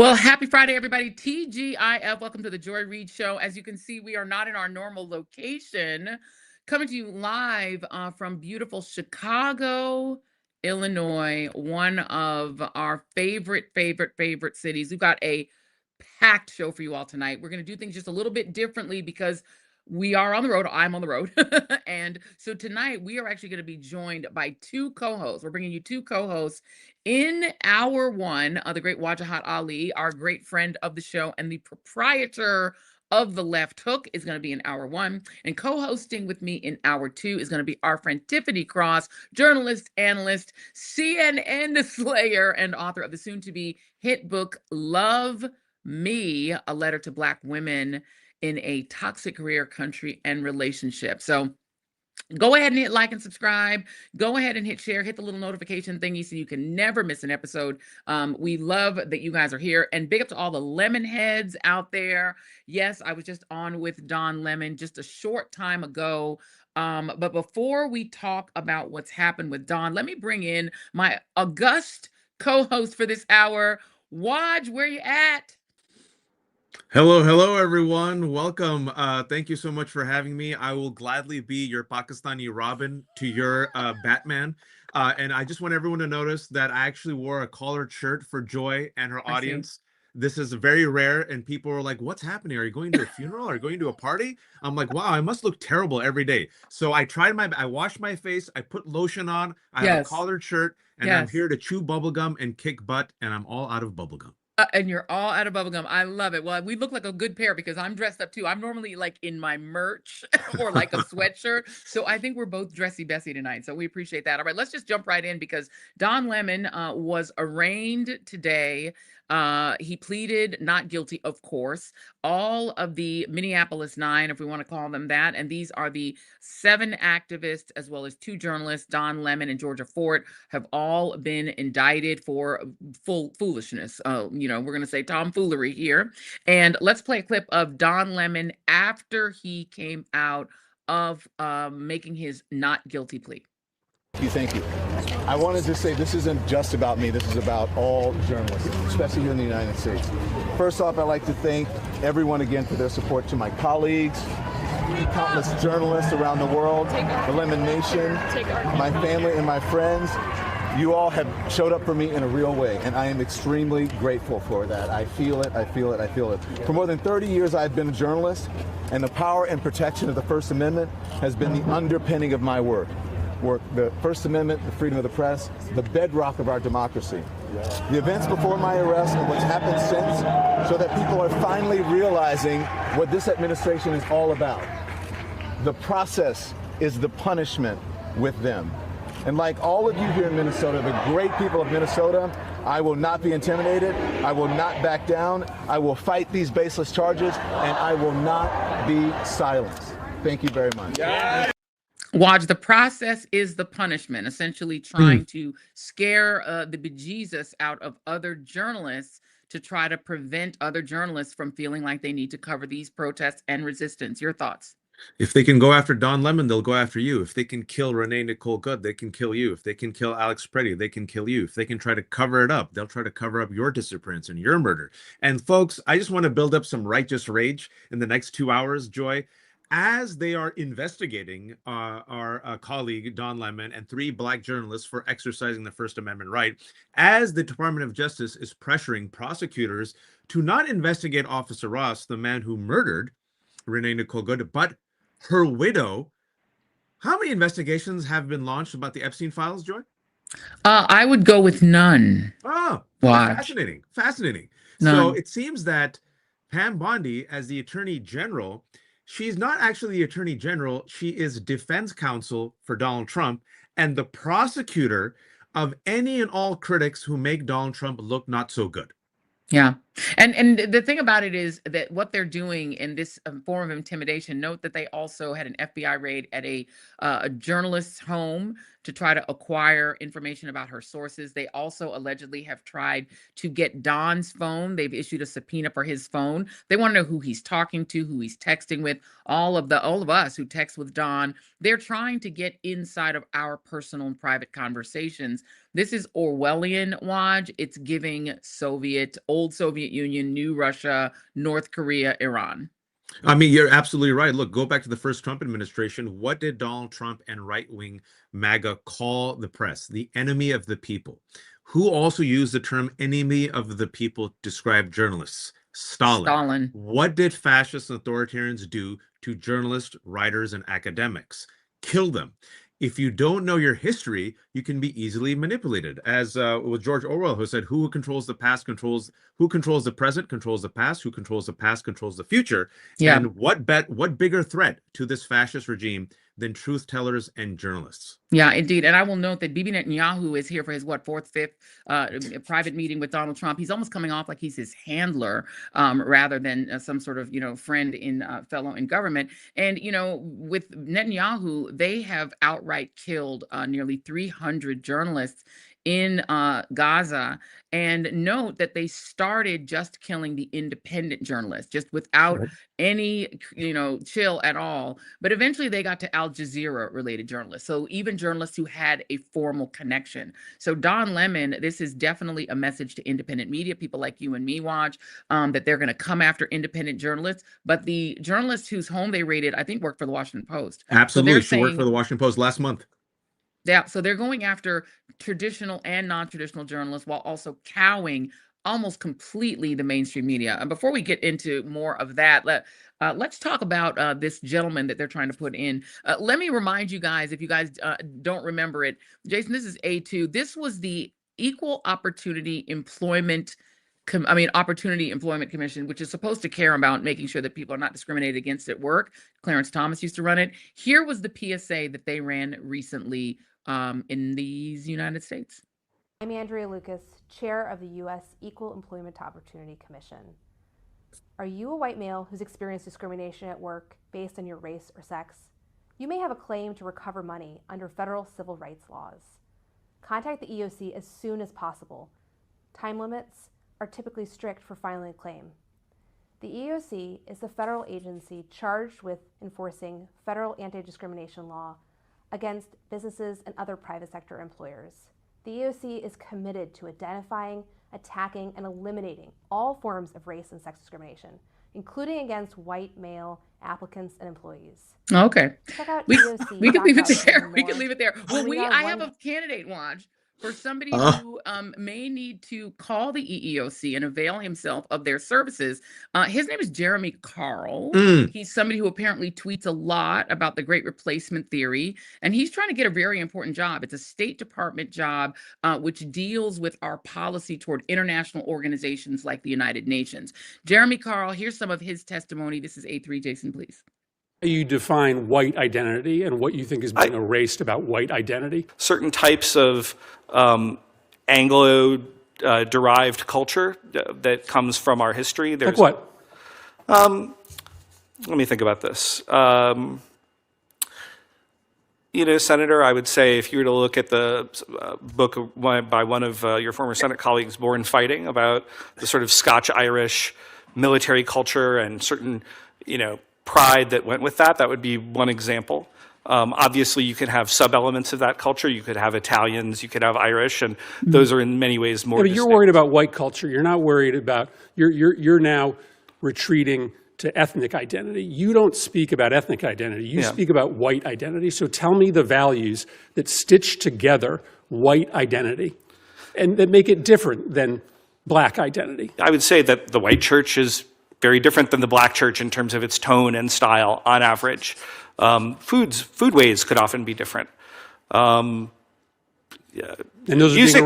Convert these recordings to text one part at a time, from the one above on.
Well, happy Friday, everybody. TGIF. Welcome to the Joy Reid Show. As you can see, we are not in our normal location. Coming to you live from beautiful Chicago, Illinois, one of our favorite cities. We've got a packed show for you all tonight. We're going to do things just a little bit differently because we are on the road. I'm on the road. And so tonight we are actually going to be joined by two co-hosts. We're bringing you two co-hosts in hour one of the great Wajahat Ali, our great friend of the show and the proprietor of The Left Hook, is going to be in hour one. And co-hosting with me in hour two is going to be our friend Tiffany Cross, journalist, analyst, CNN slayer, and author of the soon-to-be hit book Love Me, a letter to Black women in a toxic career, country, and relationship. So go ahead and hit like and subscribe. Go ahead and hit share. Hit the little notification thingy so you can never miss an episode. We love that you guys are here. And big up to all the lemon heads out there. Yes, I was just on with Don Lemon just a short time ago. But before we talk about what's happened with Don, let me bring in my august co-host for this hour. Waj, where you at? Hello, everyone. Welcome. Thank you so much for having me. I will gladly be your Pakistani Robin to your Batman. And I just want everyone to notice that I actually wore a collared shirt for Joy and her audience. This is very rare, and people are like, "What's happening? Are you going to a funeral? Are you going to a party?" I'm like, "Wow, I must look terrible every day." So I washed my face, I put lotion on, I have a collared shirt, and I'm here to chew bubblegum and kick butt, and I'm all out of bubblegum. And you're all out of bubblegum. I love it. Well, we look like a good pair because I'm dressed up too. I'm normally like in my merch or like a sweatshirt. So I think we're both dressy Bessie tonight. So we appreciate that. All right, let's just jump right in because Don Lemon was arraigned today. He pleaded not guilty, of course. All of the Minneapolis Nine, if we want to call them that, and these are the 7 activists as well as 2 journalists, Don Lemon and Georgia Fort, have all been indicted for foolishness. We're going to say tomfoolery here. And let's play a clip of Don Lemon after he came out of making his not guilty plea. Thank you. I wanted to say this isn't just about me. This is about all journalists, especially here in the United States. First off, I'd like to thank everyone again for their support to my colleagues, countless journalists around the world, the Lemon Nation, my family and my friends. You all have showed up for me in a real way, and I am extremely grateful for that. I feel it, I feel it, I feel it. For more than 30 years, I've been a journalist, and the power and protection of the First Amendment has been the underpinning of my work. The First Amendment, the freedom of the press, the bedrock of our democracy. The events before my arrest and what's happened since show that people are finally realizing what this administration is all about. The process is the punishment with them. And like all of you here in Minnesota, the great people of Minnesota, I will not be intimidated. I will not back down. I will fight these baseless charges, and I will not be silenced. Thank you very much. Yeah. Waj, the process is the punishment, essentially trying to scare the bejesus out of other journalists to try to prevent other journalists from feeling like they need to cover these protests and resistance. Your thoughts? If they can go after Don Lemon, they'll go after you. If they can kill Renee Nicole Goode, they can kill you. If they can kill Alex Preddy, they can kill you. If they can try to cover it up, they'll try to cover up your disappearance and your murder. And folks, I just want to build up some righteous rage in the next 2 hours, Joy. As they are investigating our colleague Don Lemon and 3 Black journalists for exercising the First Amendment right, as the Department of Justice is pressuring prosecutors to not investigate Officer Ross, the man who murdered Renee Nicole Goode, but her widow, how many investigations have been launched about the Epstein files, Joy? I would go with none. Oh, fascinating. None. So it seems that Pam Bondi, as the Attorney General, she's not actually the Attorney General. She is defense counsel for Donald Trump and the prosecutor of any and all critics who make Donald Trump look not so good. Yeah. And the thing about it is that what they're doing in this form of intimidation, note that they also had an FBI raid at a journalist's home to try to acquire information about her sources. They also allegedly have tried to get Don's phone. They've issued a subpoena for his phone. They want to know who he's talking to, who he's texting with, all of us who text with Don. They're trying to get inside of our personal and private conversations. This is Orwellian, Waj. It's giving old Soviet Soviet Union, New Russia, North Korea, Iran. I mean, you're absolutely right. Look, go back to the first Trump administration. What did Donald Trump and right-wing MAGA call the press? The enemy of the people. Who also used the term enemy of the people to describe journalists? Stalin. What did fascists and authoritarians do to journalists, writers, and academics? Kill them. If you don't know your history, you can be easily manipulated. As with George Orwell, who said, who controls the past who controls the present controls the past, who controls the past controls the future. Yeah. And what bigger threat to this fascist regime than truth tellers and journalists? Yeah, indeed. And I will note that Bibi Netanyahu is here for his, fifth private meeting with Donald Trump. He's almost coming off like he's his handler rather than some sort of, friend fellow in government. And, with Netanyahu, they have outright killed nearly 300 journalists in Gaza. And note that they started just killing the independent journalists, just without any, chill at all. But eventually they got to Al Jazeera related journalists. So even journalists who had a formal connection. So Don Lemon, this is definitely a message to independent media, people like you and me, Watch, that they're going to come after independent journalists. But the journalists whose home they raided, I think, worked for the Washington Post. Absolutely. She worked for the Washington Post last month. Yeah, so they're going after traditional and non-traditional journalists while also cowing almost completely the mainstream media. And before we get into more of that, let's talk about this gentleman that they're trying to put in. Let me remind you guys, if you guys don't remember it, Jason, this is A2. This was the Equal Opportunity Employment Commission, which is supposed to care about making sure that people are not discriminated against at work. Clarence Thomas used to run it. Here was the PSA that they ran recently in these United States. I'm Andrea Lucas, chair of the U.S. Equal Employment Opportunity Commission. Are you a white male who's experienced discrimination at work based on your race or sex? You may have a claim to recover money under federal civil rights laws. Contact the EOC as soon as possible. Time limits are typically strict for filing a claim. The EOC is the federal agency charged with enforcing federal anti-discrimination law against businesses and other private sector employers. The EOC is committed to identifying, attacking, and eliminating all forms of race and sex discrimination, including against white male applicants and employees. Okay. Check out we EOC. We can leave it there. We can leave it there. Well, We got I one- have a candidate, Watch, for somebody who may need to call the EEOC and avail himself of their services. His name is Jeremy Carl. He's somebody who apparently tweets a lot about the Great Replacement theory, and he's trying to get a very important job. It's a State Department job, which deals with our policy toward international organizations like the United Nations. Jeremy Carl, here's some of his testimony. This is A3, Jason, please. You define white identity and what you think is being erased about white identity? Certain types of Anglo-derived culture that comes from our history. Like what? Let me think about this. Senator, I would say if you were to look at the book by one of your former Senate colleagues, Born Fighting, about the sort of Scotch-Irish military culture and certain, pride that went with that, that would be one example. Obviously, you could have sub-elements of that culture. You could have Italians, you could have Irish, and those are in many ways more But you're worried about white culture. You're not worried about, you're now retreating to ethnic identity. You don't speak about ethnic identity. You speak about white identity. So tell me the values that stitch together white identity and that make it different than black identity. I would say that the white church is very different than the black church in terms of its tone and style on average. Foodways could often be different. And those music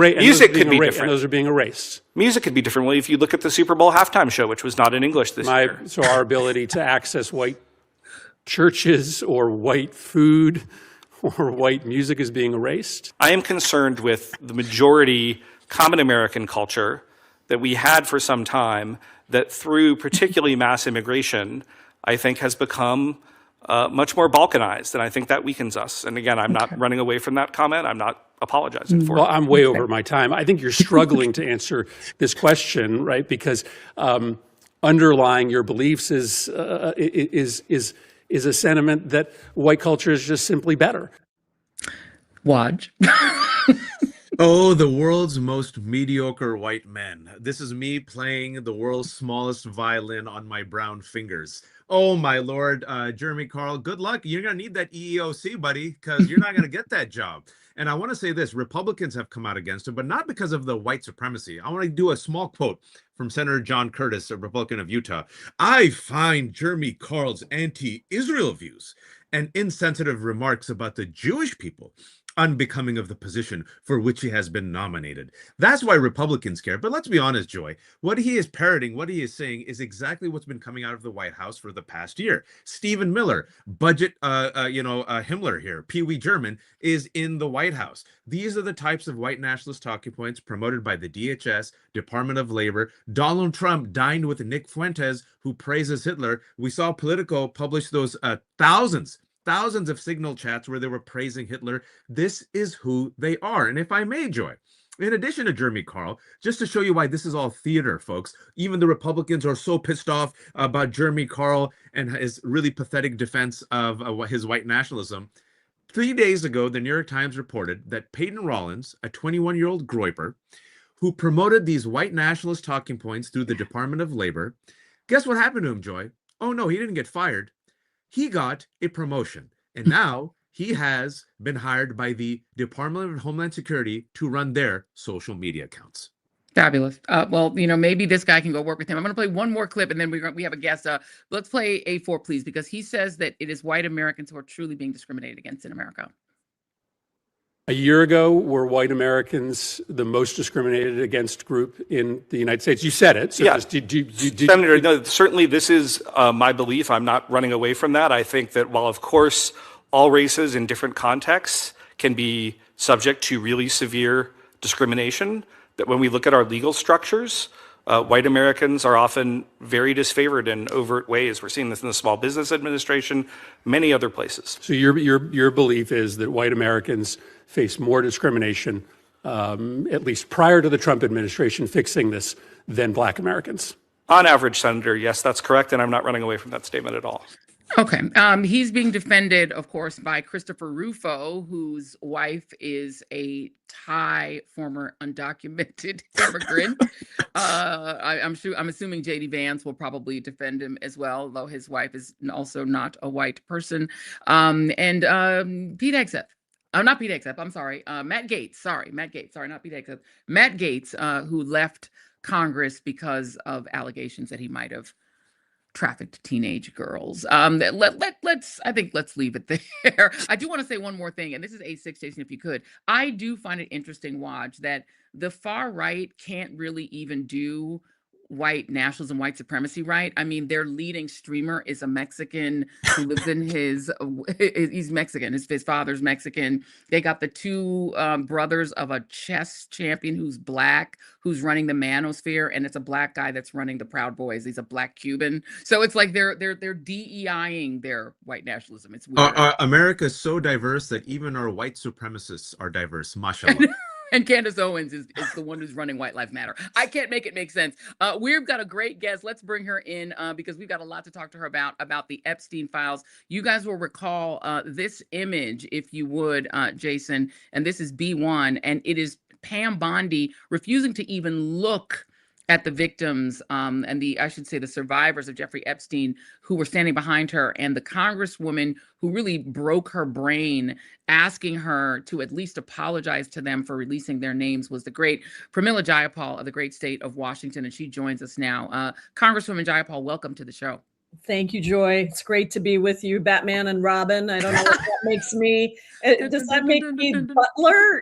could be different. And those are being erased. Music could be different. Well, if you look at the Super Bowl halftime show, which was not in English this year. So our ability to access white churches or white food or white music is being erased? I am concerned with the majority common American culture that we had for some time that through particularly mass immigration, I think has become much more balkanized, and I think that weakens us. And again, I'm not running away from that comment. I'm not apologizing for it. Well, I'm way over my time. I think you're struggling to answer this question, right? Because underlying your beliefs is a sentiment that white culture is just simply better. Watch. Oh, the world's most mediocre white men. This is me playing the world's smallest violin on my brown fingers. Oh, my Lord. Jeremy Carl, good luck. You're going to need that EEOC, buddy, because you're not going to get that job. And I want to say this, Republicans have come out against him, but not because of the white supremacy. I want to do a small quote from Senator John Curtis, a Republican of Utah. I find Jeremy Carl's anti-Israel views and insensitive remarks about the Jewish people unbecoming of the position for which he has been nominated. That's why Republicans care. But let's be honest, Joy, what he is parroting, what he is saying is exactly what's been coming out of the White House for the past year. Stephen Miller, budget, Himmler here, Pee Wee German, is in the White House. These are the types of white nationalist talking points promoted by the DHS, Department of Labor. Donald Trump dined with Nick Fuentes, who praises Hitler. We saw Politico publish those thousands of signal chats where they were praising Hitler. This is who they are. And if I may, Joy, in addition to Jeremy Carl, just to show you why this is all theater, folks, even the Republicans are so pissed off about Jeremy Carl and his really pathetic defense of his white nationalism. 3 days ago, the New York Times reported that Peyton Rollins, a 21-year-old groyper, who promoted these white nationalist talking points through the Department of Labor, guess what happened to him, Joy? Oh, no, he didn't get fired. He got a promotion, and now he has been hired by the Department of Homeland Security to run their social media accounts. Fabulous. Well, maybe this guy can go work with him. I'm going to play one more clip, and then we have a guest. Let's play A4, please, because he says that it is white Americans who are truly being discriminated against in America. A year ago, were white Americans the most discriminated against group in the United States? You said it. So yeah. Senator, no, certainly this is my belief. I'm not running away from that. I think that while, of course, all races in different contexts can be subject to really severe discrimination, that when we look at our legal structures, white Americans are often very disfavored in overt ways. We're seeing this in the Small Business Administration, many other places. So your belief is that white Americans face more discrimination, at least prior to the Trump administration fixing this, than black Americans? On average, Senator, yes, that's correct, and I'm not running away from that statement at all. Okay. He's being defended, of course, by Christopher Rufo, whose wife is a Thai former undocumented immigrant. I'm assuming JD Vance will probably defend him as well, though his wife is also not a white person. And Pete Hegseth. Not Pete Hegseth, I'm sorry. Matt Gaetz, sorry, not Pete Hegseth. Matt Gaetz, who left Congress because of allegations that he might have trafficked teenage girls. Let's leave it there. I do want to say one more thing, and this is A6, Jason, if you could. I do find it interesting, Waj, that the far right can't really even do white nationalism, white supremacy right. I mean, their leading streamer is a Mexican who lives in he's Mexican. His father's Mexican. They got the two brothers of a chess champion who's black, who's running the manosphere, and it's a black guy that's running the Proud Boys. He's a black Cuban. So it's like they're DEIing their white nationalism. It's weird. America is so diverse that even our white supremacists are diverse. Mashallah. And Candace Owens is the one who's running White Lives Matter. I can't make it make sense. We've got a great guest. Let's bring her in because we've got a lot to talk to her about the Epstein files. You guys will recall this image, if you would, Jason, and this is B1, and it is Pam Bondi refusing to even look at the victims and I should say the survivors of Jeffrey Epstein who were standing behind her, and the congresswoman who really broke her brain asking her to at least apologize to them for releasing their names was the great Pramila Jayapal of the great state of Washington, and she joins us now. Congresswoman Jayapal, welcome to the show. Thank you, Joy. It's great to be with you, Batman and Robin. I don't know what that makes me. Does that make me Butler?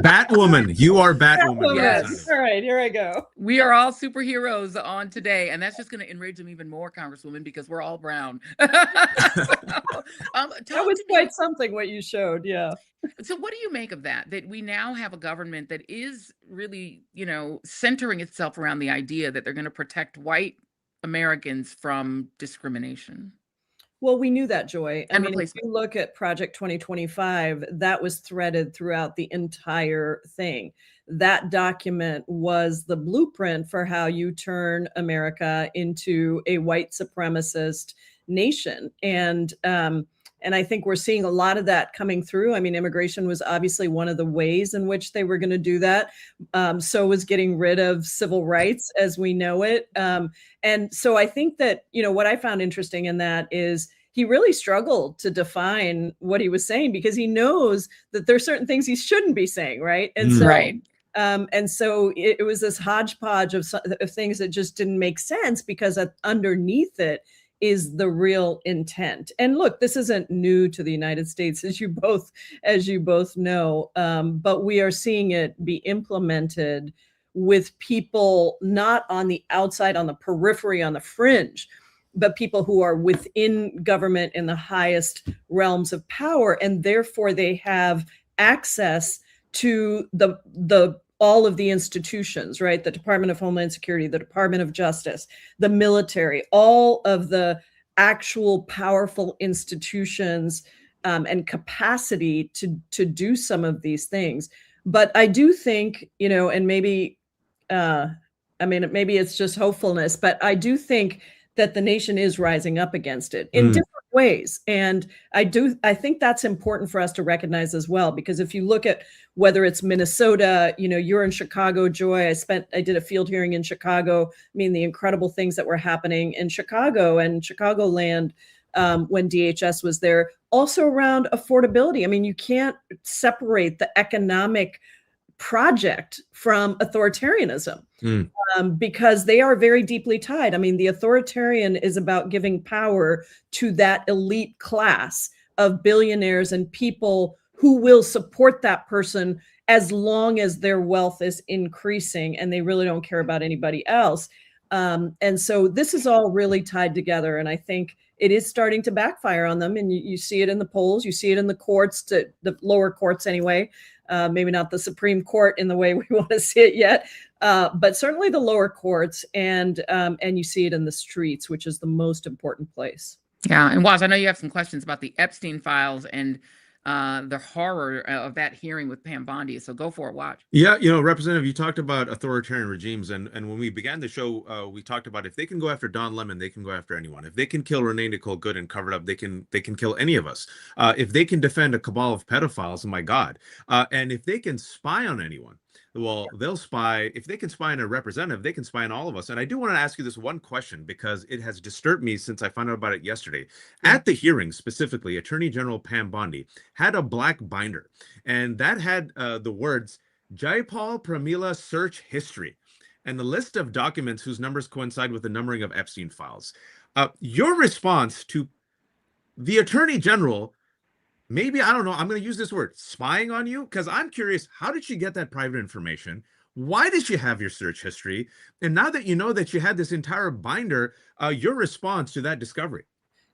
Batwoman. You are Batwoman. Yes. All right, here I go. We are all superheroes on today, and that's just going to enrage them even more, Congresswoman, because we're all brown. That was quite something what you showed, yeah. So what do you make of that we now have a government that is really, centering itself around the idea that they're going to protect white Americans from discrimination? Well, we knew that, Joy. And if you look at Project 2025, that was threaded throughout the entire thing. That document was the blueprint for how you turn America into a white supremacist nation. And And I think we're seeing a lot of that coming through. I mean, immigration was obviously one of the ways in which they were going to do that. So was getting rid of civil rights as we know it. And so I think that, what I found interesting in that is he really struggled to define what he was saying, because he knows that there's certain things he shouldn't be saying, right? And so, Right. and so it was this hodgepodge of things that just didn't make sense, because underneath it is the real intent. And look, this isn't new to the United States, as you both know, but we are seeing it be implemented with people not on the outside, on the periphery, on the fringe, but people who are within government in the highest realms of power, and therefore they have access to all of the institutions, right? The Department of Homeland Security, the Department of Justice, the military, all of the actual powerful institutions and capacity to do some of these things. But I do think, and maybe, maybe it's just hopefulness, but I do think that the nation is rising up against it in different ways. And I think that's important for us to recognize as well, because if you look at whether it's Minnesota, you're in Chicago, Joy, I did a field hearing in Chicago. I mean, the incredible things that were happening in Chicago and Chicagoland when DHS was there, also around affordability. I mean, you can't separate the economic project from authoritarianism. Because they are very deeply tied. I mean, the authoritarian is about giving power to that elite class of billionaires and people who will support that person as long as their wealth is increasing, and they really don't care about anybody else. And so this is all really tied together, and I think it is starting to backfire on them. And you see it in the polls, you see it in the courts, the lower courts anyway. Maybe not the Supreme Court in the way we want to see it yet, but certainly the lower courts, and you see it in the streets, which is the most important place. Yeah, and Waz, I know you have some questions about the Epstein files and the horror of that hearing with Pam Bondi. So go for it, Waz. Yeah, Representative, you talked about authoritarian regimes, and when we began the show, we talked about if they can go after Don Lemon, they can go after anyone. If they can kill Renee Nicole Good and cover it up, they can kill any of us. If they can defend a cabal of pedophiles, my God, and if they can spy on anyone, well, they'll spy. If they can spy on a representative, they can spy on all of us. And I do want to ask you this one question, because it has disturbed me since I found out about it yesterday. At the hearing, specifically, Attorney General Pam Bondi had a black binder, and that had the words Jayapal Pramila search history and the list of documents whose numbers coincide with the numbering of Epstein files. Your response to the Attorney General, maybe, I don't know, I'm going to use this word, spying on you, because I'm curious, how did she get that private information? Why did she have your search history? And now that you know that you had this entire binder, your response to that discovery?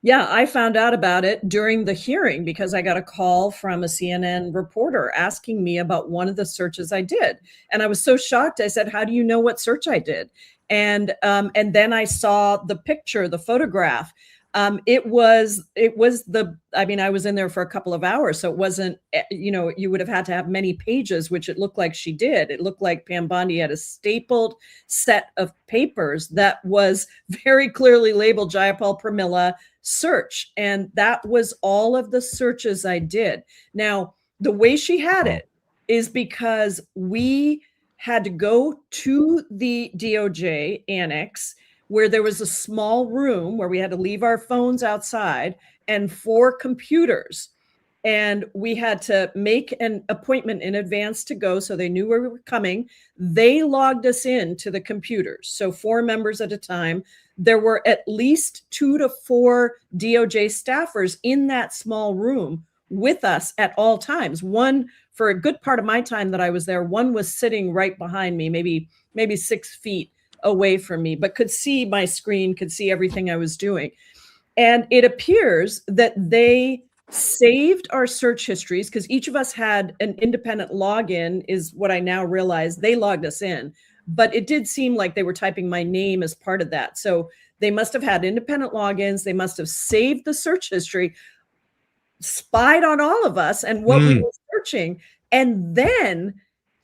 Yeah, I found out about it during the hearing because I got a call from a CNN reporter asking me about one of the searches I did. And I was so shocked. I said, how do you know what search I did? And then I saw the picture, the photograph. I was in there for a couple of hours, so it wasn't, you would have had to have many pages, which it looked like she did. It looked like Pam Bondi had a stapled set of papers that was very clearly labeled Jayapal Pramila search. And that was all of the searches I did. Now, the way she had it is because we had to go to the DOJ annex, where there was a small room where we had to leave our phones outside and 4 computers. And we had to make an appointment in advance to go, so they knew where we were coming. They logged us in to the computers, so 4 members at a time. There were at least 2 to 4 DOJ staffers in that small room with us at all times. One, for a good part of my time that I was there, one was sitting right behind me, maybe 6 feet away from me, but could see my screen, could see everything I was doing. And it appears that they saved our search histories, because each of us had an independent login, is what I now realize. They logged us in, but it did seem like they were typing my name as part of that. So they must have had independent logins. They must have saved the search history, spied on all of us and what we were searching, and then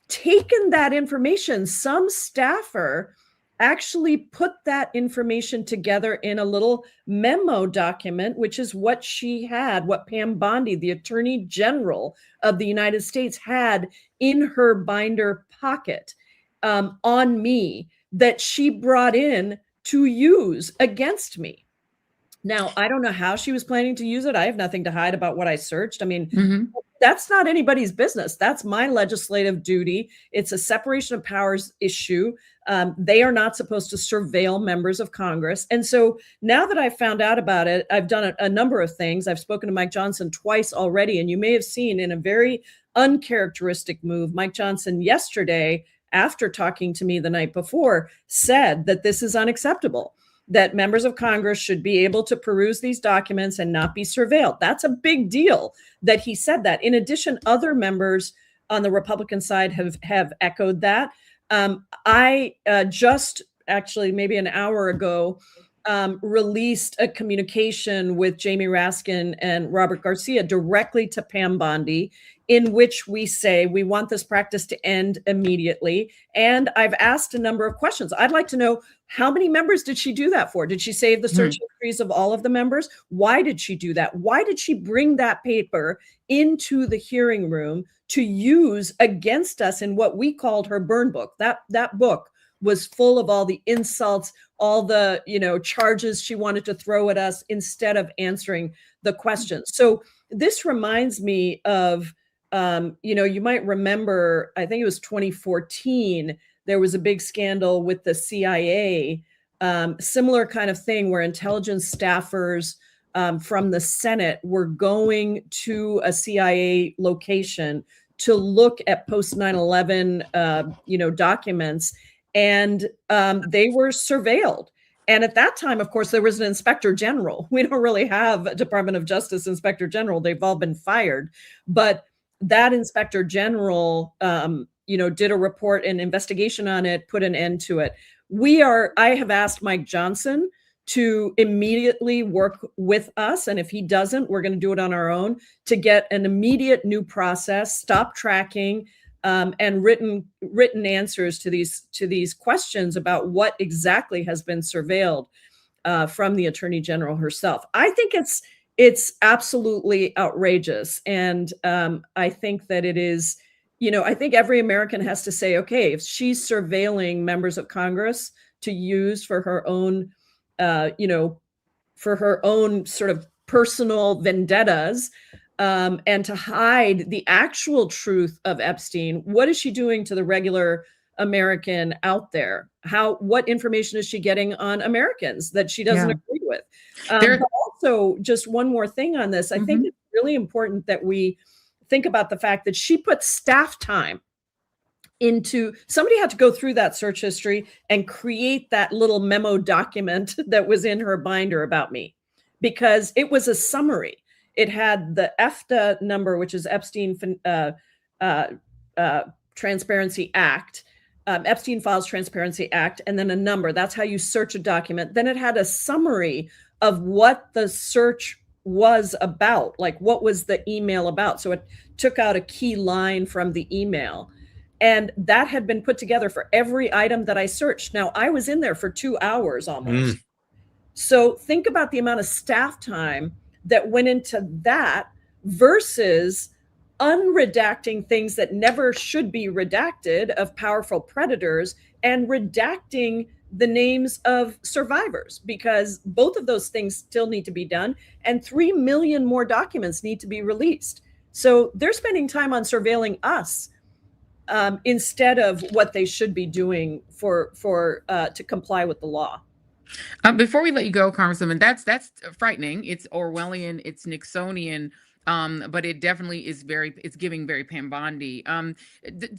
taken that information. Some staffer actually put that information together in a little memo document, which is what she had, what Pam Bondi, the Attorney General of the United States, had in her binder pocket on me, that she brought in to use against me. Now, I don't know how she was planning to use it. I have nothing to hide about what I searched. I mean, that's not anybody's business. That's my legislative duty. It's a separation of powers issue. They are not supposed to surveil members of Congress. And so now that I've found out about it, I've done a number of things. I've spoken to Mike Johnson twice already, and you may have seen in a very uncharacteristic move, Mike Johnson yesterday, after talking to me the night before, said that this is unacceptable, that members of Congress should be able to peruse these documents and not be surveilled. That's a big deal that he said that. In addition, other members on the Republican side have echoed that. I just actually maybe an hour ago released a communication with Jamie Raskin and Robert Garcia directly to Pam Bondi, in which we say we want this practice to end immediately. And I've asked a number of questions. I'd like to know, how many members did she do that for? Did she save the search histories of all of the members? Why did she do that? Why did she bring that paper into the hearing room to use against us in what we called her burn book? That book was full of all the insults, all the charges she wanted to throw at us instead of answering the questions. So this reminds me of, you might remember, I think it was 2014, there was a big scandal with the CIA, similar kind of thing where intelligence staffers from the Senate were going to a CIA location to look at post 9/11, documents, and they were surveilled. And at that time, of course, there was an inspector general. We don't really have a Department of Justice inspector general. They've all been fired. But that inspector general, did a report and investigation on it, put an end to it. I have asked Mike Johnson to immediately work with us. And if he doesn't, we're going to do it on our own to get an immediate new process, stop tracking, and written answers to these questions about what exactly has been surveilled from the Attorney General herself. I think it's absolutely outrageous. And I think that it is, I think every American has to say, okay, if she's surveilling members of Congress to use for her own, sort of personal vendettas, and to hide the actual truth of Epstein, what is she doing to the regular American out there? What information is she getting on Americans that she doesn't agree with? But also, just one more thing on this, I think it's really important that we think about the fact that she put staff time into, somebody had to go through that search history and create that little memo document that was in her binder about me, because it was a summary. It had the EFTA number, which is Epstein Transparency Act, Epstein Files Transparency Act, and then a number. That's how you search a document. Then it had a summary of what the search was about, like what was the email about. So it took out a key line from the email. And that had been put together for every item that I searched. Now, I was in there for 2 hours almost. So think about the amount of staff time that went into that versus unredacting things that never should be redacted of powerful predators and redacting the names of survivors, because both of those things still need to be done. And 3 million more documents need to be released. So they're spending time on surveilling us instead of what they should be doing to comply with the law. Before we let you go, Congresswoman, that's frightening. It's Orwellian, it's Nixonian, but it definitely is it's giving very Pam Bondi.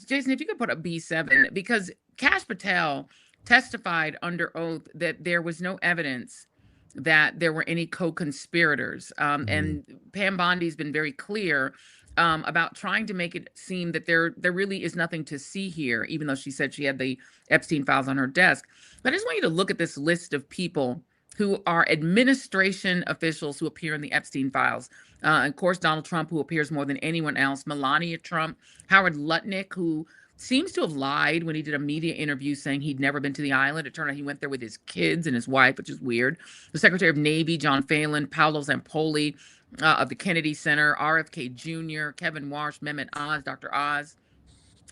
Jason, if you could put up B7, because Kash Patel testified under oath that there was no evidence that there were any co-conspirators. And Pam Bondi's been very clear about trying to make it seem that there really is nothing to see here, even though she said she had the Epstein files on her desk. But I just want you to look at this list of people who are administration officials who appear in the Epstein files. Of course, Donald Trump, who appears more than anyone else, Melania Trump, Howard Lutnick, who seems to have lied when he did a media interview saying he'd never been to the island. It turned out he went there with his kids and his wife, which is weird. The Secretary of Navy, John Phelan, Paolo Zampoli of the Kennedy Center, RFK Jr., Kevin Warsh, Mehmet Oz, Dr. Oz,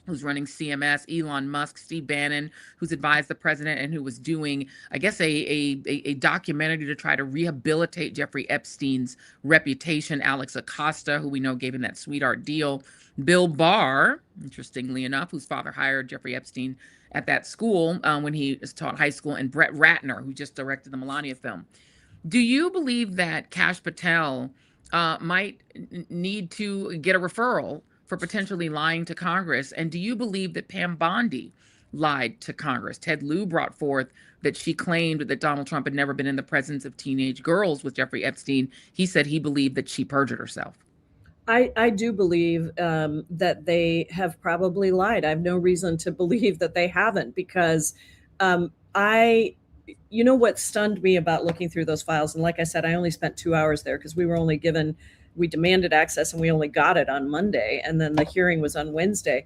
who's running CMS, Elon Musk, Steve Bannon, who's advised the president and who was doing, I guess, a documentary to try to rehabilitate Jeffrey Epstein's reputation, Alex Acosta, who we know gave him that sweetheart deal, Bill Barr, interestingly enough, whose father hired Jeffrey Epstein at that school when he taught high school, and Brett Ratner, who just directed the Melania film. Do you believe that Kash Patel might need to get a referral for potentially lying to Congress? And do you believe that Pam Bondi lied to Congress? Ted Lieu brought forth that she claimed that Donald Trump had never been in the presence of teenage girls with Jeffrey Epstein. He said he believed that she perjured herself. I do believe that they have probably lied. I have no reason to believe that they haven't, because you know what stunned me about looking through those files, and like I said, I only spent 2 hours there because we demanded access and we only got it on Monday, and then the hearing was on Wednesday.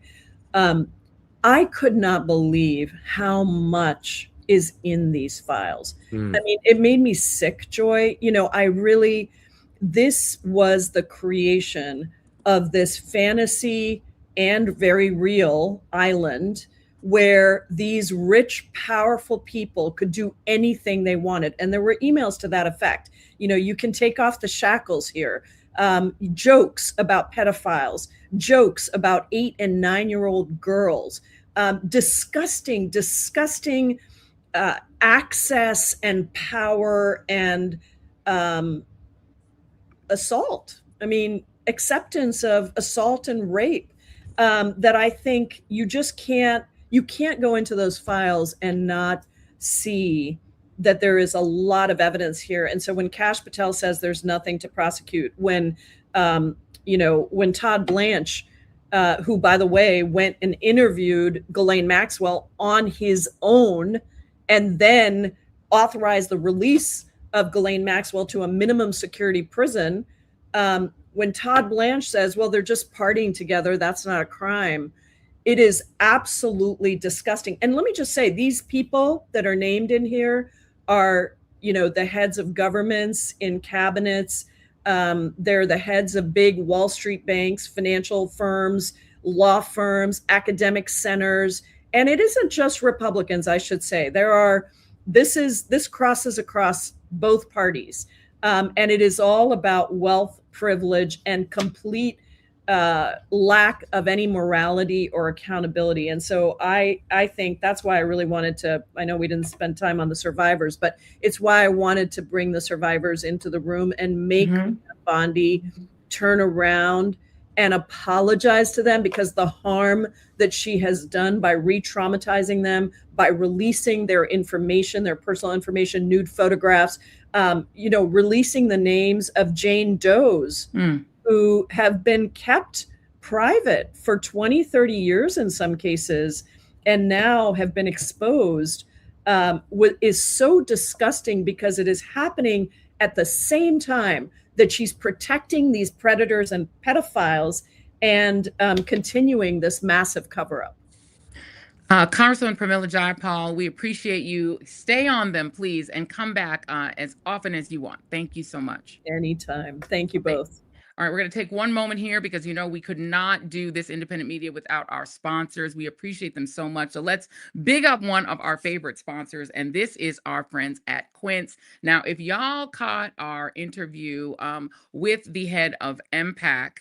I could not believe how much is in these files. I mean, it made me sick, Joy. This was the creation of this fantasy and very real island where these rich, powerful people could do anything they wanted. And there were emails to that effect. You can take off the shackles here. Jokes about pedophiles, jokes about 8 and 9-year-old girls, disgusting access and power and assault. I mean, acceptance of assault and rape, that I think you can't go into those files and not see that there is a lot of evidence here. And so when Kash Patel says there's nothing to prosecute, when Todd Blanche, who, by the way, went and interviewed Ghislaine Maxwell on his own and then authorized the release of Ghislaine Maxwell to a minimum security prison, when Todd Blanche says, well, they're just partying together, that's not a crime, it is absolutely disgusting. And let me just say, these people that are named in here are, the heads of governments in cabinets. They're the heads of big Wall Street banks, financial firms, law firms, academic centers. And it isn't just Republicans, I should say. This crosses across both parties. And it is all about wealth, privilege, and complete lack of any morality or accountability. And so I think that's why I really wanted to, I know we didn't spend time on the survivors, but it's why I wanted to bring the survivors into the room and make Bondi turn around and apologize to them, because the harm that she has done by re-traumatizing them, by releasing their information, their personal information, nude photographs, releasing the names of Jane Does who have been kept private for 20, 30 years in some cases, and now have been exposed, is so disgusting, because it is happening at the same time that she's protecting these predators and pedophiles and continuing this massive cover-up. Congresswoman Pramila Jayapal, we appreciate you. Stay on them, please, and come back as often as you want. Thank you so much. Anytime. Thank you both. All right, we're going to take one moment here because, we could not do this independent media without our sponsors. We appreciate them so much. So let's big up one of our favorite sponsors, and this is our friends at Quince. Now, if y'all caught our interview with the head of MPAC,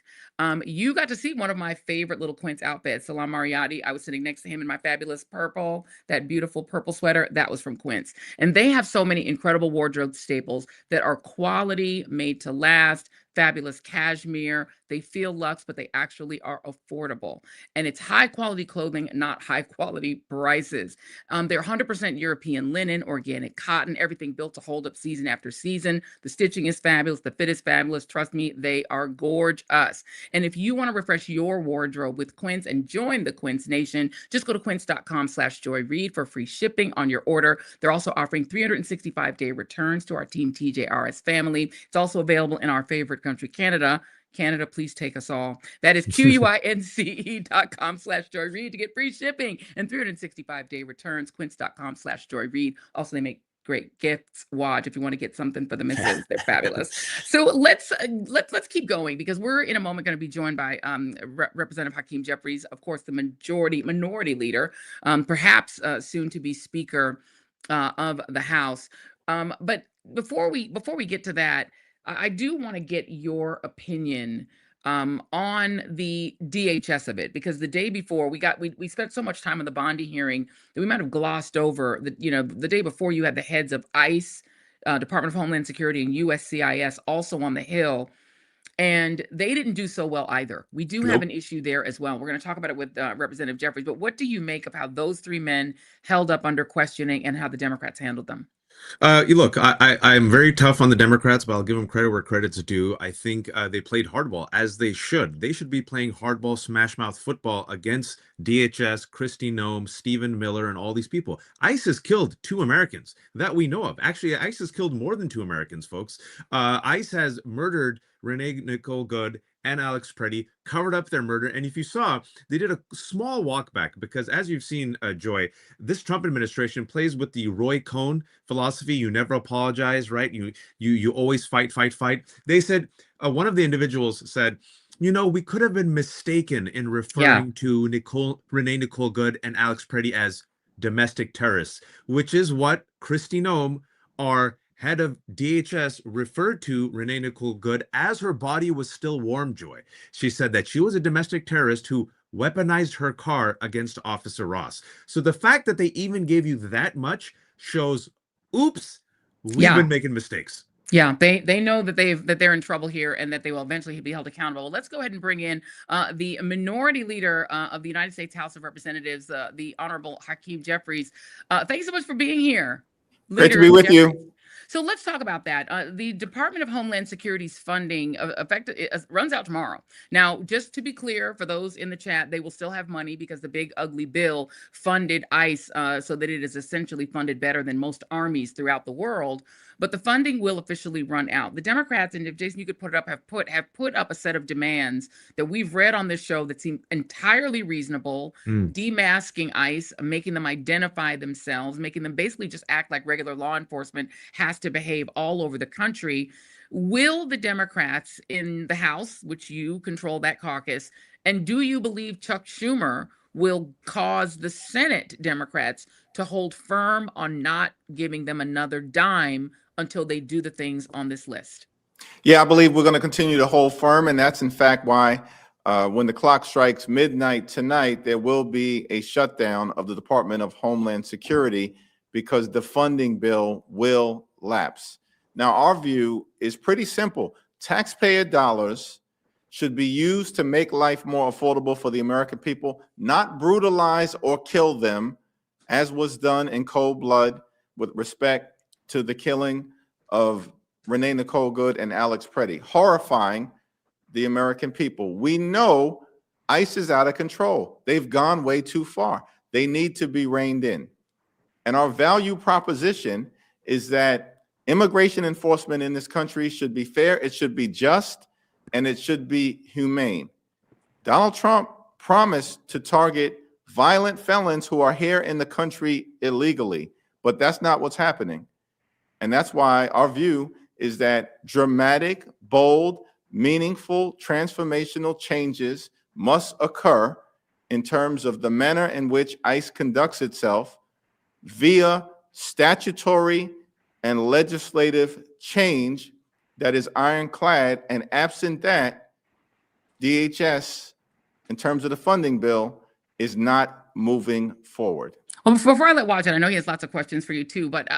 you got to see one of my favorite little Quince outfits, Salam Mariotti. I was sitting next to him in my fabulous purple, that beautiful purple sweater. That was from Quince. And they have so many incredible wardrobe staples that are quality, made to last, fabulous cashmere. They feel luxe, but they actually are affordable. And it's high quality clothing, not high quality prices. They're 100% European linen, organic cotton, everything built to hold up season after season. The stitching is fabulous. The fit is fabulous. Trust me, they are gorgeous. And if you want to refresh your wardrobe with Quince and join the Quince Nation, just go to quince.com/joyreid for free shipping on your order. They're also offering 365-day returns to our Team TJRS family. It's also available in our favorite country, Canada. Canada, please take us all. That is QUINCE.com/Joy Reid to get free shipping and 365-day returns. Quince.com/Joy Reid. Also, they make great gifts. Watch if you want to get something for the missus. They're fabulous. So let's keep going, because we're in a moment going to be joined by Representative Hakeem Jeffries, of course, the minority leader, perhaps soon to be Speaker of the House. But before we get to that, I do want to get your opinion on the DHS of it, because the day before we spent so much time on the Bondi hearing that we might have glossed over that. The day before, you had the heads of ICE, Department of Homeland Security, and USCIS also on the Hill, and they didn't do so well either. We do have an issue there as well. We're going to talk about it with Representative Jeffries. But what do you make of how those three men held up under questioning and how the Democrats handled them? Look, I'm very tough on the Democrats, but I'll give them credit where credit's due. I think they played hardball, as they should. They should be playing hardball, smash mouth football against DHS, Kristi Noem, Stephen Miller, and all these people. ICE has killed 2 Americans that we know of. Actually, ICE has killed more than 2 Americans, folks. ICE has murdered Renee Nicole Good and Alex Preddy, covered up their murder. And if you saw, they did a small walk back, because as you've seen, Joy, this Trump administration plays with the Roy Cohn philosophy. You never apologize, right? You always fight. They said, one of the individuals said, we could have been mistaken in referring to Renee Nicole Good and Alex Preddy as domestic terrorists, which is what Kristi Noem, our head of DHS, referred to Renee Nicole Good as her body was still warm, Joy. She said that she was a domestic terrorist who weaponized her car against Officer Ross. So the fact that they even gave you that much shows, oops, we've been making mistakes. Yeah, they know that they're in trouble here, and that they will eventually be held accountable. Let's go ahead and bring in the minority leader of the United States House of Representatives, the Honorable Hakeem Jeffries. Thanks so much for being here. Great to be with you. So let's talk about that. The Department of Homeland Security's funding runs out tomorrow. Now, just to be clear, for those in the chat, they will still have money because the big ugly bill funded ICE so that it is essentially funded better than most armies throughout the world. But the funding will officially run out. The Democrats, and if Jason, you could put it up, have put up a set of demands that we've read on this show that seem entirely reasonable, demasking ICE, making them identify themselves, making them basically just act like regular law enforcement has to behave all over the country. Will the Democrats in the House, which you control that caucus, and do you believe Chuck Schumer will cause the Senate Democrats to hold firm on not giving them another dime until they do the things on this list? Yeah, I believe we're going to continue to hold firm. And that's in fact why when the clock strikes midnight tonight, there will be a shutdown of the Department of Homeland Security, because the funding bill will lapse. Now, our view is pretty simple. Taxpayer dollars should be used to make life more affordable for the American people, not brutalize or kill them, as was done in cold blood with respect to the killing of Renee Nicole Good and Alex Preddy, horrifying the American people. We know ICE is out of control. They've gone way too far. They need to be reined in. And our value proposition is that immigration enforcement in this country should be fair, it should be just, and it should be humane. Donald Trump promised to target violent felons who are here in the country illegally, but that's not what's happening. And that's why our view is that dramatic, bold, meaningful, transformational changes must occur in terms of the manner in which ICE conducts itself via statutory and legislative change that is ironclad. And absent that, DHS, in terms of the funding bill, is not moving forward. Well, before I let Wajahat, I know he has lots of questions for you too, but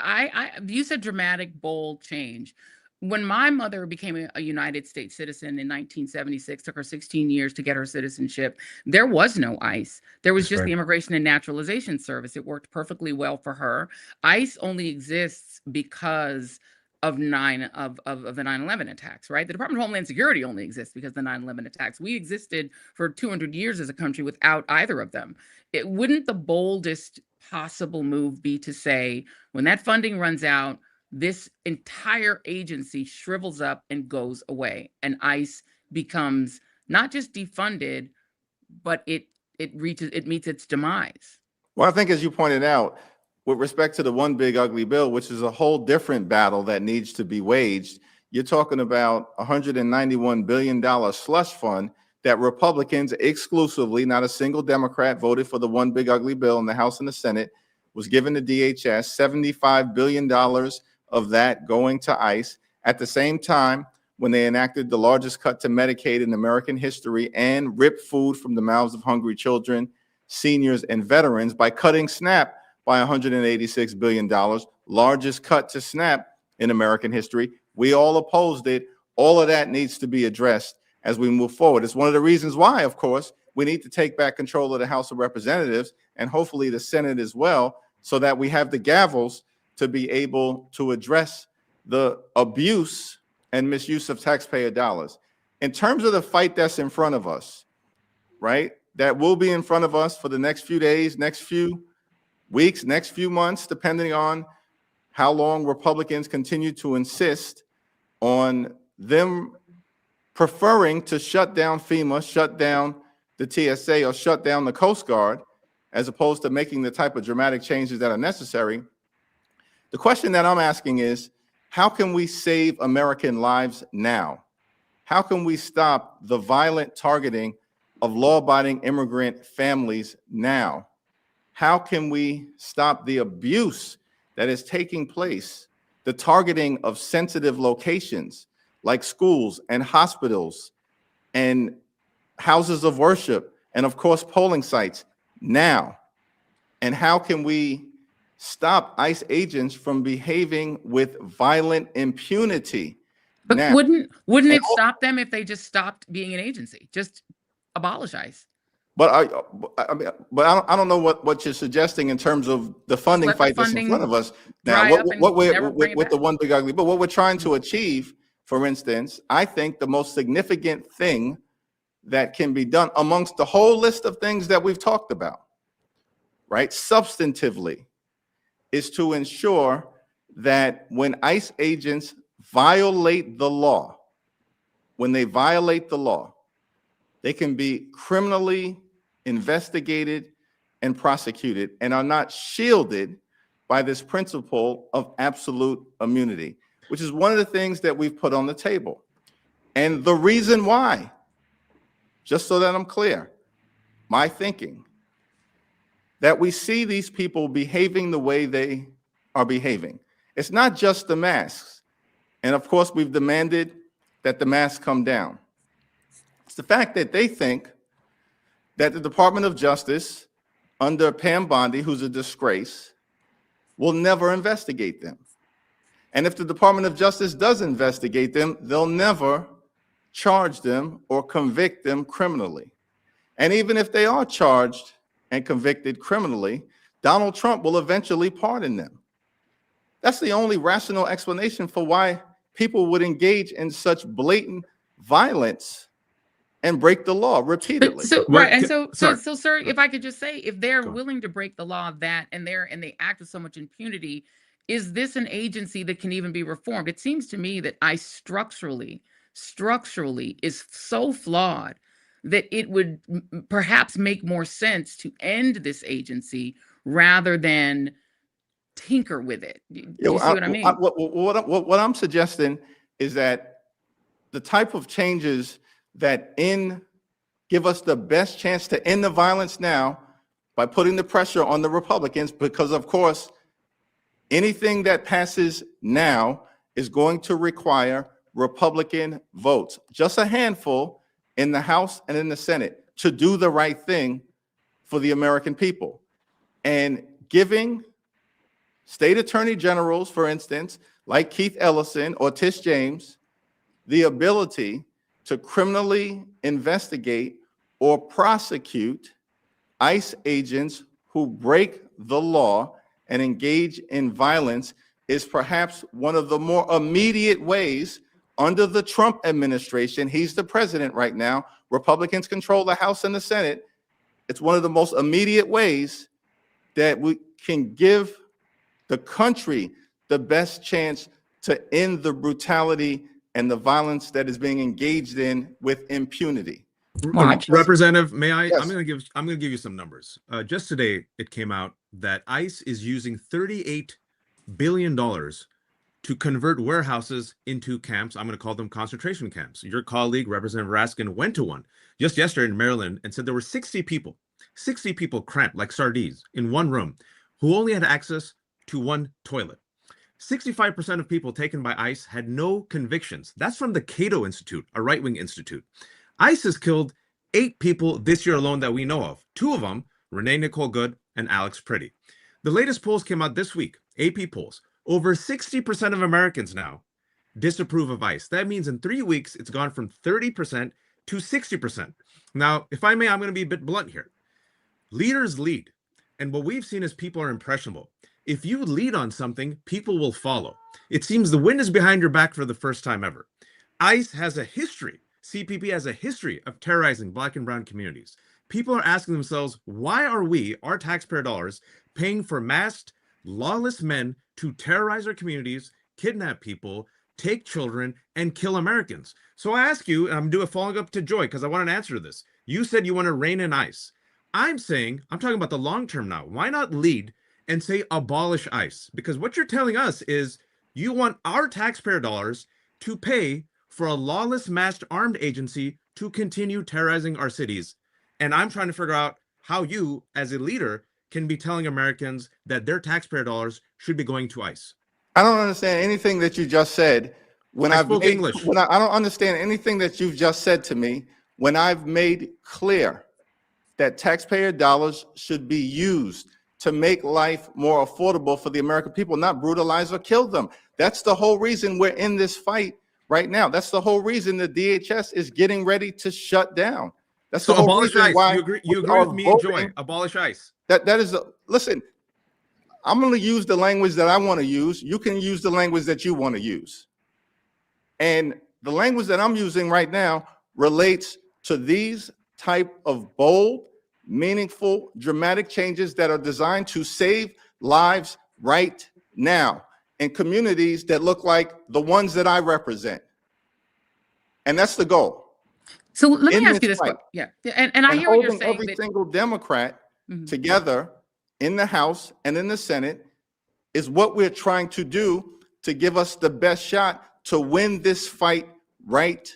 you said dramatic, bold change. When my mother became a United States citizen in 1976, took her 16 years to get her citizenship, there was no ICE. There was just the Immigration and Naturalization Service. It worked perfectly well for her. ICE only exists because of the 9/11 attacks, right? The Department of Homeland Security only exists because of the 9/11 attacks. We existed for 200 years as a country without either of them. Wouldn't the boldest possible move be to say, when that funding runs out, this entire agency shrivels up and goes away, and ICE becomes not just defunded, but it meets its demise. Well, I think as you pointed out, with respect to the one big ugly bill, which is a whole different battle that needs to be waged, you're talking about $191 billion slush fund that Republicans exclusively, not a single Democrat, voted for the one big ugly bill in the House and the Senate, was given to DHS, $75 billion of that going to ICE. At the same time, when they enacted the largest cut to Medicaid in American history and ripped food from the mouths of hungry children, seniors, and veterans by cutting SNAP by $186 billion, largest cut to SNAP in American history. We all opposed it. All of that needs to be addressed as we move forward. It's one of the reasons why, of course, we need to take back control of the House of Representatives and hopefully the Senate as well, so that we have the gavels to be able to address the abuse and misuse of taxpayer dollars. In terms of the fight that's in front of us, right, that will be in front of us for the next few days, next few weeks, next few months, depending on how long Republicans continue to insist on them preferring to shut down FEMA, shut down the TSA, or shut down the Coast Guard, as opposed to making the type of dramatic changes that are necessary. The question that I'm asking is, how can we save American lives now? How can we stop the violent targeting of law-abiding immigrant families now? How can we stop the abuse that is taking place, the targeting of sensitive locations like schools and hospitals and houses of worship and, of course, polling sites now? And how can we stop ICE agents from behaving with violent impunity But now? wouldn't it stop them if they just stopped being an agency? Just abolish ICE. But I don't know what you're suggesting in terms of the funding Let the fight that's in funding front of us dry now. up and What we're never bring it with the back. one big ugly, but what we're trying to achieve, for instance, I think the most significant thing that can be done amongst the whole list of things that we've talked about, right, substantively, is to ensure that when ICE agents violate the law, when they violate the law, they can be criminally investigated and prosecuted and are not shielded by this principle of absolute immunity, which is one of the things that we've put on the table. And the reason why, just so that I'm clear, my thinking, that we see these people behaving the way they are behaving. It's not just the masks. And of course, we've demanded that the masks come down. It's the fact that they think that the Department of Justice, under Pam Bondi, who's a disgrace, will never investigate them. And if the Department of Justice does investigate them, they'll never charge them or convict them criminally. And even if they are charged and convicted criminally, Donald Trump will eventually pardon them. That's the only rational explanation for why people would engage in such blatant violence and break the law repeatedly. So Well, right, and so sorry. sir, if I could just say, if they're Go on. willing to break the law of that, and they act with so much impunity, is this an agency that can even be reformed? It seems to me that ICE structurally is so flawed that it would perhaps make more sense to end this agency rather than tinker with it. Do you see what I mean? What I'm suggesting is that the type of changes that give us the best chance to end the violence now by putting the pressure on the Republicans, because of course, anything that passes now is going to require Republican votes, just a handful in the House and in the Senate, to do the right thing for the American people. And giving state attorney generals, for instance, like Keith Ellison or Tish James, the ability to criminally investigate or prosecute ICE agents who break the law and engage in violence is perhaps one of the more immediate ways under the Trump administration. He's the president right now. Republicans control the House and the Senate. It's one of the most immediate ways that we can give the country the best chance to end the brutality and the violence that is being engaged in with impunity. Watch. Representative, may I? Yes. I'm going to give you some numbers. Just today, it came out that ICE is using $38 billion to convert warehouses into camps. I'm going to call them concentration camps. Your colleague, Representative Raskin, went to one just yesterday in Maryland and said there were 60 people cramped like sardines in one room who only had access to one toilet. 65% of people taken by ICE had no convictions. That's from the Cato Institute, a right-wing institute. ICE has killed 8 people this year alone that we know of. 2 of them, Renee Nicole Good and Alex Pretty. The latest polls came out this week, AP polls. Over 60% of Americans now disapprove of ICE. That means in 3 weeks, it's gone from 30% to 60%. Now, if I may, I'm going to be a bit blunt here. Leaders lead. And what we've seen is people are impressionable. If you lead on something, people will follow. It seems the wind is behind your back for the first time ever. ICE has a history. CPP has a history of terrorizing Black and brown communities. People are asking themselves, why are we, our taxpayer dollars, paying for masked, lawless men to terrorize our communities, kidnap people, take children, and kill Americans? So I ask you, and I'm doing a following up to Joy, because I want an answer to this. You said you want to rein in ICE. I'm talking about the long term now. Why not lead and say abolish ICE? Because what you're telling us is you want our taxpayer dollars to pay for a lawless masked armed agency to continue terrorizing our cities. And I'm trying to figure out how you, as a leader, can be telling Americans that their taxpayer dollars should be going to ICE. I don't understand anything that you just said. I spoke English. I don't understand anything that you've just said to me when I've made clear that taxpayer dollars should be used to make life more affordable for the American people, not brutalize or kill them. That's the whole reason we're in this fight right now. That's the whole reason the DHS is getting ready to shut down. That's the whole abolish reason ICE. why You agree with me, Joy? Abolish ICE. Listen, I'm going to use the language that I want to use. You can use the language that you want to use. And the language that I'm using right now relates to these type of bold, meaningful, dramatic changes that are designed to save lives right now in communities that look like the ones that I represent. And that's the goal. So let me In ask you this this. fight. Yeah. And I hear what you're holding saying. every single Democrat together in the House and in the Senate is what we're trying to do to give us the best shot to win this fight right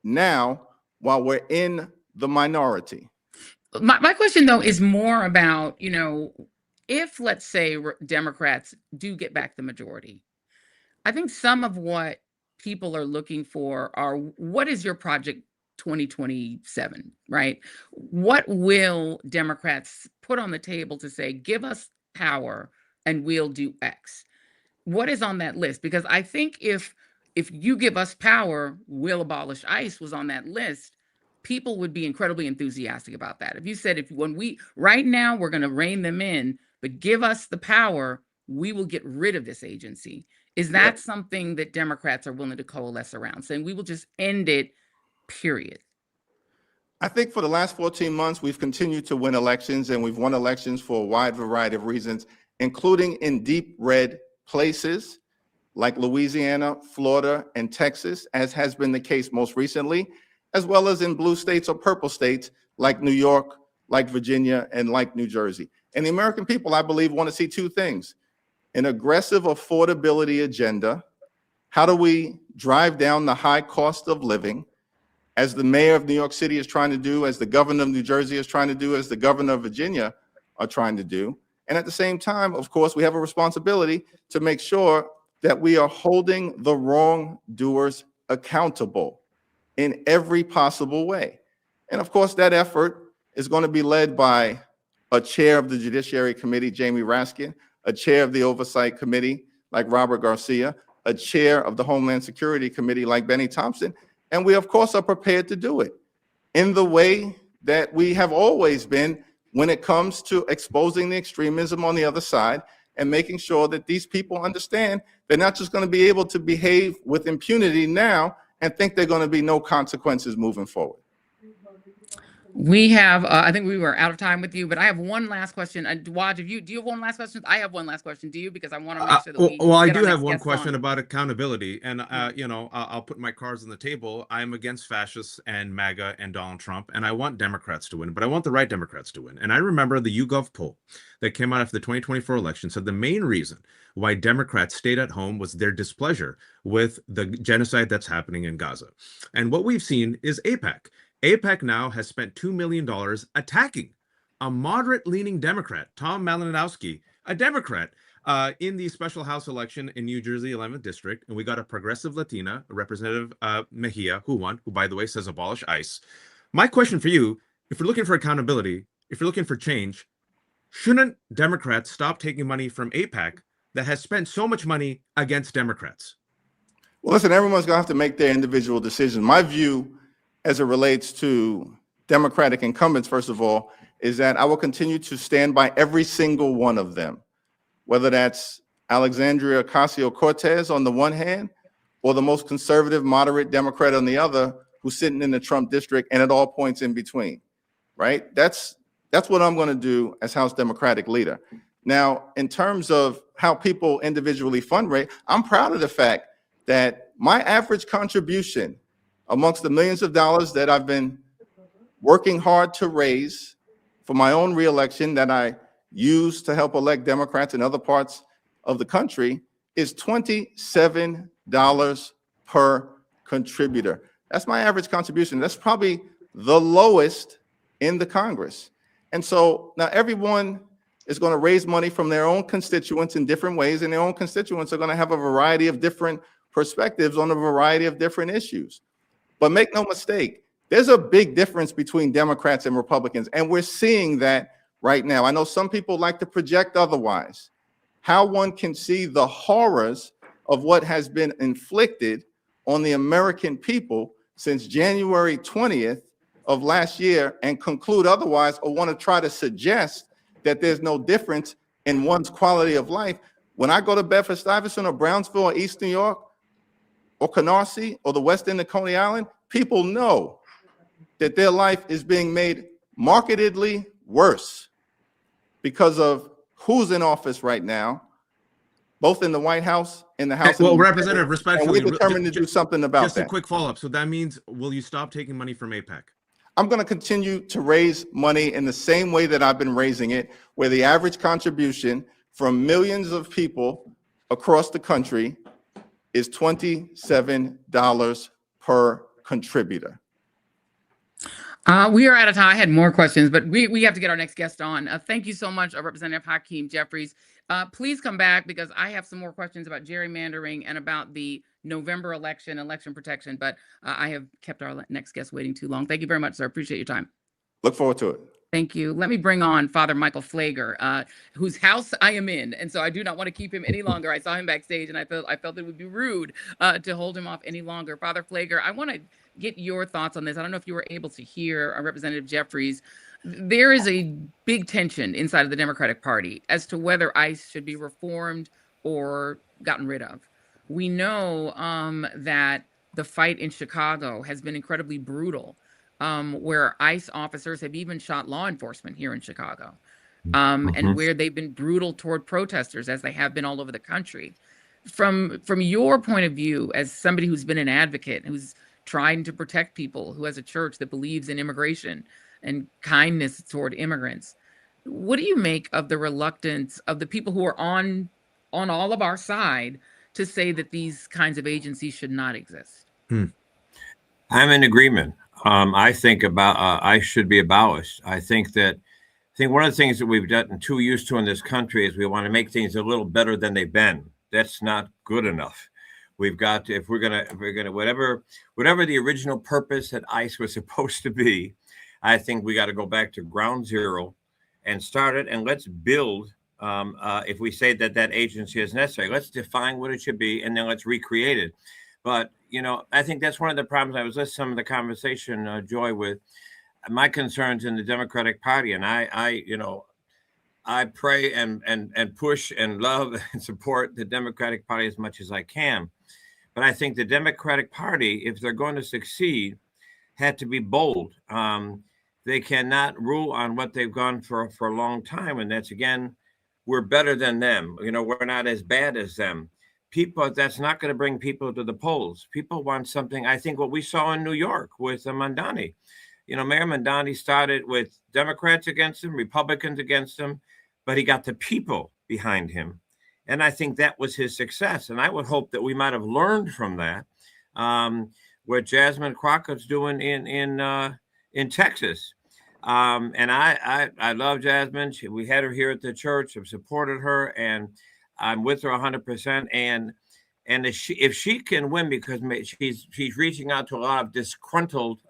now while we're in the minority. My question, though, is more about, if, let's say, Democrats do get back the majority, I think some of what people are looking for are, what is your project 2027, right? What will Democrats put on the table to say, give us power and we'll do X? What is on that list? Because I think if you give us power, we'll abolish ICE was on that list, people would be incredibly enthusiastic about that. If you said, right now we're going to rein them in, but give us the power, we will get rid of this agency. Is that something that Democrats are willing to coalesce around, saying we will just end it, period? I think for the last 14 months, we've continued to win elections, and we've won elections for a wide variety of reasons, including in deep red places like Louisiana, Florida, and Texas, as has been the case most recently, as well as in blue states or purple states like New York, like Virginia, and like New Jersey. And the American people, I believe, want to see 2 things: an aggressive affordability agenda. How do we drive down the high cost of living, as the mayor of New York City is trying to do, as the governor of New Jersey is trying to do, as the governor of Virginia are trying to do? And at the same time, of course, we have a responsibility to make sure that we are holding the wrongdoers accountable in every possible way. And of course, that effort is going to be led by a chair of the Judiciary Committee, Jamie Raskin, a chair of the Oversight Committee, like Robert Garcia, a chair of the Homeland Security Committee, like Benny Thompson. And we, of course, are prepared to do it in the way that we have always been when it comes to exposing the extremism on the other side and making sure that these people understand they're not just going to be able to behave with impunity now and think they're going to be no consequences moving forward. We have, I think we were out of time with you, but I have one last question. Waj, do you have one last question? I have one last question. Do you? Because I want to make sure that we Well, I get our do have next one guest question on. about accountability, and Yeah. I'll put my cards on the table. I'm against fascists and MAGA and Donald Trump, and I want Democrats to win, but I want the right Democrats to win. And I remember the YouGov poll that came out after the 2024 election said the main reason why Democrats stayed at home was their displeasure with the genocide that's happening in Gaza. And what we've seen is AIPAC. AIPAC now has spent $2 million attacking a moderate-leaning Democrat, Tom Malinowski, a Democrat, in the special House election in New Jersey 11th District. And we got a progressive Latina, Representative Mejia, who won, who, by the way, says abolish ICE. My question for you, if you're looking for accountability, if you're looking for change, shouldn't Democrats stop taking money from AIPAC that has spent so much money against Democrats? Well, listen, everyone's going to have to make their individual decision. My view as it relates to Democratic incumbents, first of all, is that I will continue to stand by every single one of them, whether that's Alexandria Ocasio-Cortez on the one hand, or the most conservative, moderate Democrat on the other, who's sitting in the Trump district and at all points in between, right? That's what I'm going to do as House Democratic leader. Now, in terms of how people individually fundraise, I'm proud of the fact that my average contribution amongst the millions of dollars that I've been working hard to raise for my own reelection that I use to help elect Democrats in other parts of the country is $27 per contributor. That's my average contribution. That's probably the lowest in the Congress. And so now everyone is going to raise money from their own constituents in different ways, and their own constituents are going to have a variety of different perspectives on a variety of different issues. But make no mistake, there's a big difference between Democrats and Republicans, and we're seeing that right now. I know some people like to project otherwise. How one can see the horrors of what has been inflicted on the American people since January 20th of last year and conclude otherwise, or want to try to suggest that there's no difference in one's quality of life. When I go to Bedford-Stuyvesant or Brownsville or East New York or Canarsie or the West End of Coney Island, people know that their life is being made markedly worse because of who's in office right now, both in the White House and the House. Well, Representative, respectfully, and we're determined to do something about just that. Just a quick follow-up. So that means, will you stop taking money from AIPAC? I'm going to continue to raise money in the same way that I've been raising it, where the average contribution from millions of people across the country is $27 per contributor. We are out of time. I had more questions, but we have to get our next guest on. Thank you so much, Representative Hakeem Jeffries. Please come back, because I have some more questions about gerrymandering and about the November election protection, but I have kept our next guest waiting too long. Thank you very much, sir. Appreciate your time. Look forward to it. Thank you. Let me bring on Father Michael Pfleger, whose house I am in, and so I do not want to keep him any longer. I saw him backstage, and I felt it would be rude to hold him off any longer. Father Pfleger, I want to get your thoughts on this. I don't know if you were able to hear Representative Jeffries. There is a big tension inside of the Democratic Party as to whether ICE should be reformed or gotten rid of. We know that the fight in Chicago has been incredibly brutal, where ICE officers have even shot law enforcement here in Chicago, and where they've been brutal toward protesters, as they have been all over the country. From your point of view, as somebody who's been an advocate, who's trying to protect people, who has a church that believes in immigration and kindness toward immigrants, what do you make of the reluctance of the people who are on all of our side to say that these kinds of agencies should not exist? I'm in agreement. I think ICE should be abolished. I think one of the things that we've gotten too used to in this country is we want to make things a little better than they've been. That's not good enough. We've got to, if we're gonna whatever the original purpose that ICE was supposed to be, I think we got to go back to ground zero and start it. And let's build. If we say that agency is necessary, let's define what it should be, and then let's recreate it. But I think that's one of the problems. I was listening to some of the conversation, Joy, with my concerns in the Democratic Party, and I pray and push and love and support the Democratic Party as much as I can. But I think the Democratic Party, if they're going to succeed, had to be bold. They cannot rule on what they've gone for a long time. And that's, again, we're better than them. We're not as bad as them. People, that's not going to bring people to the polls. People want something. I think what we saw in New York with Mamdani. Mayor Mamdani started with Democrats against him, Republicans against him, but he got the people behind him. And I think that was his success. And I would hope that we might have learned from that, what Jasmine Crockett's doing in Texas. And I love Jasmine. We had her here at the church. I've supported her, and I'm with her 100%. And if she can win, because she's reaching out to a lot of disgruntled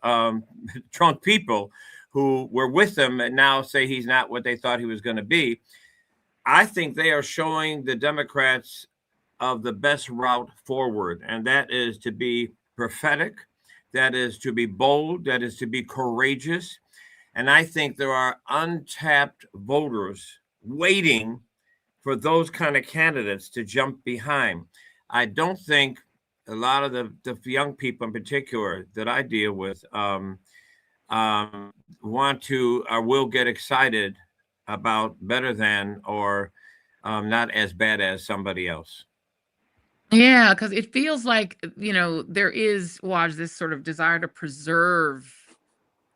Trump people who were with him and now say he's not what they thought he was going to be. I think they are showing the Democrats of the best route forward, and that is to be prophetic, that is to be bold, that is to be courageous. And I think there are untapped voters waiting for those kind of candidates to jump behind. I don't think a lot of the young people in particular that I deal with want to or will get excited about better than or not as bad as somebody else. Yeah, because it feels like, there is, Waj, this sort of desire to preserve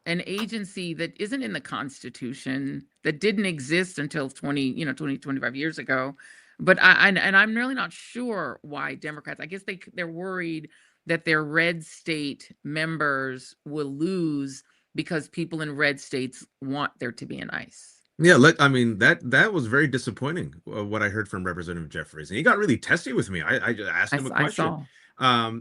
an agency that isn't in the Constitution, that didn't exist until 25 years ago. But I'm really not sure why Democrats, I guess they're worried that their red state members will lose because people in red states want there to be an ICE. Yeah, that was very disappointing, what I heard from Representative Jeffries. And he got really testy with me. I just asked him a I question. saw.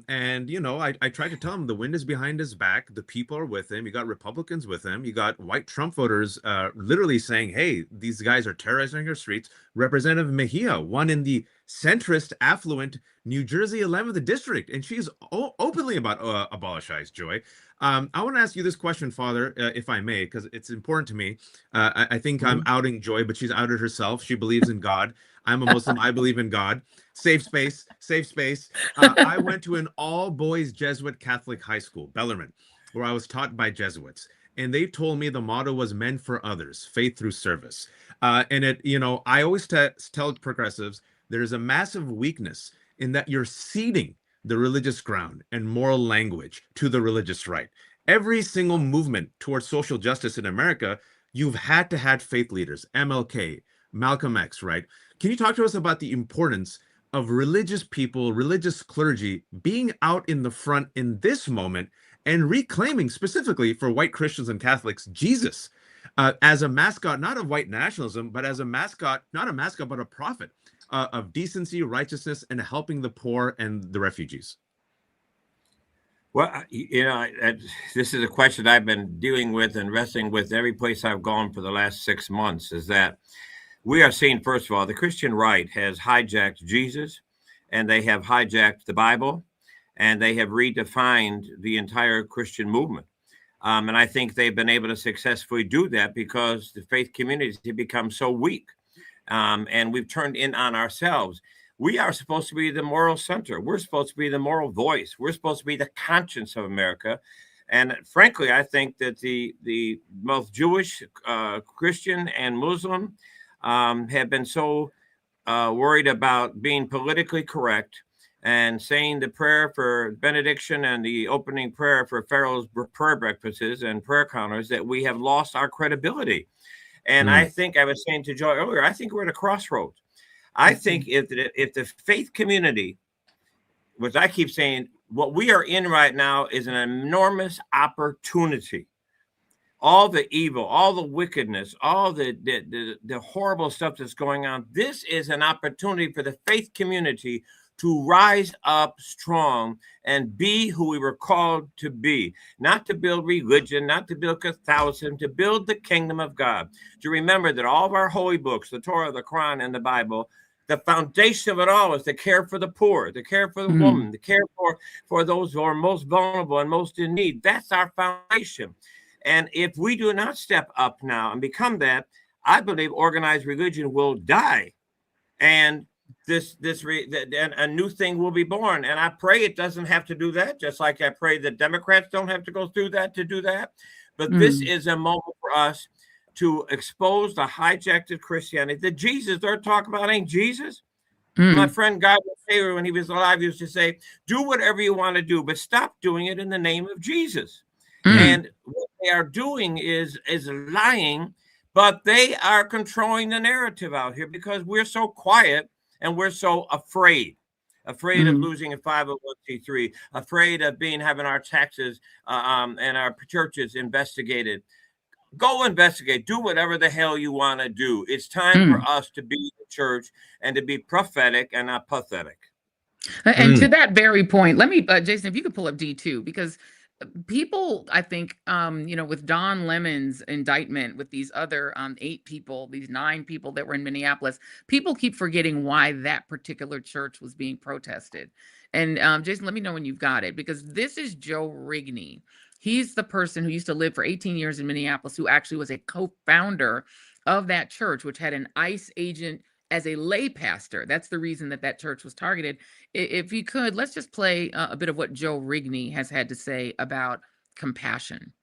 And I tried to tell him the wind is behind his back. The people are with him. You got Republicans with him. You got white Trump voters literally saying, hey, these guys are terrorizing our streets. Representative Mejia won in the centrist, affluent New Jersey 11th district, and she's openly about abolish ICE, Joy. I want to ask you this question, Father, if I may, because it's important to me. I think I'm outing Joy, but she's outed herself. She believes in God. I'm a Muslim. I believe in God. Safe space, safe space. I went to an all-boys Jesuit Catholic high school, Bellarmine, where I was taught by Jesuits. And they told me the motto was "Men for others, faith through service." And I always tell progressives, there's a massive weakness in that you're ceding the religious ground and moral language to the religious right. Every single movement towards social justice in America, you've had to have faith leaders, MLK, Malcolm X, right? Can you talk to us about the importance of religious people, religious clergy being out in the front in this moment and reclaiming, specifically for white Christians and Catholics, Jesus as a mascot, not of white nationalism, but as a mascot, not a mascot, but a prophet of decency, righteousness, and helping the poor and the refugees? Well, this is a question I've been dealing with and wrestling with every place I've gone for the last 6 months, is that we are seeing, first of all, the Christian right has hijacked Jesus, and they have hijacked the Bible, and they have redefined the entire Christian movement. And I think they've been able to successfully do that because the faith communities have become so weak. And we've turned in on ourselves. We are supposed to be the moral center. We're supposed to be the moral voice. We're supposed to be the conscience of America. And frankly, I think that the both Jewish, Christian, and Muslim have been so worried about being politically correct and saying the prayer for benediction and the opening prayer for Pharaoh's prayer breakfasts and prayer counters that we have lost our credibility. And I think I was saying to Joy earlier, I think we're at a crossroads. I think if the faith community, which I keep saying, what we are in right now is an enormous opportunity. All the evil, all the wickedness, all the horrible stuff that's going on. This is an opportunity for the faith community to rise up strong and be who we were called to be, not to build religion, not to build Catholicism, to build the kingdom of God. To remember that all of our holy books, the Torah, the Quran, and the Bible, the foundation of it all is to care for the poor, to care for the woman, to care for those who are most vulnerable and most in need. That's our foundation. And if we do not step up now and become that, I believe organized religion will die. And a new thing will be born. And I pray it doesn't have to do that, just like I pray that Democrats don't have to go through that to do that. But this is a moment for us to expose the hijacked Christianity that Jesus they're talking about ain't Jesus. My friend Guy Taylor, when he was alive, used to say, do whatever you want to do, but stop doing it in the name of Jesus. And what they are doing is lying, but they are controlling the narrative out here because we're so quiet and we're so afraid of losing a 501c3, afraid of having our taxes and our churches investigated. Go investigate. Do whatever the hell you want to do. It's time for us to be the church and to be prophetic and not pathetic. And to that very point, let me, Jason, if you could pull up D2, because people, I think, with Don Lemon's indictment with these other 8 people, these 9 people that were in Minneapolis, people keep forgetting why that particular church was being protested. And Jason, let me know when you've got it, because this is Joe Rigney. He's the person who used to live for 18 years in Minneapolis, who actually was a co-founder of that church, which had an ICE agent as a lay pastor. That's the reason that church was targeted. If you could, let's just play a bit of what Joe Rigney has had to say about compassion.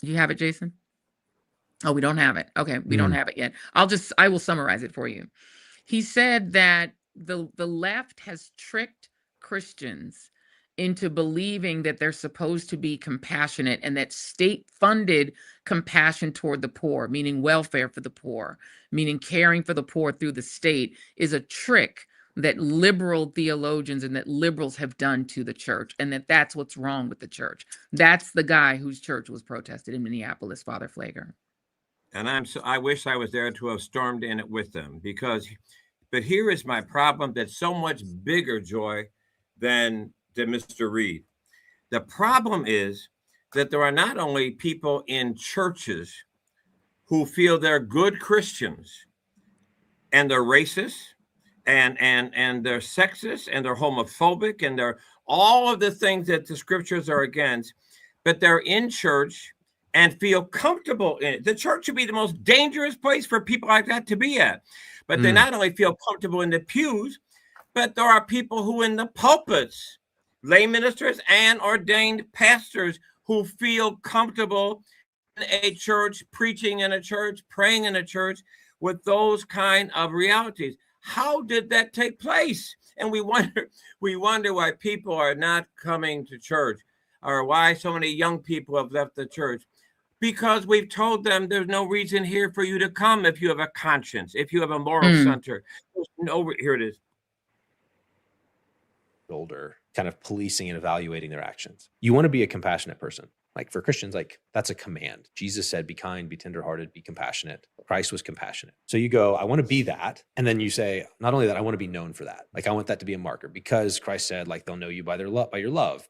You have it, Jason? Oh, we don't have it. Okay, we don't have it yet. I will summarize it for you. He said that the left has tricked Christians into believing that they're supposed to be compassionate, and that state-funded compassion toward the poor, meaning welfare for the poor, meaning caring for the poor through the state, is a trick that liberal theologians and that liberals have done to the church, and that's what's wrong with the church. That's the guy whose church was protested in Minneapolis, Father Pfleger. And I wish I was there to have stormed in it with them, but here is my problem that's so much bigger, Joy, than Mr. Reid. The problem is that there are not only people in churches who feel they're good Christians and they're racist and they're sexist and they're homophobic and they're all of the things that the scriptures are against, but they're in church and feel comfortable in it. The church should be the most dangerous place for people like that to be at. But they not only feel comfortable in the pews, but there are people who in the pulpits, lay ministers and ordained pastors, who feel comfortable in a church, preaching in a church, praying in a church with those kind of realities. How did that take place? And we wonder why people are not coming to church, or why so many young people have left the church. Because we've told them there's no reason here for you to come if you have a conscience, if you have a moral center. Here it is. Older, kind of policing and evaluating their actions. You want to be a compassionate person. Like for Christians, like that's a command. Jesus said, be kind, be tenderhearted, be compassionate. Christ was compassionate. So you go, I want to be that. And then you say, not only that, I want to be known for that. Like I want that to be a marker, because Christ said, like they'll know you by your love.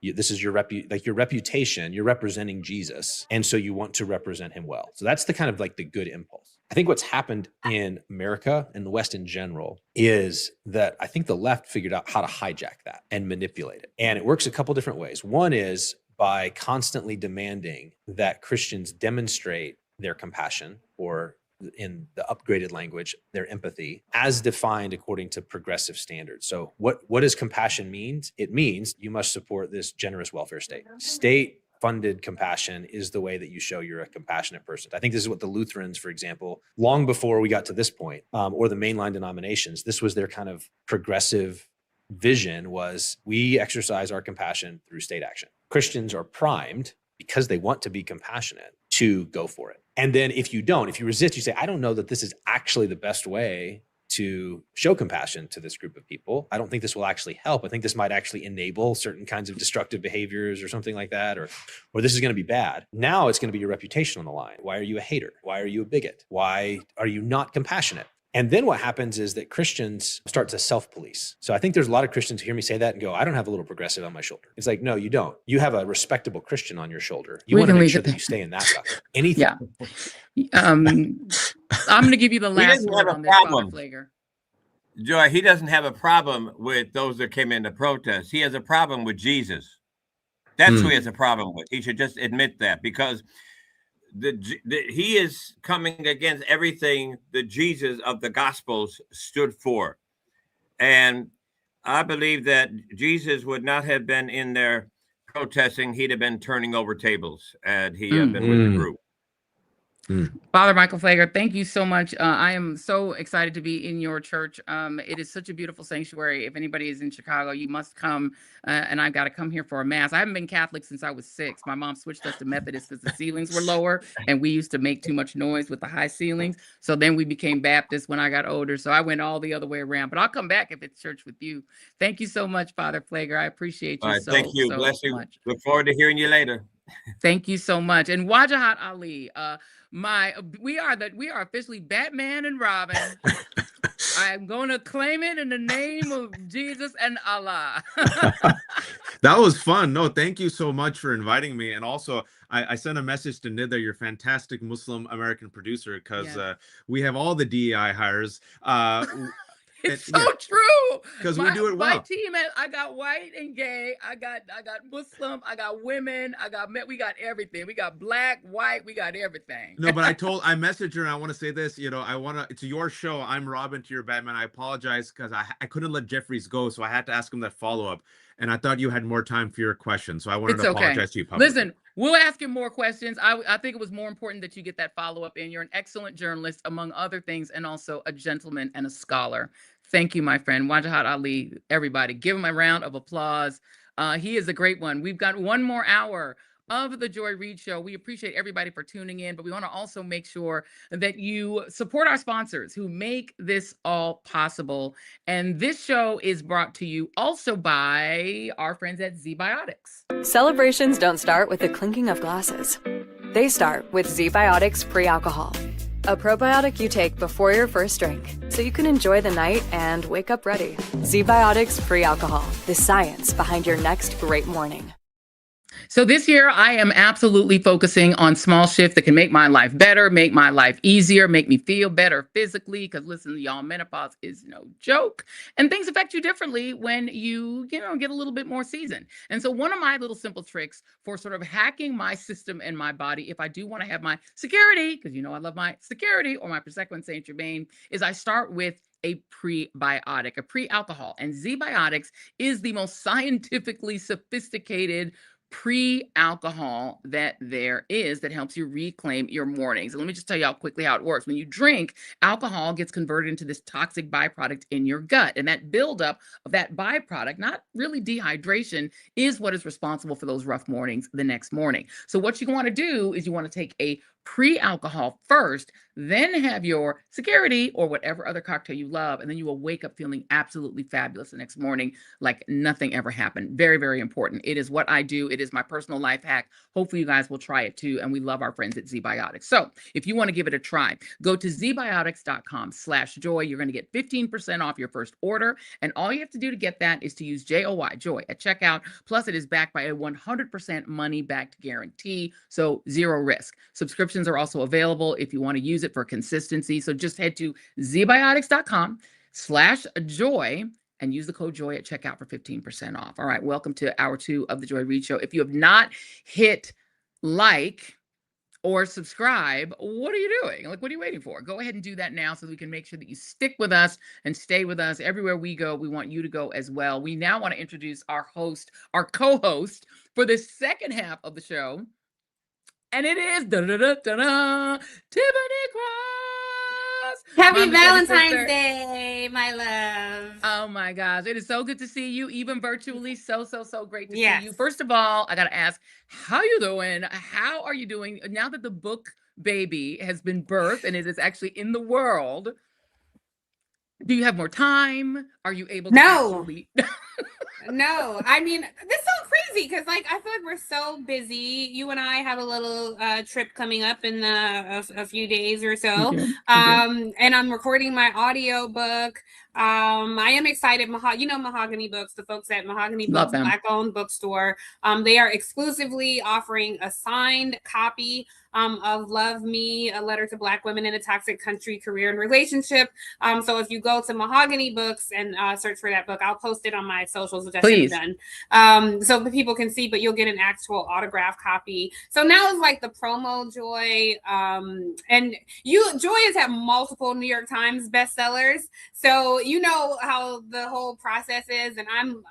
This is your reputation. You're representing Jesus. And so you want to represent him well. So that's the kind of like the good impulse. I think what's happened in America and the West in general is that I think the left figured out how to hijack that and manipulate it. And it works a couple different ways. One is by constantly demanding that Christians demonstrate their compassion, or in the upgraded language, their empathy, as defined according to progressive standards. So what does compassion mean? It means you must support this generous welfare state. State-funded compassion is the way that you show you're a compassionate person. I think this is what the Lutherans, for example, long before we got to this point, or the mainline denominations, this was their kind of progressive vision, was we exercise our compassion through state action. Christians are primed, because they want to be compassionate, to go for it. And then if you resist, you say, I don't know that this is actually the best way to show compassion to this group of people. I don't think this will actually help. I think this might actually enable certain kinds of destructive behaviors or something like that, or this is going to be bad. Now it's going to be your reputation on the line. Why are you a hater? Why are you a bigot? Why are you not compassionate? And then what happens is that Christians start to self-police. So I think there's a lot of Christians who hear me say that and go, I don't have a little progressive on my shoulder. It's like, no, you don't. You have a respectable Christian on your shoulder. You want to make sure that you stay in that bucket. Anything. Yeah. I'm going to give you the last word on this, Father Pfleger. Joy, he doesn't have a problem with those that came in to protest. He has a problem with Jesus. That's who he has a problem with. He should just admit that, because he is coming against everything the Jesus of the Gospels stood for. And I believe that Jesus would not have been in there protesting. He'd have been turning over tables had he been with the group. Father Michael Pfleger, thank you so much. I am so excited to be in your church. It is such a beautiful sanctuary. If anybody is in Chicago, you must come. And I've got to come here for a mass. I haven't been Catholic since I was 6. My mom switched us to Methodist because the ceilings were lower and we used to make too much noise with the high ceilings. So then we became Baptist when I got older. So I went all the other way around. But I'll come back if it's church with you. Thank you so much, Father Pfleger. I appreciate you Thank you. so Bless you. much. Look forward to hearing you later. Thank you so much. And Wajahat Ali, we are officially Batman and Robin. I'm going to claim it in the name of Jesus and Allah. That was fun. No, thank you so much for inviting me. And also, I sent a message to Nida, your fantastic Muslim American producer, because we have all the DEI hires. It's so true. Because we do it well. My team, I got white and gay. I got Muslim. I got women. We got everything. We got black, white. We got everything. No, but I messaged her, and I want to say this. It's your show. I'm Robin to your Batman. I apologize because I couldn't let Jeffries go, so I had to ask him that follow up. And I thought you had more time for your question, so I wanted to apologize to you publicly. Listen, we'll ask him more questions. I think it was more important that you get that follow up in. You're an excellent journalist, among other things, and also a gentleman and a scholar. Thank you, my friend. Wajahat Ali, everybody, give him a round of applause. He is a great one. We've got one more hour of the Joy Reid Show. We appreciate everybody for tuning in, but we want to also make sure that you support our sponsors who make this all possible. And this show is brought to you also by our friends at ZBiotics. Celebrations don't start with the clinking of glasses. They start with ZBiotics Pre-Alcohol, a probiotic you take before your first drink, so you can enjoy the night and wake up ready. ZBiotics Pre-Alcohol, the science behind your next great morning. So this year, I am absolutely focusing on small shifts that can make my life better, make my life easier, make me feel better physically. Because listen, y'all, menopause is no joke. And things affect you differently when you get a little bit more seasoned. And so one of my little simple tricks for sort of hacking my system and my body, if I do want to have my security, because I love my security, or my Prosecco and Saint Germain, is I start with a prebiotic, a pre-alcohol. And ZBiotics is the most scientifically sophisticated pre-alcohol that there is that helps you reclaim your mornings. And let me just tell you quickly how it works. When you drink, alcohol gets converted into this toxic byproduct in your gut. And that buildup of that byproduct, not really dehydration, is what is responsible for those rough mornings the next morning. So what you want to do is you want to take a pre-alcohol first, then have your security or whatever other cocktail you love, and then you will wake up feeling absolutely fabulous the next morning, like nothing ever happened. Very, very important. It is what I do. It is my personal life hack. Hopefully you guys will try it too, and we love our friends at ZBiotics. So if you want to give it a try, go to zbiotics.com/joy. You're going to get 15% off your first order, and all you have to do to get that is to use JOY, Joy, at checkout. Plus, it is backed by a 100% money-back guarantee, so zero risk. Subscriptions are also available if you want to use it for consistency. So just head to zbiotics.com/joy and use the code JOY at checkout for 15% off. All right, welcome to hour 2 of the Joy Reid Show. If you have not hit like or subscribe, what are you doing? What are you waiting for? Go ahead and do that now so we can make sure that you stick with us and stay with us. Everywhere we go, we want you to go as well. We now want to introduce our co-host for the second half of the show. And it is Tiffany Cross. Happy Valentine's Day, my love. Oh my gosh. It is so good to see you, even virtually. So great to see you. First of all, I got to ask, how you doing? How are you doing now that the book baby has been birthed and it is actually in the world? Do you have more time? Are you able to actually... No, I mean, this is so crazy because I feel like we're so busy. You and I have a little trip coming up in a few days or so. And I'm recording my audio book. I am excited. Mahogany Books, the folks at Mahogany Books, Black-owned bookstore. They are exclusively offering a signed copy of Love Me, A Letter to Black Women in a Toxic Country, Career and Relationship. So if you go to Mahogany Books and search for that book, I'll post it on my socials, which I should have done. So the people can see, but you'll get an actual autograph copy. So now it's like the promo, Joy. And Joy has had multiple New York Times bestsellers. So you know how the whole process is, and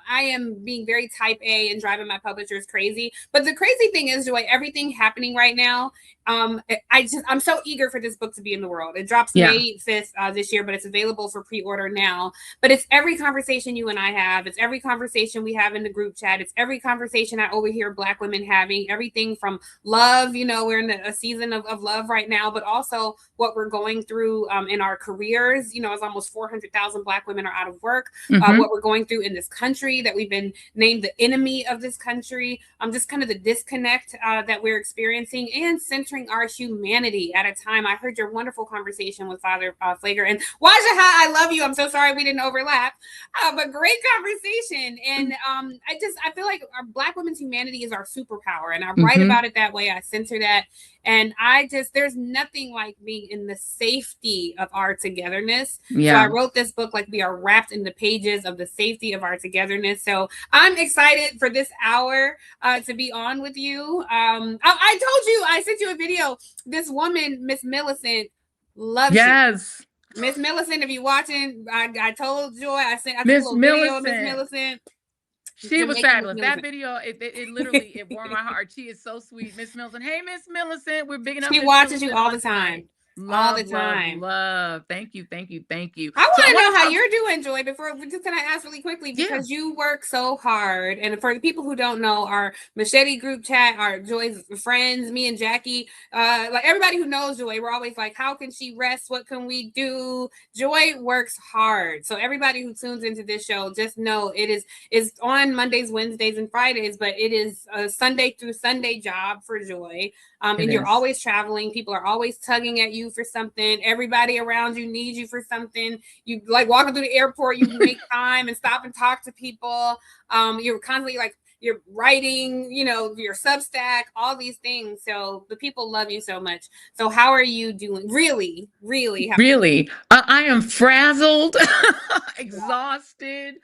I am being very type A and driving my publishers crazy. But the crazy thing is, Joy, everything happening right now, I'm so eager for this book to be in the world. It drops May 5th this year, but it's available for pre-order now. But it's every conversation you and I have. It's every conversation we have in the group chat. It's every conversation I overhear Black women having. Everything from love, you know, we're in a season of love right now, but also what we're going through in our careers. You know, as almost 400,000 Black women are out of work. What we're going through in this country, that we've been named the enemy of this country. Just kind of the disconnect that we're experiencing, and centering our humanity at a time. I heard your wonderful conversation with Father Pfleger, and Wajahat, I love you. I'm so sorry we didn't overlap, but great conversation. And I feel like our Black women's humanity is our superpower, and I write about it that way. I center that. And there's nothing like being in the safety of our togetherness. So I wrote this book like we are wrapped in the pages of the safety of our togetherness. So I'm excited for this hour to be on with you. I told you, I sent you a video. This woman, Miss Millicent, loves you. Miss Millicent, if you're watching, I told Joy, I sent a little video of Miss Millicent. She was fabulous. That video, it literally, it warmed my heart. She is so sweet. Miss Millicent. Hey, Miss Millicent. We're big enough. She watches you all the time. Love, all the time. Love. Thank you. Thank you. Thank you. I want to know how you're doing, Joy. Can I ask really quickly? Because you work so hard. And for the people who don't know, our Machete group chat, our Joy's friends, me and Jackie, like everybody who knows Joy, we're always like, how can she rest? What can we do? Joy works hard. So everybody who tunes into this show, just know it's on Mondays, Wednesdays, and Fridays, but it is a Sunday through Sunday job for Joy. And you're always traveling. People are always tugging at you for something. Everybody around you needs you for something. You like walking through the airport, you make time and stop and talk to people. You're constantly like, you're writing, you know, your Substack, all these things. So the people love you so much. So how are you doing? Really, really? I am frazzled, exhausted,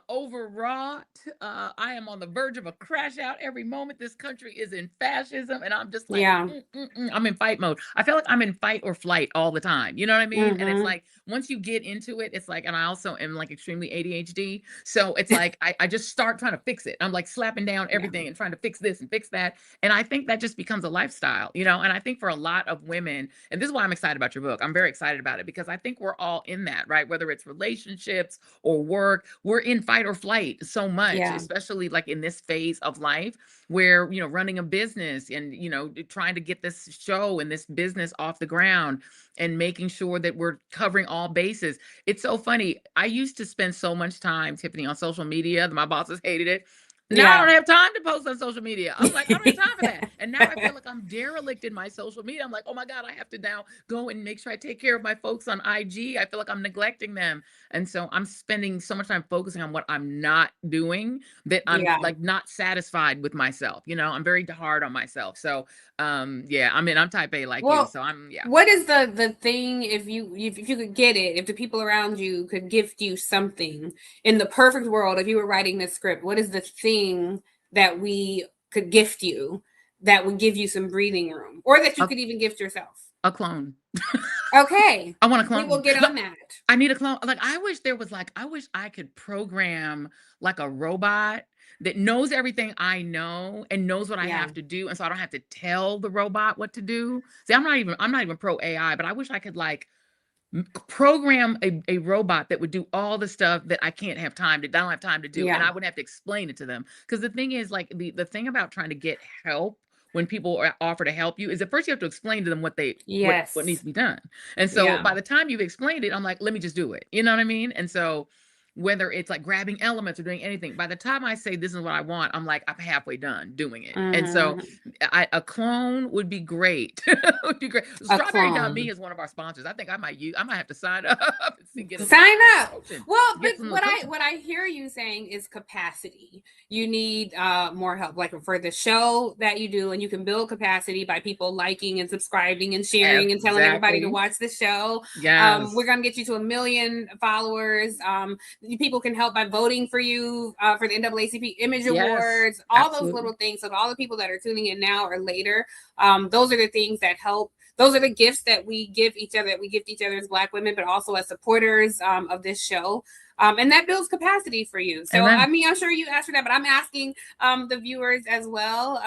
overwrought. I am on the verge of a crash out every moment. This country is in fascism, and I'm just like, I'm in fight mode. I feel like I'm in fight or flight all the time. You know what I mean? And it's like, once you get into it, it's like, and I also am like extremely ADHD. So it's like, I just start trying to fix it. I'm like slapping down everything and trying to fix this and fix that. And I think that just becomes a lifestyle, you know? And I think for a lot of women, and this is why I'm excited about your book. I'm very excited about it because I think we're all in that, right? Whether it's relationships or work, we're in fight or flight so much, especially like in this phase of life where, you know, running a business and, you know, trying to get this show and this business off the ground and making sure that we're covering all bases. It's so funny. I used to spend so much time, Tiffany, on social media. My bosses hated it. Now I don't have time to post on social media. I'm like, I don't have time for that. And now I feel like I'm derelict in my social media. I'm like, oh my God, I have to now go and make sure I take care of my folks on IG. I feel like I'm neglecting them. And so I'm spending so much time focusing on what I'm not doing that I'm like not satisfied with myself. You know, I'm very hard on myself. So I'm type A like you. So What is the thing, if you could get it, if the people around you could gift you something in the perfect world, if you were writing this script, what is the thing that we could gift you that would give you some breathing room, or that you could even gift yourself? A clone. Okay. I want a clone. We will get on that. I need a clone. Like, I wish I could program like a robot that knows everything I know and knows what I have to do. And so I don't have to tell the robot what to do. See, I'm not even pro AI, but I wish I could like program a robot that would do all the stuff that I don't have time to do. And I wouldn't have to explain it to them. Because the thing is, like, the thing about trying to get help when people offer to help you is at first you have to explain to them what needs to be done. And so by the time you've explained it, I'm like, let me just do it. You know what I mean? And so whether it's like grabbing elements or doing anything, by the time I say this is what I want, I'm like, I'm halfway done doing it. And so a clone would be great. Would be great. Strawberry.me is one of our sponsors. I think I might have to sign up and sign up. Well, but what I hear you saying is capacity. You need more help, like for the show that you do, and you can build capacity by people liking and subscribing and sharing and telling everybody to watch the show. We're gonna get you to 1 million followers. People can help by voting for you for the NAACP Image Awards, all those little things. So all the people that are tuning in now or later, those are the things that help those are the gifts that we give each other, that we give each other as Black women, but also as supporters of this show. And that builds capacity for you. So, Amen. I mean, I'm sure you asked for that, but I'm asking the viewers as well.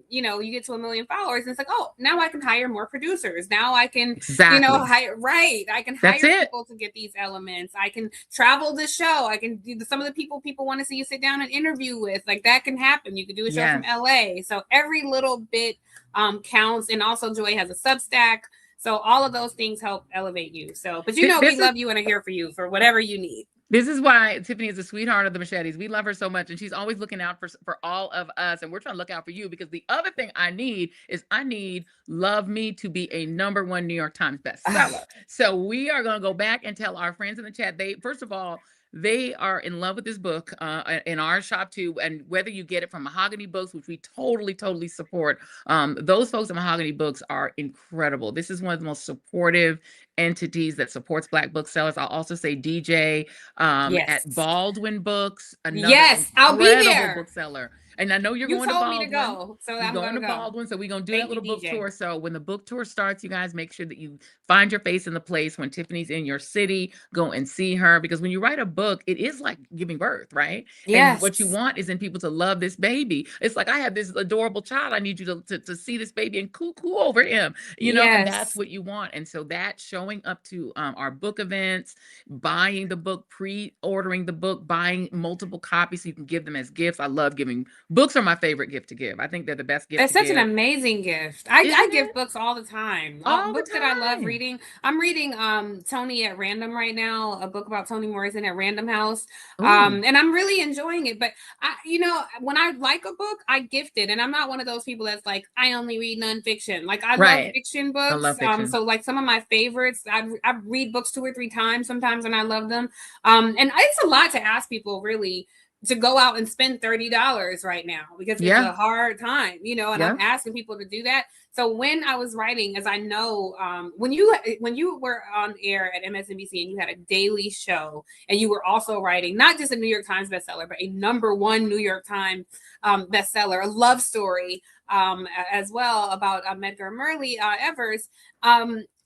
You know, you get to 1 million followers and it's like, oh, now I can hire more producers. Now I can, Exactly. you know, hire, right. I can hire That's it. people to get these elements. I can travel the show. I can do some of the people want to see you sit down and interview with. Like that can happen. You can do a show from LA. So every little bit counts. And also Joy has a Substack. So all of those things help elevate you. So, but you know, we love you and are here for you for whatever you need. This is why Tiffany is a sweetheart of the machetes. We love her so much, and she's always looking out for all of us, and we're trying to look out for you, because the other thing I need Love Me to be a #1 New York Times bestseller. So we are going to go back and tell our friends in the chat, first of all, they are in love with this book in our shop too. And whether you get it from Mahogany Books, which we totally support, those folks at Mahogany Books are incredible. This is one of the most supportive entities that supports Black booksellers. I'll also say DJ at Baldwin Books, another I'll be incredible there. bookseller. And I know you're You going to told Baldwin. me to go, so I'm going to go. Baldwin, so we're going to do that little book DJ. tour. So when the book tour starts, you guys make sure that you find your face in the place. When Tiffany's in your city, go and see her, because when you write a book, it is like giving birth, right? Yes. And what you want is in people to love this baby. It's like, I have this adorable child. I need you to see this baby and coo over him, you know, and that's what you want. And so that showing up to our book events, buying the book, pre-ordering the book, buying multiple copies so you can give them as gifts. I love giving books. Are my favorite gift to give. I think they're the best gift. It's such an amazing gift. I give books all the time. Books that I love reading. I'm reading Tony at Random right now, a book about Toni Morrison at Random House. And I'm really enjoying it. But you know, when I like a book, I gift it. And I'm not one of those people that's like, I only read nonfiction. Like I love fiction books. I love fiction. So like some of my favorites, I read books 2 or 3 times sometimes, and I love them. And it's a lot to ask people really to go out and spend $30 right now, because it's a hard time, you know, and I'm asking people to do that. So when I was writing, as I know, when you were on air at MSNBC and you had a daily show and you were also writing not just a New York Times bestseller, but a #1 New York Times bestseller, a love story as well about Medgar Murley Evers.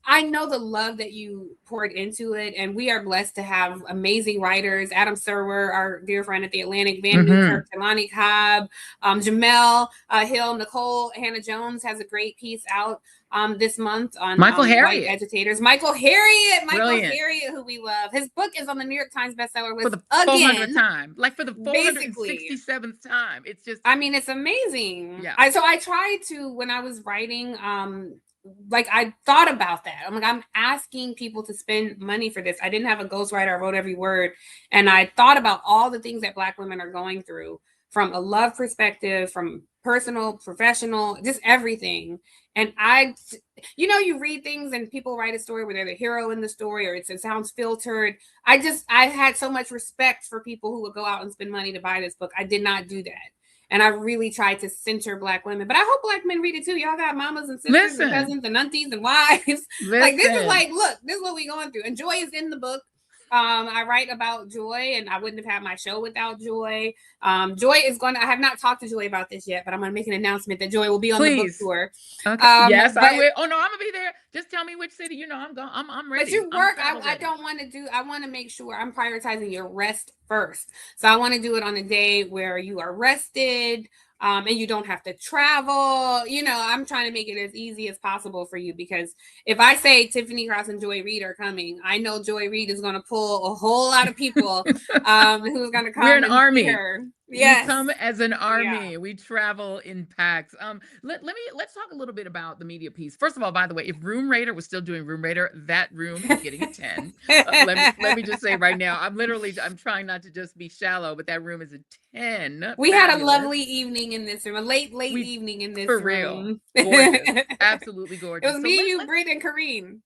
I know the love that you poured into it, and we are blessed to have amazing writers. Adam Serwer, our dear friend at The Atlantic, Van Newkirk, Talani Cobb, Jamel Hill, Nicole Hannah-Jones has a great piece out this month on Michael white agitators. Michael Harriot, Brilliant. Who we love. His book is on the New York Times bestseller list for the 400th time, like for the 467th time. It's just, I mean, it's amazing. Yeah. So I tried to, when I was writing, like I thought about that. I'm like, I'm asking people to spend money for this. I didn't have a ghostwriter. I wrote every word. And I thought about all the things that Black women are going through from a love perspective, from personal, professional, just everything. And you know, you read things and people write a story where they're the hero in the story, or it sounds filtered. I had so much respect for people who would go out and spend money to buy this book. I did not do that. And I really tried to center Black women, but I hope Black men read it too. Y'all got mamas and sisters and cousins and aunties and wives. Like this is like, look, this is what we're going through. And Joy is in the book. I write about Joy, and I wouldn't have had my show without Joy. Joy is I have not talked to Joy about this yet, but I'm going to make an announcement that Joy will be on the book tour. Okay. Yes, I will. Oh no, I'm going to be there. Just tell me which city. You know, I'm ready. But you work. I don't want to I want to make sure I'm prioritizing your rest first. So I want to do it on a day where you are rested. And you don't have to travel. You know, I'm trying to make it as easy as possible for you, because if I say Tiffany Cross and Joy Reid are coming, I know Joy Reid is going to pull a whole lot of people who's going to come. We're an army. Yes. We come as an army. Yeah. We travel in packs. Let's talk a little bit about the media piece. First of all, by the way, if Room Raider was still doing Room Raider, that room is getting a 10. Let me just say right now, I'm trying not to just be shallow, but that room is a 10. We had a lovely evening in this room, a late evening in this room. For real. Gorgeous. Absolutely gorgeous. It was me, you, Britt, and Kareen.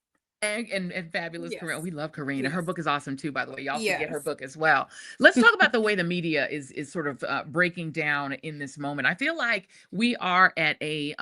And fabulous Yes. Kareen. We love Kareen. Yes. And her book is awesome too, by the way. Y'all should get her Yes. book as well. Let's talk about the way the media is sort of breaking down in this moment. I feel like we are at a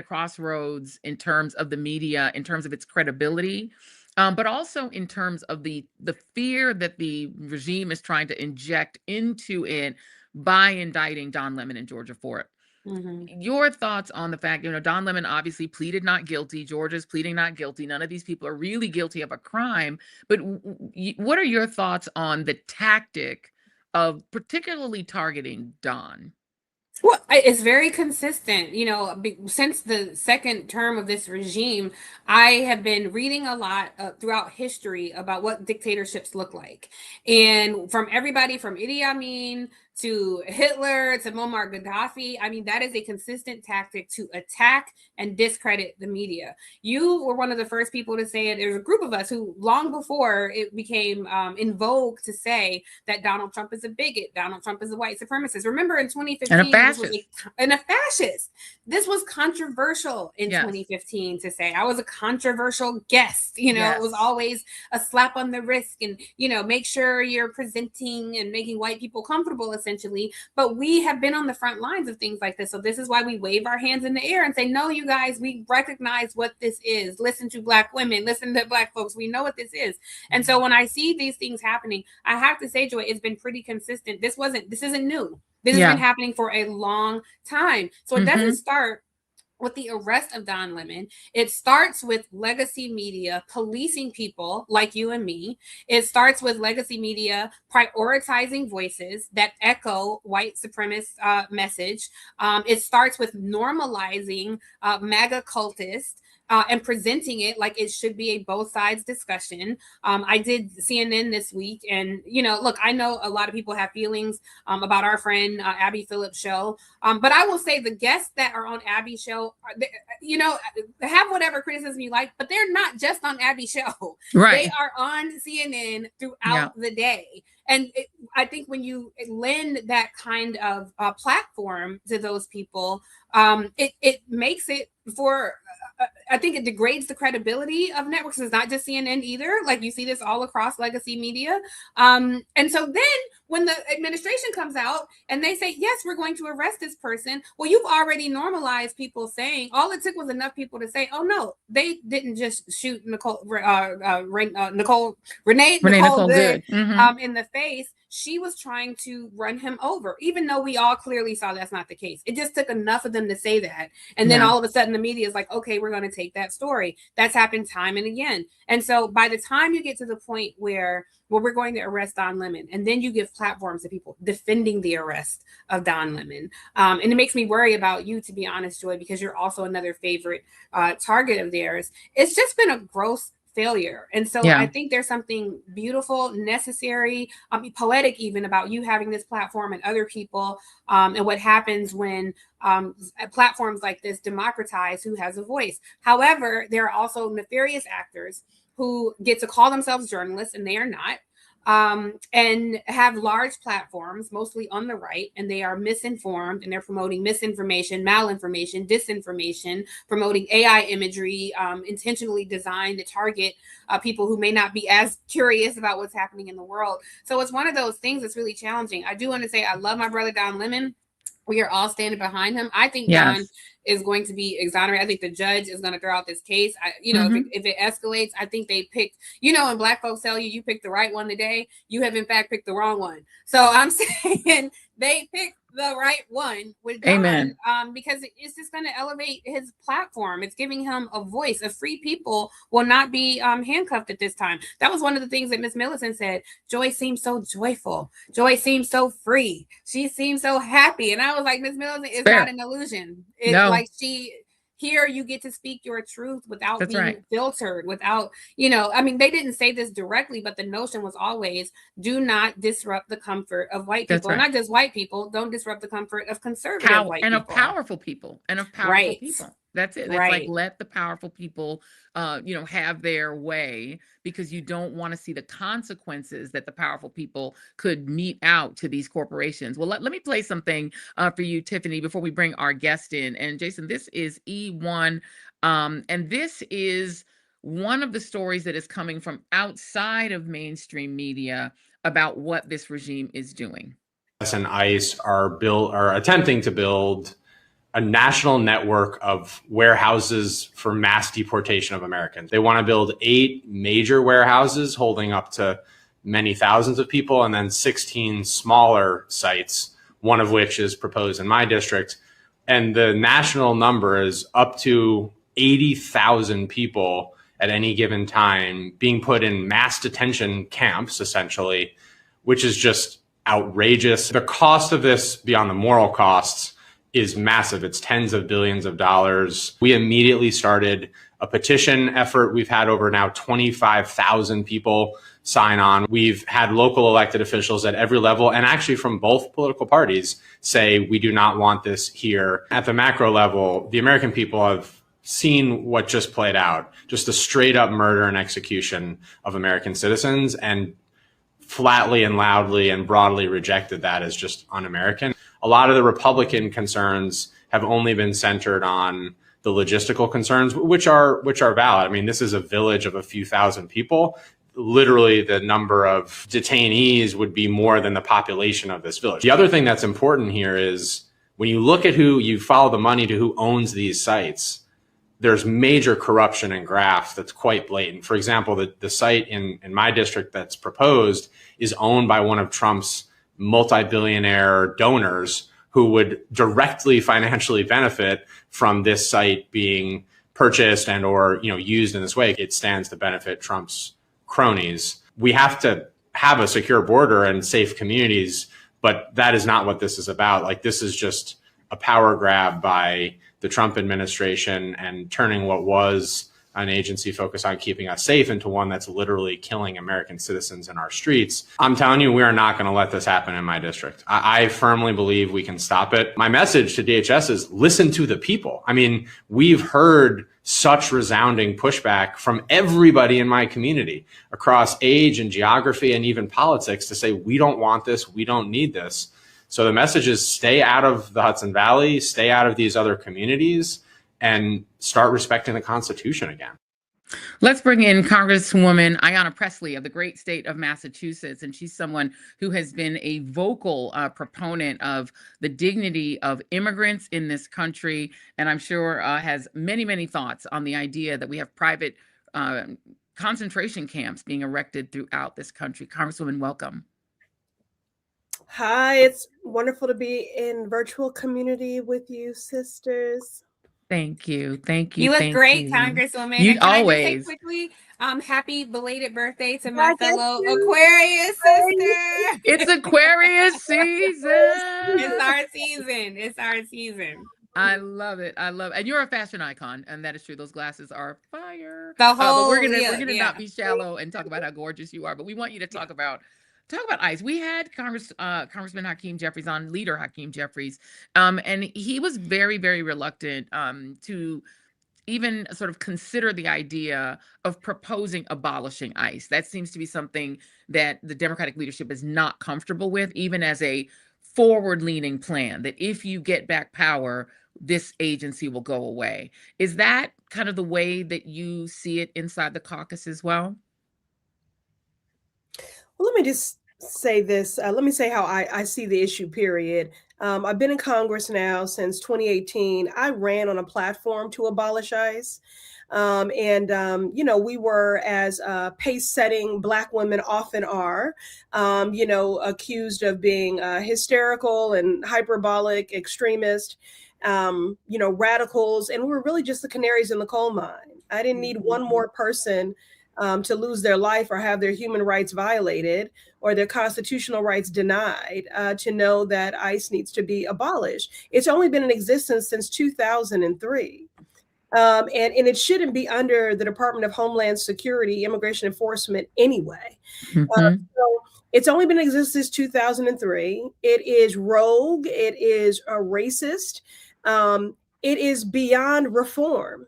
crossroads in terms of the media, in terms of its credibility. But also in terms of the fear that the regime is trying to inject into it by indicting Don Lemon and Georgia Fort. Your thoughts on the fact, Don Lemon obviously pleaded not guilty. Georgia's pleading not guilty. None of these people are really guilty of a crime. But what are your thoughts on the tactic of particularly targeting Don? Well, it's very consistent. Since the second term of this regime, I have been reading a lot throughout history about what dictatorships look like. And from everybody from Idi Amin to Hitler to Muammar Gaddafi, I mean, that is a consistent tactic to attack and discredit the media. You were one of the first people to say it. There's a group of us who, long before it became in vogue to say that Donald Trump is a bigot, Donald Trump is a white supremacist. Remember in 2015, and a fascist. And a fascist. This was controversial in 2015 to say. I was a controversial guest. It was always a slap on the wrist and, make sure you're presenting and making white people comfortable, essentially. But we have been on the front lines of things like this. So this is why we wave our hands in the air and say, no, you guys, we recognize what this is. Listen to Black women, listen to Black folks. We know what this is. And so when I see these things happening, I have to say, Joy, it's been pretty consistent. This isn't new. This has been happening for a long time. So it doesn't start with the arrest of Don Lemon. It starts with legacy media policing people like you and me. It starts with legacy media prioritizing voices that echo white supremacist message. It starts with normalizing MAGA cultists and presenting it like it should be a both sides discussion. I did CNN this week, and look, I know a lot of people have feelings about our friend Abby Phillips' show, but I will say the guests that are on Abby's show, have whatever criticism you like, but they're not just on Abby's show. Right. They are on CNN throughout the day. And I think when you lend that kind of platform to those people, it makes it for, I think it degrades the credibility of networks. It's not just CNN either. Like you see this all across legacy media. And so then when the administration comes out and they say, yes, we're going to arrest this person. Well, you've already normalized people saying, all it took was enough people to say, oh no, they didn't just shoot Renee Nicole Good in the face. She was trying to run him over, even though we all clearly saw that's not the case. It just took enough of them to say that. And then all of a sudden the media is like, okay, we're going to take that story. That's happened time and again. And so by the time you get to the point where we're going to arrest Don Lemon, and then you give platforms to people defending the arrest of Don Lemon. And it makes me worry about you, to be honest, Joy, because you're also another favorite target of theirs. It's just been a gross failure. And so I think there's something beautiful, necessary, poetic even, about you having this platform and other people, and what happens when platforms like this democratize who has a voice. However, there are also nefarious actors who get to call themselves journalists, and they are not, and have large platforms, mostly on the right, and they are misinformed, and they're promoting misinformation, malinformation, disinformation, promoting AI imagery, intentionally designed to target people who may not be as curious about what's happening in the world. So it's one of those things that's really challenging. I do want to say I love my brother Don Lemon. We are all standing behind him. I think Don is going to be exonerated. I think the judge is going to throw out this case. If it escalates, I think they picked, when Black folks tell you picked the right one today, you have in fact picked the wrong one. So I'm saying they picked the right one with Don, because it's just going to elevate his platform. It's giving him a voice. A free people will not be handcuffed at this time. That was one of the things that Miss Millicent said. Joy seems so joyful. Joy seems so free. She seems so happy. And I was like, Miss Millicent, it's not an illusion. It's like here you get to speak your truth without being filtered, without, they didn't say this directly, but the notion was always, do not disrupt the comfort of white people. Not just white people, don't disrupt the comfort of conservative white people. Of powerful people. People. That's it. It's like, let the powerful people, have their way, because you don't want to see the consequences that the powerful people could mete out to these corporations. Well, let me play something for you, Tiffany, before we bring our guest in. And Jason, this is E1, and this is one of the stories that is coming from outside of mainstream media about what this regime is doing. And ICE are attempting to build a national network of warehouses for mass deportation of Americans. They want to build 8 major warehouses holding up to many thousands of people, and then 16 smaller sites, one of which is proposed in my district. And the national number is up to 80,000 people at any given time being put in mass detention camps, essentially, which is just outrageous. The cost of this, beyond the moral costs, is massive. It's tens of billions of dollars. We immediately started a petition effort. We've had over now 25,000 people sign on. We've had local elected officials at every level, and actually from both political parties, say we do not want this here. At the macro level, the American people have seen what just played out, just a straight up murder and execution of American citizens, and flatly and loudly and broadly rejected that as just un-American. A lot of the Republican concerns have only been centered on the logistical concerns, which are valid. I mean, this is a village of a few thousand people. Literally, the number of detainees would be more than the population of this village. The other thing that's important here is when you look at who you follow the money to, who owns these sites, there's major corruption and graft that's quite blatant. For example, the site in my district that's proposed is owned by one of Trump's multi-billionaire donors who would directly financially benefit from this site being purchased and or used in this way. It stands to benefit Trump's cronies. We have to have a secure border and safe communities, but that is not what this is about. Like, this is just a power grab by the Trump administration and turning what was an agency focused on keeping us safe into one that's literally killing American citizens in our streets. I'm telling you, we are not going to let this happen in my district. I firmly believe we can stop it. My message to DHS is listen to the people. I mean, we've heard such resounding pushback from everybody in my community across age and geography and even politics to say, we don't want this, we don't need this. So the message is stay out of the Hudson Valley, stay out of these other communities, and start respecting the Constitution again. Let's bring in Congresswoman Ayanna Pressley of the great state of Massachusetts. And she's someone who has been a vocal proponent of the dignity of immigrants in this country. And I'm sure has many, many thoughts on the idea that we have private concentration camps being erected throughout this country. Congresswoman, welcome. Hi, it's wonderful to be in virtual community with you, sisters. Thank you. Thank you. You look thank great, you. Congresswoman. You And can always. I just say quickly, happy belated birthday to my fellow Aquarius sister. It's Aquarius season. It's our season. It's our season. I love it. I love it. And you're a fashion icon, and that is true. Those glasses are fire. The whole, but we're gonna not be shallow and talk about how gorgeous you are, but we want you to talk about ICE. We had Congressman Hakeem Jeffries on, leader Hakeem Jeffries, and he was very, very reluctant to even sort of consider the idea of proposing abolishing ICE. That seems to be something that the Democratic leadership is not comfortable with, even as a forward-leaning plan, that if you get back power, this agency will go away. Is that kind of the way that you see it inside the caucus as well? Well, let me just say this. Let me say how I see the issue, period. I've been in Congress now since 2018. I ran on a platform to abolish ICE. We were, as pace-setting Black women often are, accused of being hysterical and hyperbolic, extremist, radicals, and we were really just the canaries in the coal mine. I didn't need one more person to lose their life or have their human rights violated or their constitutional rights denied to know that ICE needs to be abolished. It's only been in existence since 2003. And it shouldn't be under the Department of Homeland Security, Immigration Enforcement anyway. So it's only been in existence since 2003. It is rogue. It is racist. It is beyond reform.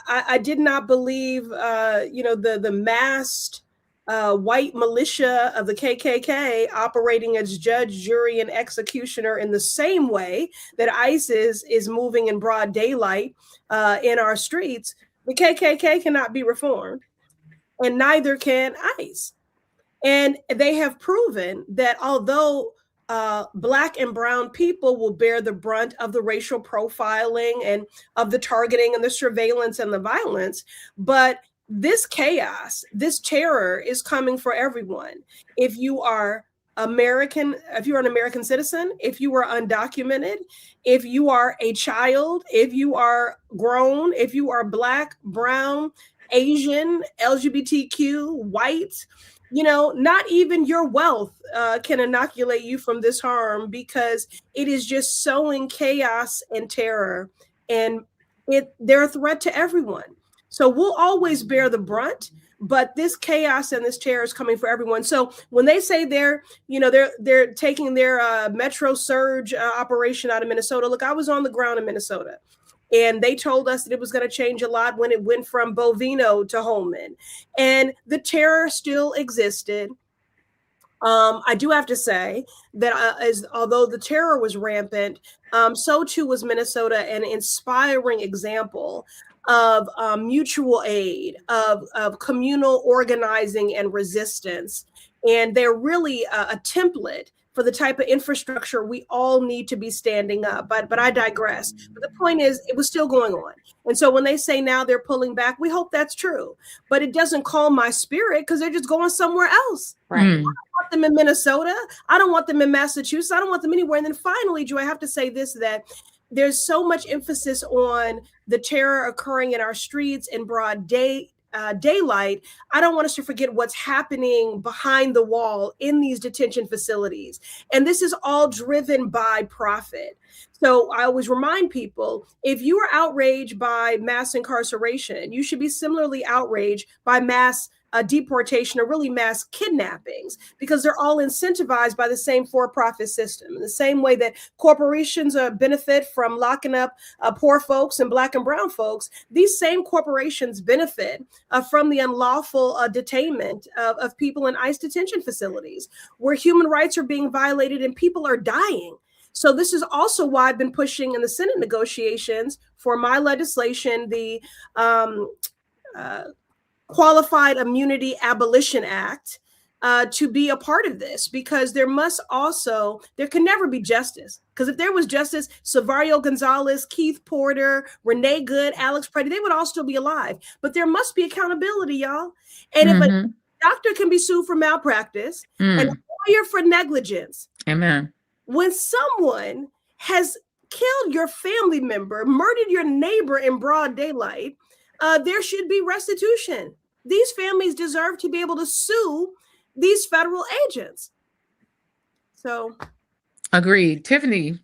I did not believe, the masked white militia of the KKK operating as judge, jury, and executioner in the same way that ICE is moving in broad daylight in our streets. The KKK cannot be reformed, and neither can ICE. And they have proven that although Black and brown people will bear the brunt of the racial profiling and of the targeting and the surveillance and the violence, but this chaos, this terror is coming for everyone. If you are if you're an American citizen, if you are undocumented, if you are a child, if you are grown, if you are Black, brown, Asian, LGBTQ, white, not even your wealth can inoculate you from this harm, because it is just sowing chaos and terror, and they're a threat to everyone. So we'll always bear the brunt, but this chaos and this terror is coming for everyone. So when they say they're taking their Metro Surge operation out of Minnesota, look, I was on the ground in Minnesota, and they told us that it was going to change a lot when it went from Bovino to Holman, and the terror still existed. I do have to say that although the terror was rampant, so too was Minnesota, an inspiring example of mutual aid, of communal organizing and resistance. And they're really a template for the type of infrastructure we all need to be standing up. But I digress. But the point is, it was still going on. And so when they say now they're pulling back, we hope that's true. But it doesn't calm my spirit, because they're just going somewhere else. Right. I don't want them in Minnesota. I don't want them in Massachusetts. I don't want them anywhere. And then finally, Joy, I have to say this, that there's so much emphasis on the terror occurring in our streets in broad daylight. I don't want us to forget what's happening behind the wall in these detention facilities. And this is all driven by profit. So I always remind people, if you are outraged by mass incarceration, you should be similarly outraged by mass deportation, or really mass kidnappings, because they're all incentivized by the same for-profit system. In the same way that corporations benefit from locking up poor folks and Black and brown folks, these same corporations benefit from the unlawful detainment of people in ICE detention facilities, where human rights are being violated and people are dying. So this is also why I've been pushing in the Senate negotiations for my legislation, the Qualified Immunity Abolition Act, to be a part of this, because there can never be justice. Because if there was justice, Savario Gonzalez, Keith Porter, Renee Good, Alex Preddy, they would all still be alive. But there must be accountability, y'all. And if a doctor can be sued for malpractice and a lawyer for negligence, amen. When someone has killed your family member, murdered your neighbor in broad daylight, there should be restitution. These families deserve to be able to sue these federal agents. So, agreed. Tiffany.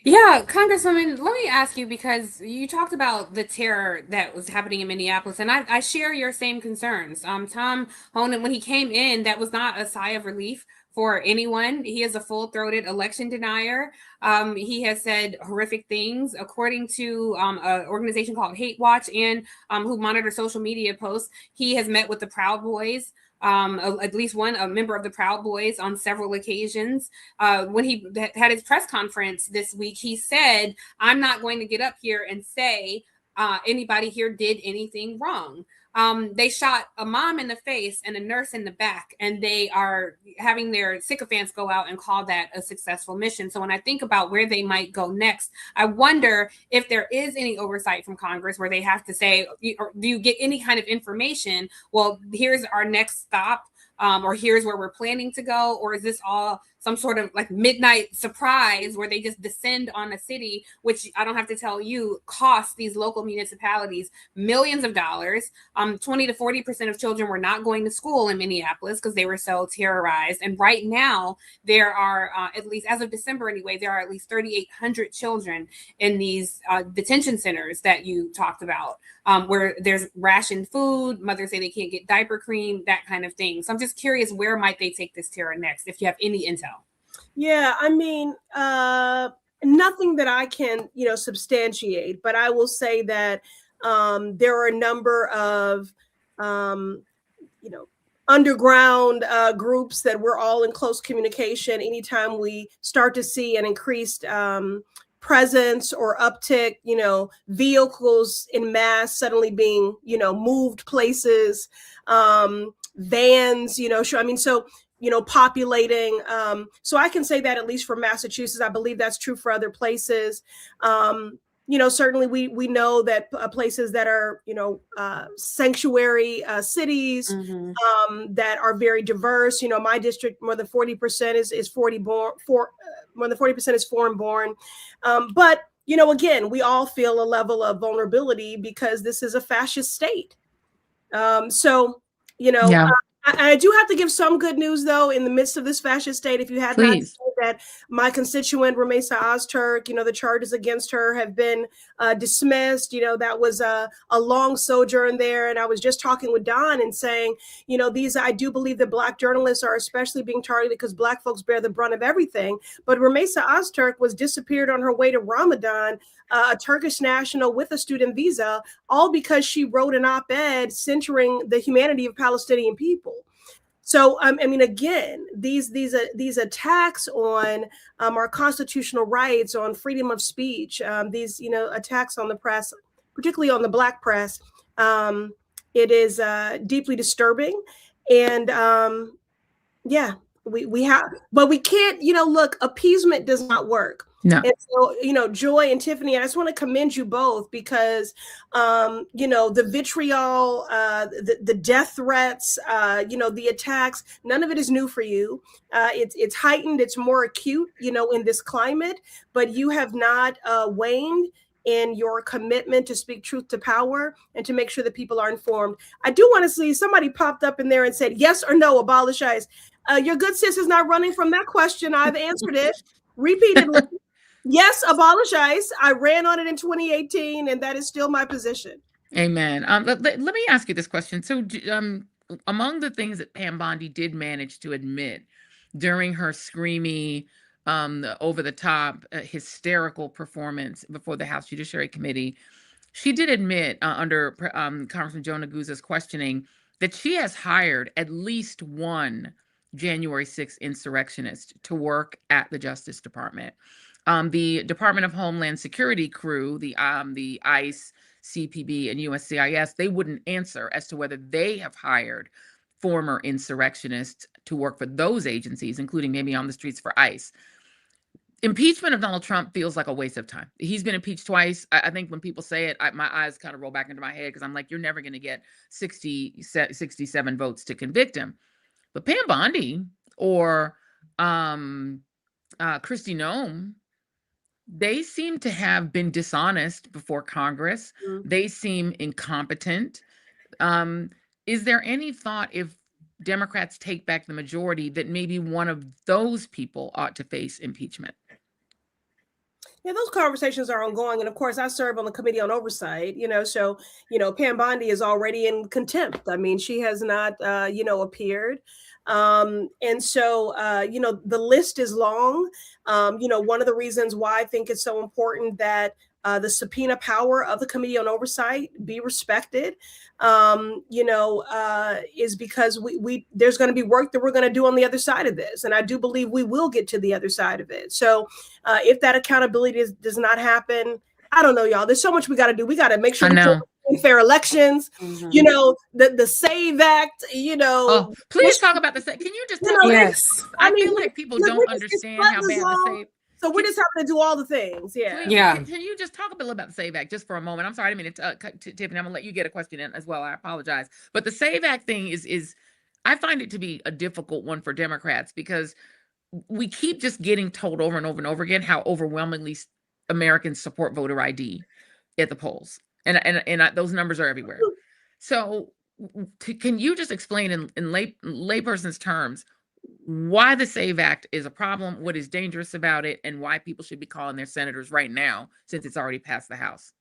Yeah, Congresswoman, let me ask you, because you talked about the terror that was happening in Minneapolis, and I share your same concerns. Tom Honan, when he came in, that was not a sigh of relief for anyone. He is a full-throated election denier. He has said horrific things. According to an organization called Hate Watch, and who monitor social media posts, he has met with the Proud Boys, at least a member of the Proud Boys, on several occasions. When he had his press conference this week, he said, "I'm not going to get up here and say anybody here did anything wrong." They shot a mom in the face and a nurse in the back, and they are having their sycophants go out and call that a successful mission. So when I think about where they might go next, I wonder if there is any oversight from Congress where they have to say, or do you get any kind of information? Well, here's our next stop, or here's where we're planning to go, or is this all some sort of like midnight surprise where they just descend on a city, which I don't have to tell you costs these local municipalities millions of dollars. 20 to 40% of children were not going to school in Minneapolis because they were so terrorized. And right now there are, at least as of December anyway, there are at least 3,800 children in these detention centers that you talked about, where there's rationed food, mothers say they can't get diaper cream, that kind of thing. So I'm just curious, where might they take this terror next, if you have any intel? Yeah, I mean, nothing that I can, substantiate, but I will say that there are a number of, underground groups that we're all in close communication. Anytime we start to see an increased presence or uptick, vehicles in mass suddenly being, moved places, vans, populating. So I can say that at least for Massachusetts. I believe that's true for other places. certainly we know that places that are, sanctuary cities that are very diverse. My district, more than 40% is more than 40% is foreign born. But, again, we all feel a level of vulnerability because this is a fascist state. I do have to give some good news, though, in the midst of this fascist state. If you had not seen that, my constituent, Rumeysa Ozturk, the charges against her have been dismissed. That was a long sojourn there. And I was just talking with Don and saying, I do believe that Black journalists are especially being targeted because Black folks bear the brunt of everything. But Rumeysa Ozturk was disappeared on her way to Ramadan, a Turkish national with a student visa, all because she wrote an op-ed centering the humanity of Palestinian people. So, again, these attacks on our constitutional rights, on freedom of speech, these attacks on the press, particularly on the Black press, it is deeply disturbing. And we have, but we can't. Look, appeasement does not work. No. And so, Joy and Tiffany, I just want to commend you both because, the vitriol, the death threats, the attacks, none of it is new for you. It's heightened. It's more acute, in this climate, but you have not waned in your commitment to speak truth to power and to make sure that people are informed. I do want to see somebody popped up in there and said, yes or no, abolish ICE. Your good sis is not running from that question. I've answered it repeatedly. Yes, abolish ICE. I ran on it in 2018, and that is still my position. Amen. Let me ask you this question. So, among the things that Pam Bondi did manage to admit during her screamy, over-the-top, hysterical performance before the House Judiciary Committee, she did admit under Congressman Joe Negus's questioning that she has hired at least one January 6th insurrectionist to work at the Justice Department. The Department of Homeland Security crew, the ICE, CPB, and USCIS, they wouldn't answer as to whether they have hired former insurrectionists to work for those agencies, including maybe on the streets for ICE. Impeachment of Donald Trump feels like a waste of time. He's been impeached twice. I think when people say it, my eyes kind of roll back into my head because I'm like, you're never going to get 67 votes to convict him. But Pam Bondi or Kristi Noem, they seem to have been dishonest before Congress. They seem incompetent. Is there any thought, if Democrats take back the majority, that maybe one of those people ought to face impeachment? Yeah, those conversations are ongoing. And of course, I serve on the Committee on Oversight, so, Pam Bondi is already in contempt. I mean, she has not, appeared. And so, the list is long. One of the reasons why I think it's so important that the subpoena power of the Committee on Oversight be respected, is because there's going to be work that we're going to do on the other side of this. And I do believe we will get to the other side of it. So if that accountability does not happen, I don't know, y'all. There's so much we got to do. We got to make sure we do fair elections, the SAVE Act, Oh, please talk about the SAVE. Can you just talk I feel like people don't understand how bad the SAVE. So we're just having to do all the things. Yeah. Please, can you just talk a little about the SAVE Act just for a moment? I'm sorry, I didn't mean to Tiffany, I'm gonna let you get a question in as well. I apologize. But the SAVE Act thing is I find it to be a difficult one for Democrats because we keep just getting told over and over and over again how overwhelmingly Americans support voter ID at the polls. And those numbers are everywhere. So can you just explain in layperson's terms why the SAVE Act is a problem, what is dangerous about it, and why people should be calling their senators right now since it's already passed the House?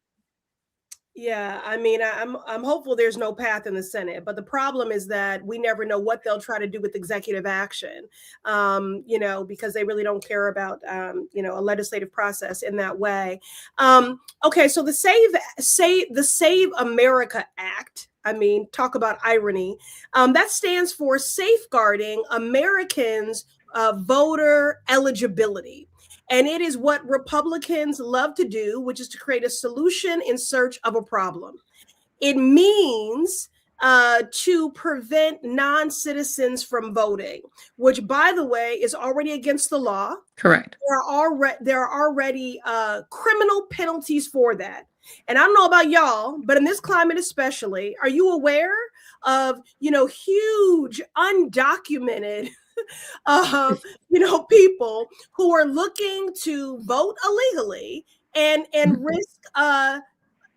Yeah, I mean, I'm hopeful there's no path in the Senate, but the problem is that we never know what they'll try to do with executive action, because they really don't care about, a legislative process in that way. Okay, so the Save America Act, I mean, talk about irony, that stands for Safeguarding Americans' Voter Eligibility. And it is what Republicans love to do, which is to create a solution in search of a problem. It means to prevent non-citizens from voting, which, by the way, is already against the law. Correct. There are already criminal penalties for that. And I don't know about y'all, but in this climate especially, are you aware of, huge undocumented, people who are looking to vote illegally and risk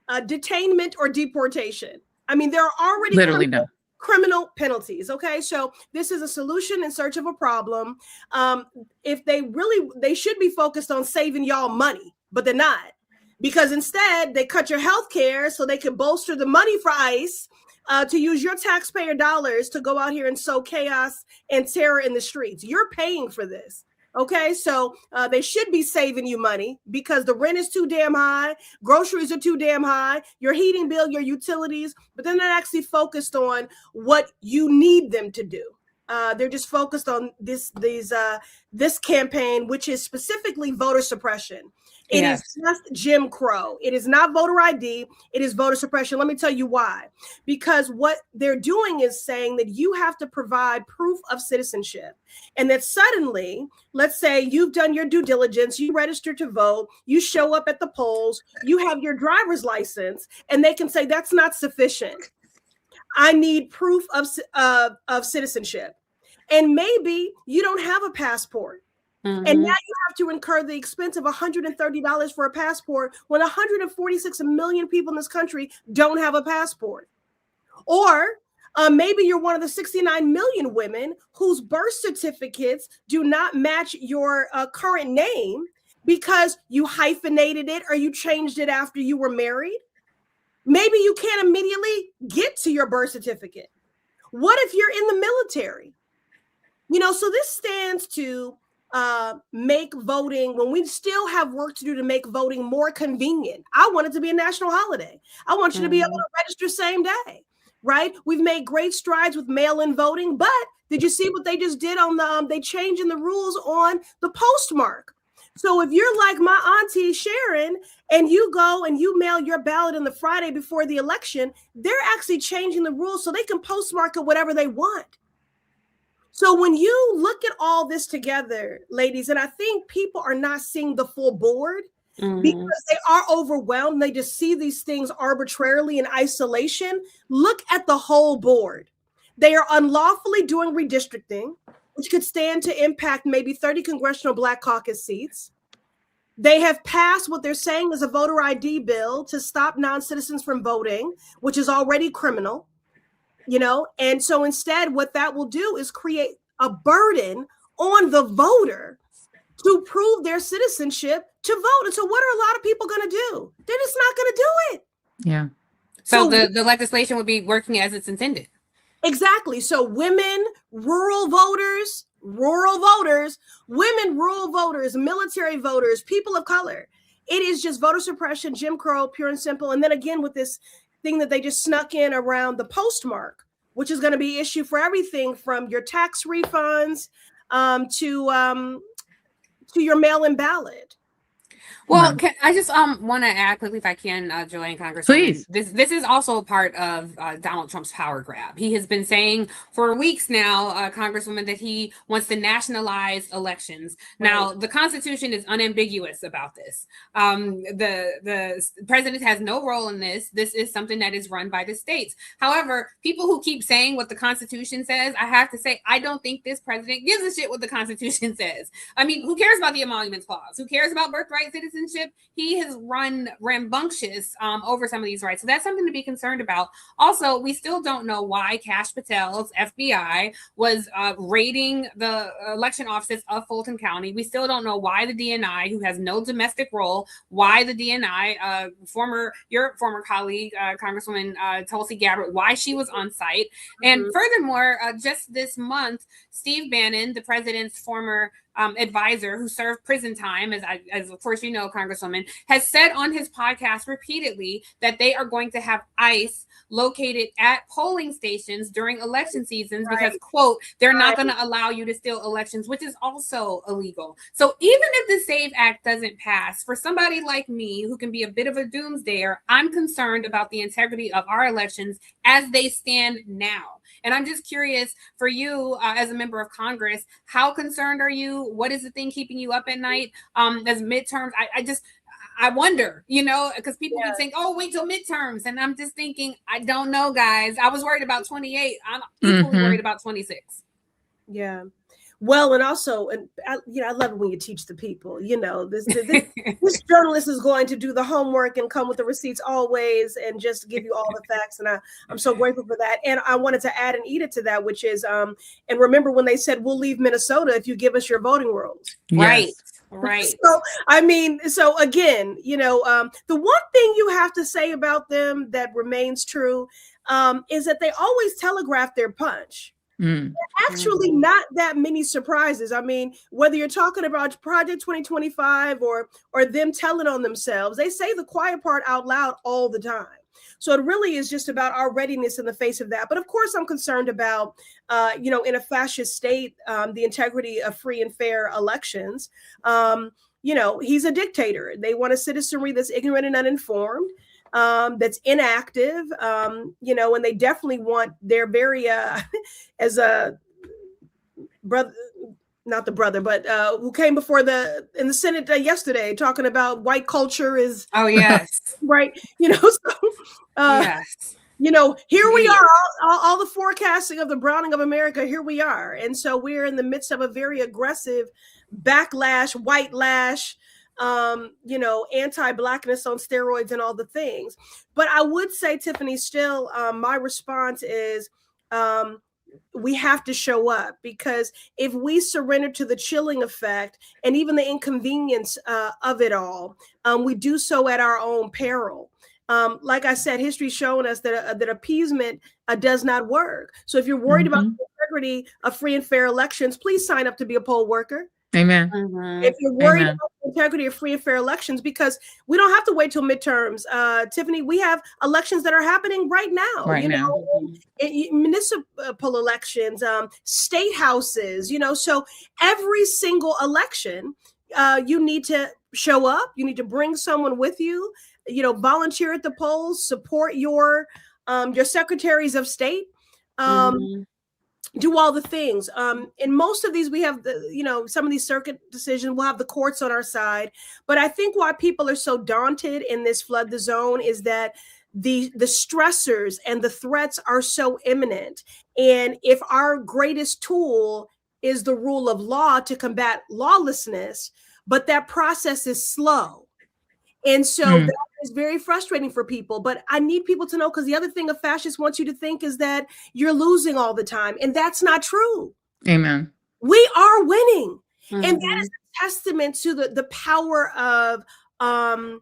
detainment or deportation? I mean, there are already Literally no. criminal penalties. Okay, so this is a solution in search of a problem. If they should be focused on saving y'all money, but they're not, because instead they cut your health care so they can bolster the money for ICE to use your taxpayer dollars to go out here and sow chaos and terror in the streets. You're paying for this. Okay, so they should be saving you money because the rent is too damn high, groceries are too damn high, your heating bill, your utilities, but they're not actually focused on what you need them to do. They're just focused on this campaign, which is specifically voter suppression. It is just Jim Crow. It is not voter ID. It is voter suppression. Let me tell you why. Because what they're doing is saying that you have to provide proof of citizenship. And that suddenly, let's say you've done your due diligence, you register to vote, you show up at the polls, you have your driver's license, and they can say that's not sufficient. I need proof of citizenship. And maybe you don't have a passport. Mm-hmm. And now you have to incur the expense of $130 for a passport when 146 million people in this country don't have a passport. Or maybe you're one of the 69 million women whose birth certificates do not match your current name because you hyphenated it or you changed it after you were married. Maybe you can't immediately get to your birth certificate. What if you're in the military? So this stands to make voting, when we still have work to do to make voting more convenient. I want it to be a national holiday. I want you to be able to register same day, right? We've made great strides with mail-in voting, but did you see what they just did on they changing the rules on the postmark? So if you're like my auntie Sharon and you go and you mail your ballot on the Friday before the election, they're actually changing the rules so they can postmark it whatever they want. So when you look at all this together, ladies, and I think people are not seeing the full board because they are overwhelmed. They just see these things arbitrarily in isolation. Look at the whole board. They are unlawfully doing redistricting, which could stand to impact maybe 30 congressional Black caucus seats. They have passed what they're saying is a voter ID bill to stop non-citizens from voting, which is already criminal. And so instead, what that will do is create a burden on the voter to prove their citizenship to vote. And so what are a lot of people going to do? They're just not going to do it. Yeah. So the legislation would be working as it's intended. Exactly. So women, rural voters, women, rural voters, military voters, people of color. It is just voter suppression, Jim Crow, pure and simple. And then again, with this thing that they just snuck in around the postmark, which is going to be issue for everything from your tax refunds to your mail-in ballot. Well, I just want to add quickly, if I can, Joy and Congresswoman. Please. This is also a part of Donald Trump's power grab. He has been saying for weeks now, Congresswoman, that he wants to nationalize elections. Right. Now, the Constitution is unambiguous about this. The president has no role in this. This is something that is run by the states. However, people who keep saying what the Constitution says, I have to say, I don't think this president gives a shit what the Constitution says. I mean, who cares about the Emoluments Clause? Who cares about birthright citizenship? He has run rambunctious over some of these rights. So that's something to be concerned about. Also, we still don't know why Kash Patel's FBI was raiding the election offices of Fulton County. We still don't know why the DNI, who has no domestic role, why the DNI, your former colleague, Congresswoman Tulsi Gabbard, why she was on site. And furthermore, just this month, Steve Bannon, the president's former advisor who served prison time, as of course you know, Congresswoman, has said on his podcast repeatedly that they are going to have ICE located at polling stations during election seasons because, quote, they're not going to allow you to steal elections, which is also illegal. So even if the SAVE Act doesn't pass, for somebody like me who can be a bit of a doomsdayer, I'm concerned about the integrity of our elections as they stand now. And I'm just curious for you as a member of Congress, how concerned are you? What is the thing keeping you up at night? As midterms, I wonder, you know, because people keep saying, oh, wait till midterms. And I'm just thinking, I don't know, guys. I was worried about 28. I'm equally worried about 26. Yeah. Well, and also, and I love it when you teach the people, this journalist is going to do the homework and come with the receipts always and just give you all the facts. And I'm so grateful for that. And I wanted to add an edit to that, which is, and remember when they said, we'll leave Minnesota if you give us your voting rolls. Right. Right. So again, the one thing you have to say about them that remains true is that they always telegraph their punch. Actually, not that many surprises. I mean, whether you're talking about Project 2025 or them telling on themselves, they say the quiet part out loud all the time. So it really is just about our readiness in the face of that. But of course, I'm concerned about, in a fascist state, the integrity of free and fair elections. He's a dictator. They want a citizenry that's ignorant and uninformed. That's inactive, and they definitely want their very, as a brother, not the brother, but who came before in the Senate yesterday talking about white culture is. Oh, yes. Right. Yes. Here we are, all the forecasting of the browning of America, here we are. And so we're in the midst of a very aggressive backlash, white lash, anti-Blackness on steroids and all the things. But I would say, Tiffany, still, my response is we have to show up, because if we surrender to the chilling effect and even the inconvenience of it all, we do so at our own peril. Like I said, history's showing us that appeasement does not work. So if you're worried about the integrity of free and fair elections, please sign up to be a poll worker. Amen. If you're worried about the integrity of free and fair elections, because we don't have to wait till midterms. Tiffany, we have elections that are happening right now. Municipal elections, state houses, so every single election, you need to show up. You need to bring someone with you, volunteer at the polls, support your secretaries of state. Do all the things. In most of these, we have some of these circuit decisions, we'll have the courts on our side. But I think why people are so daunted in this flood the zone is that the stressors and the threats are so imminent. And if our greatest tool is the rule of law to combat lawlessness, but that process is slow. And so that is very frustrating for people. But I need people to know, because the other thing a fascist wants you to think is that you're losing all the time. And that's not true. Amen. We are winning. And that is a testament to the power of the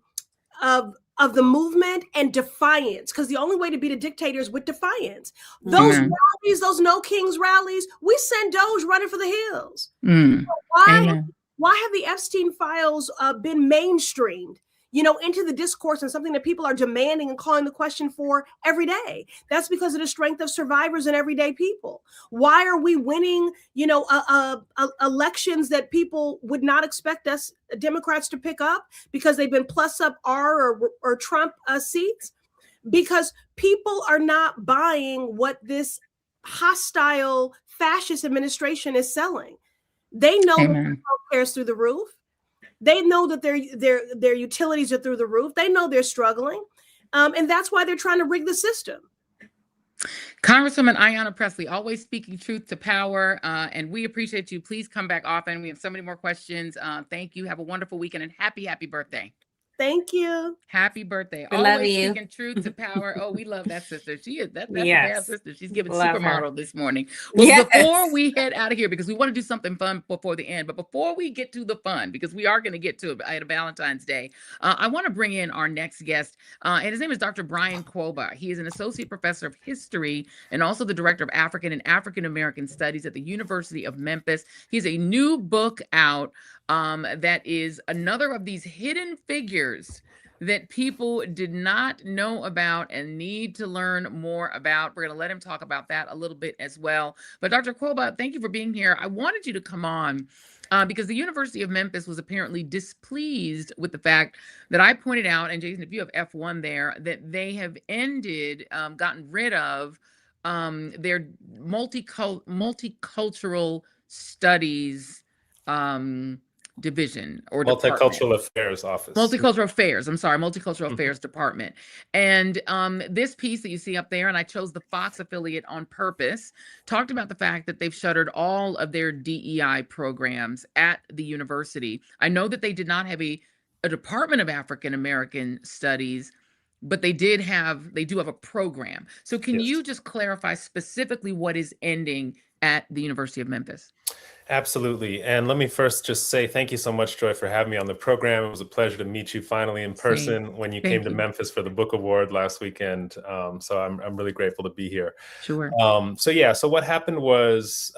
movement and defiance. Because the only way to beat a dictator is with defiance. Those rallies, those No Kings rallies, we send Doge running for the hills. Why have the Epstein files been mainstreamed? Into the discourse, and something that people are demanding and calling the question for every day. That's because of the strength of survivors and everyday people. Why are we winning, elections that people would not expect us Democrats to pick up because they've been plus up R or Trump seats? Because people are not buying what this hostile fascist administration is selling. They know that healthcare is through the roof. They know that their utilities are through the roof. They know they're struggling. And that's why they're trying to rig the system. Congresswoman Ayanna Pressley, always speaking truth to power. And we appreciate you. Please come back often. We have so many more questions. Thank you. Have a wonderful weekend and happy birthday. Thank you. Happy birthday. We love Always you. speaking truth to power. Oh, we love that sister. She is that's a bad Yes. sister. She's giving Love her. supermodel this morning. Well, Yes. before we head out of here, because we want to do something fun before the end, but before we get to the fun, because we are going to get to it at Valentine's Day, I want to bring in our next guest. And his name is Dr. Brian Quoba. He is an associate professor of history and also the director of African and African American studies at the University of Memphis. He has a new book out that is another of these hidden figures that people did not know about and need to learn more about. We're going to let him talk about that a little bit as well. But Dr. Quoba, thank you for being here. I wanted you to come on because the University of Memphis was apparently displeased with the fact that I pointed out, and Jason, if you have F1 there, that they have gotten rid of their multicultural studies division or multicultural affairs office. Multicultural affairs department. And this piece that you see up there, and I chose the Fox affiliate on purpose, talked about the fact that they've shuttered all of their DEI programs at the university. I know that they did not have a Department of African American Studies, but they do have a program. So can you just clarify specifically what is ending at the University of Memphis? Absolutely. And let me first just say thank you so much, Joy, for having me on the program. It was a pleasure to meet you finally in person when you came to Memphis for the book award last weekend. So I'm really grateful to be here. Sure. So what happened was,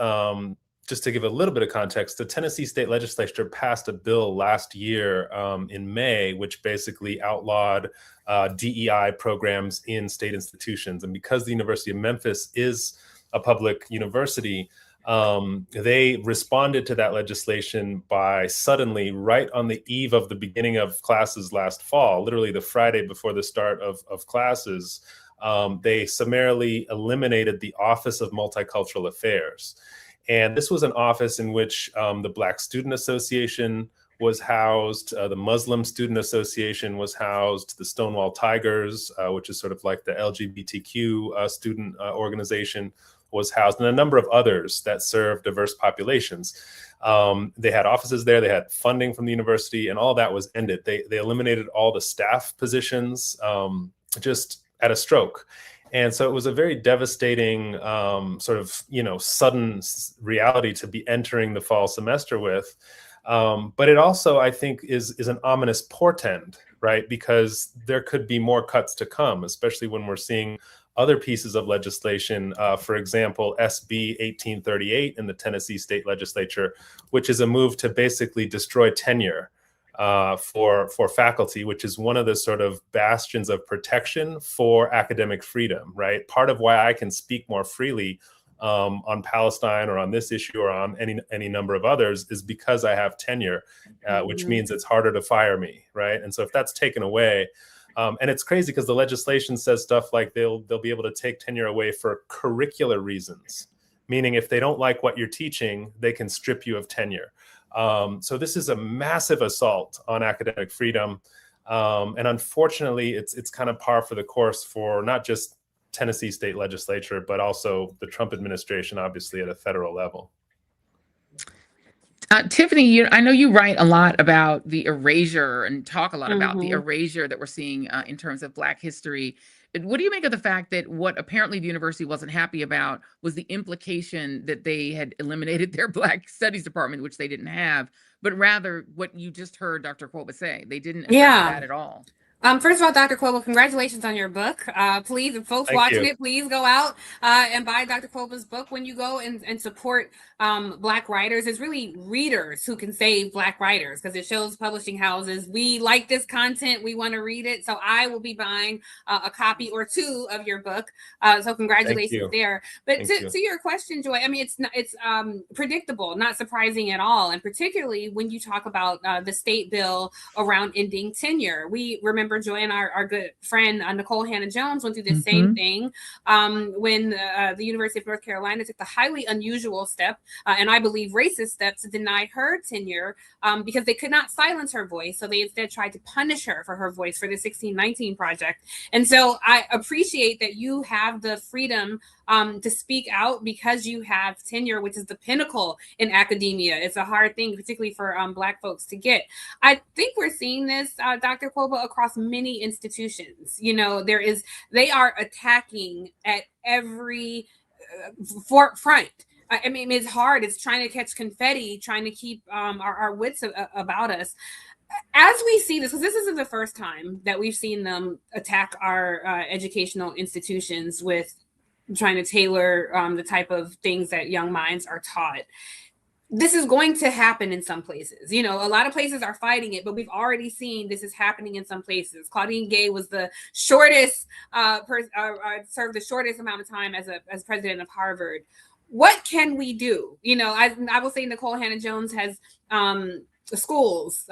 just to give a little bit of context, the Tennessee State Legislature passed a bill last year in May, which basically outlawed DEI programs in state institutions. And because the University of Memphis is a public university, they responded to that legislation by suddenly, right on the eve of the beginning of classes last fall, literally the Friday before the start of classes, they summarily eliminated the Office of Multicultural Affairs. And this was an office in which the Black Student Association was housed, the Muslim Student Association was housed, the Stonewall Tigers, which is sort of like the LGBTQ student organization, was housed, and a number of others that serve diverse populations. They had offices there, they had funding from the university, and all that was ended. They eliminated all the staff positions just at a stroke. And so it was a very devastating sort of, sudden reality to be entering the fall semester with. But it also, I think, is an ominous portend, right? Because there could be more cuts to come, especially when we're seeing other pieces of legislation, for example, SB 1838 in the Tennessee State Legislature, which is a move to basically destroy tenure for faculty, which is one of the sort of bastions of protection for academic freedom, right? Part of why I can speak more freely on Palestine or on this issue or on any number of others is because I have tenure, which means it's harder to fire me, right? And so if that's taken away, and it's crazy because the legislation says stuff like they'll be able to take tenure away for curricular reasons, meaning if they don't like what you're teaching, they can strip you of tenure. So this is a massive assault on academic freedom. And unfortunately, it's kind of par for the course for not just Tennessee State Legislature, but also the Trump administration, obviously at a federal level. Tiffany, I know you write a lot about the erasure and talk a lot about the erasure that we're seeing in terms of Black history. What do you make of the fact that what apparently the university wasn't happy about was the implication that they had eliminated their Black Studies department, which they didn't have, but rather what you just heard Dr. Quoba say, they didn't address that at all. First of all, Dr. Quoba, congratulations on your book. Please, if folks watching it, please go out and buy Dr. Quoba's book when you go and support Black writers. It's really readers who can save Black writers because it shows publishing houses, we like this content, we want to read it. So I will be buying a copy or two of your book. So congratulations there. But to your question, Joy, I mean, it's predictable, not surprising at all. And particularly when you talk about the state bill around ending tenure. We remember Joy and our good friend Nicole Hannah-Jones went through the same thing when the University of North Carolina took the highly unusual step, and I believe racist step, to deny her tenure because they could not silence her voice. So they instead tried to punish her for her voice for the 1619 Project. And so I appreciate that you have the freedom to speak out because you have tenure, which is the pinnacle in academia. It's a hard thing, particularly for Black folks to get. I think we're seeing this, Dr. Kwoba, across many institutions. You know, they are attacking at every front. I mean, it's hard. It's trying to catch confetti, trying to keep our wits about us. As we see this, because this isn't the first time that we've seen them attack our educational institutions with trying to tailor the type of things that young minds are taught. This is going to happen in some places. You know, a lot of places are fighting it, but we've already seen this is happening in some places. Claudine Gay was the shortest, served the shortest amount of time as president of Harvard. What can we do? You know, I will say Nicole Hannah-Jones has the schools,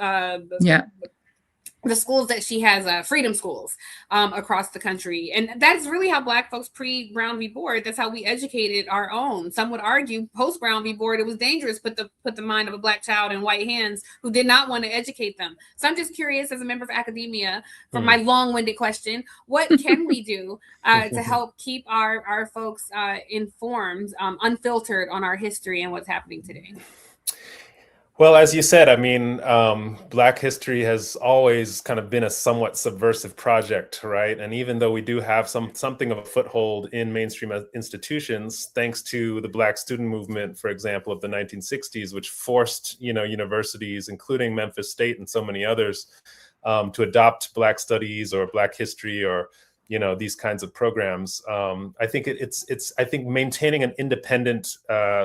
the schools that she has, freedom schools across the country. And that's really how Black folks pre-Brown v. Board, that's how we educated our own. Some would argue post-Brown v. Board, it was dangerous put the mind of a Black child in white hands who did not want to educate them. So I'm just curious, as a member of academia, for my long-winded question, what can we do to help keep our folks informed, unfiltered on our history and what's happening today? Well, as you said, I mean, Black history has always kind of been a somewhat subversive project, right? And even though we do have something of a foothold in mainstream institutions, thanks to the Black student movement, for example, of the 1960s, which forced, you know, universities, including Memphis State and so many others, to adopt Black studies or Black history or, you know, these kinds of programs. I think I think maintaining an independent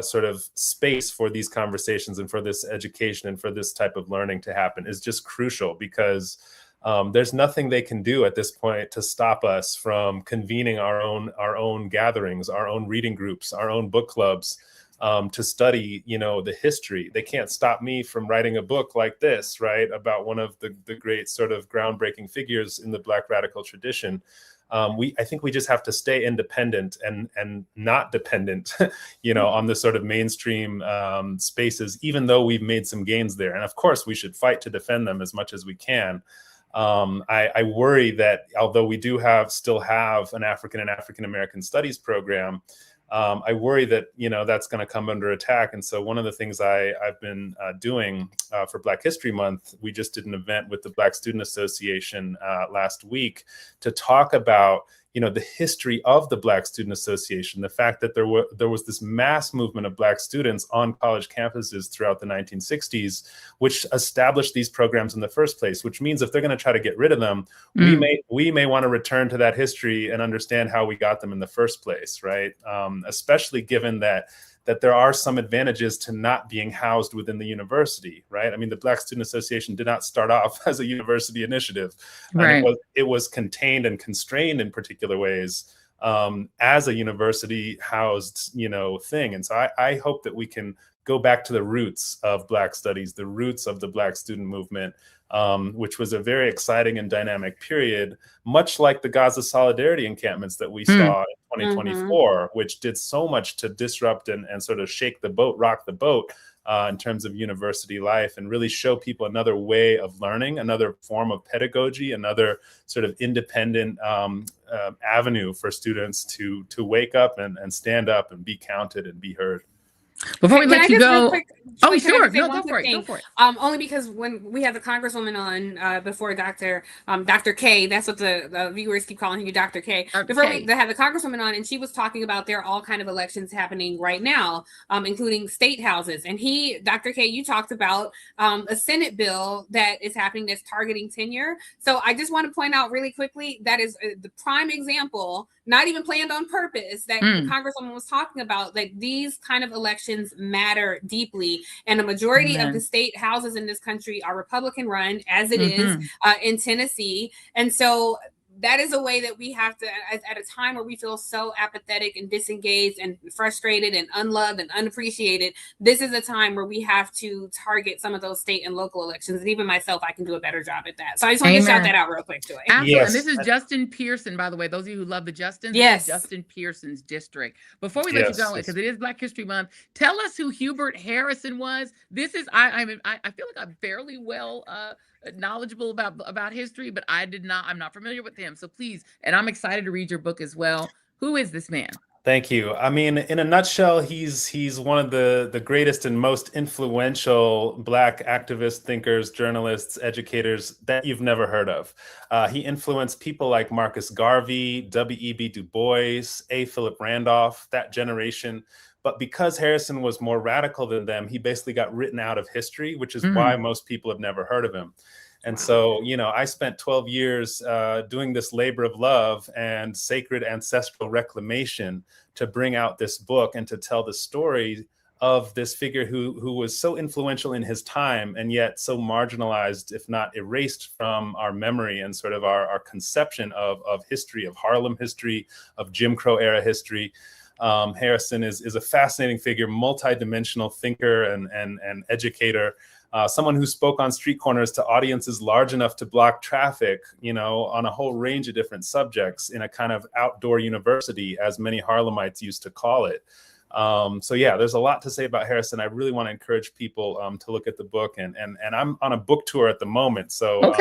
sort of space for these conversations and for this education and for this type of learning to happen is just crucial, because there's nothing they can do at this point to stop us from convening our own gatherings, our own reading groups, our own book clubs, to study, you know, the history. They can't stop me from writing a book like this, right, about one of the great sort of groundbreaking figures in the Black radical tradition. I think we just have to stay independent and not dependent, you know, on the sort of mainstream spaces, even though we've made some gains there. And of course, we should fight to defend them as much as we can. I worry that although we do still have an African and African American studies program, I worry that, you know, that's going to come under attack. And so one of the things I've been doing for Black History Month, we just did an event with the Black Student Association last week to talk about, you know, the history of the Black Student Association, the fact that there was this mass movement of Black students on college campuses throughout the 1960s, which established these programs in the first place, which means if they're going to try to get rid of them, we may want to return to that history and understand how we got them in the first place, right? Especially given that there are some advantages to not being housed within the university, right? I mean, the Black Student Association did not start off as a university initiative. Right. It was contained and constrained in particular ways as a university housed, you know, thing. And so I hope that we can go back to the roots of Black studies, the roots of the Black student movement, which was a very exciting and dynamic period, much like the Gaza Solidarity encampments that we saw in 2024, which did so much to disrupt and sort of shake the boat, rock the boat in terms of university life, and really show people another way of learning, another form of pedagogy, another sort of independent avenue for students to wake up and stand up and be counted and be heard. Before we Can let I you just real go, quick- oh can I sure, just say no, one go quick for it, thing? go for it. Only because when we had the Congresswoman on before Dr. K, that's what the viewers keep calling you, Dr. K. Before we had the Congresswoman on, and she was talking about there are all kind of elections happening right now, including state houses. And Dr. K, you talked about a Senate bill that is happening that's targeting tenure. So I just want to point out really quickly that is the prime example, not even planned on purpose, that the Congresswoman was talking about, like these kind of elections matter deeply. And a majority of the state houses in this country are Republican run, as it is in Tennessee. And so that is a way that we have to, at a time where we feel so apathetic and disengaged and frustrated and unloved and unappreciated, this is a time where we have to target some of those state and local elections. And even myself, I can do a better job at that. So I just want to shout that out real quick, Joy. Absolutely. Yes. And this is Justin Pearson, by the way. Those of you who love the Justins, this is Justin Pearson's district. Before we let you go, because it is Black History Month, tell us who Hubert Harrison was. This is, I feel like I'm fairly well knowledgeable about history, but I'm not familiar with him. So please, and I'm excited to read your book as well. Who is this man? Thank you. I mean, in a nutshell, he's one of the greatest and most influential Black activists, thinkers, journalists, educators that you've never heard of. He influenced people like Marcus Garvey, W.E.B. Du Bois, A. Philip Randolph, that generation. But because Harrison was more radical than them, he basically got written out of history, which is why most people have never heard of him. And so, you know, I spent 12 years doing this labor of love and sacred ancestral reclamation to bring out this book and to tell the story of this figure who was so influential in his time and yet so marginalized, if not erased from our memory and sort of our conception of history, of Harlem history, of Jim Crow era history. Harrison is a fascinating figure, multidimensional thinker and educator. Someone who spoke on street corners to audiences large enough to block traffic, you know, on a whole range of different subjects in a kind of outdoor university, as many Harlemites used to call it. So yeah, there's a lot to say about Harrison. I really want to encourage people to look at the book, and I'm on a book tour at the moment, so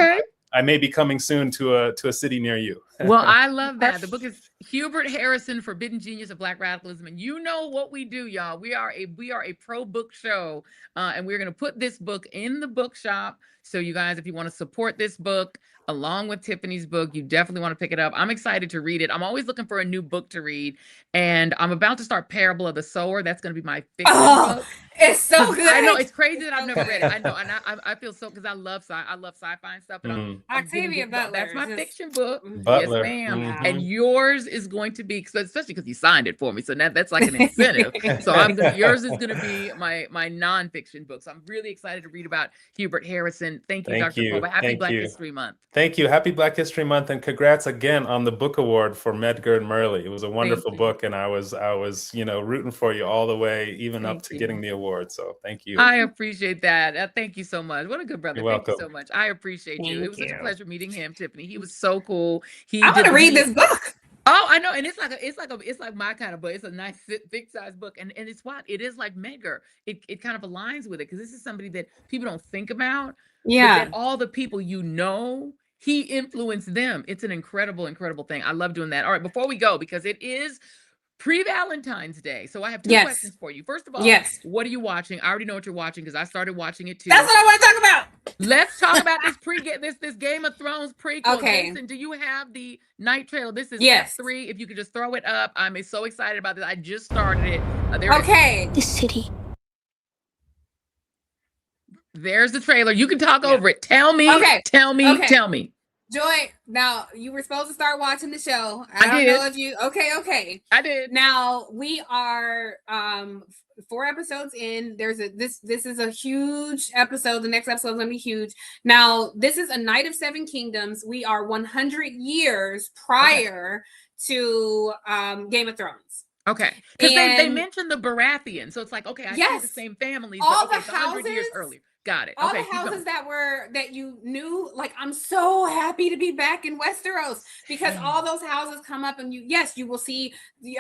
I may be coming soon to a city near you. Well, I love that. The book is Hubert Harrison, Forbidden Genius of Black Radicalism. And you know what we do, y'all. We are a pro book show. And we're going to put this book in the bookshop. So you guys, if you want to support this book, along with Tiffany's book, you definitely want to pick it up. I'm excited to read it. I'm always looking for a new book to read. And I'm about to start Parable of the Sower. That's going to be my fiction book. It's so good. I know, it's crazy that I've never read it. I know, and I feel so, because I love sci-fi and stuff. But I'm Octavia Butler. That's my fiction book. Butler. Yes, ma'am. And yours is going to be, especially because you signed it for me, so that's like an incentive. So yours is going to be my nonfiction book. So I'm really excited to read about Hubert Harrison. Thank you, Dr. Kwoba. Happy Black History Month. Thank you. Happy Black History Month, and congrats again on the book award for Medgar and Murley. It was a wonderful book, and I was rooting for you all the way, even up to getting the award. So thank you. I appreciate that. Thank you so much. What a good brother. You're Thank you welcome. so much. I appreciate you. It was such a pleasure meeting him, Tiffany. He was so cool. I want to read this book. Oh, I know, and it's like my kind of book. It's a nice, thick size book, and it's what it is like Medgar. It kind of aligns with it, because this is somebody that people don't think about. Yeah, but that all the people he influenced them. It's an incredible thing. I love doing that. All right, before we go, because it is pre-Valentine's Day, so I have two questions for you. First of all, what are you watching? I already know what you're watching because I started watching it too. That's what I want to talk about. Let's talk about this Game of Thrones prequel. Okay. Jason, do you have the night trailer? This is F3. If you could just throw it up. I'm so excited about this. I just started it. This city. There's the trailer. You can talk over it. Tell me. Tell me. Joy, now you were supposed to start watching the show. I don't did. know if you I did. Now we are 4 episodes in. This is a huge episode. The next episode is gonna be huge. Now, this is A Night of Seven Kingdoms. We are 100 years prior to Game of Thrones. Okay. Because they mentioned the Baratheon. So it's like, okay, I see the same families. All but the 100 years houses earlier. Got it. All Okay, the houses that you knew, like, I'm so happy to be back in Westeros, because all those houses come up, and you will see the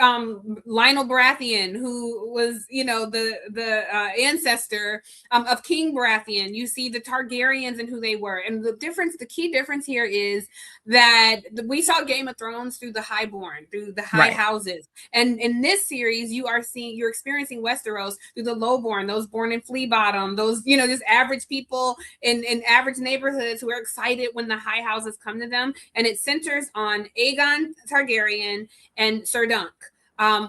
Lionel Baratheon, who was the ancestor of King Baratheon. You see the Targaryens and who they were, and the key difference here is that we saw Game of Thrones through the highborn, through the high houses, and in this series you're experiencing Westeros through the lowborn, those born in Flea Bottom, those just average people in average neighborhoods who are excited when the high houses come to them. And it centers on Aegon Targaryen and Sir Dunk,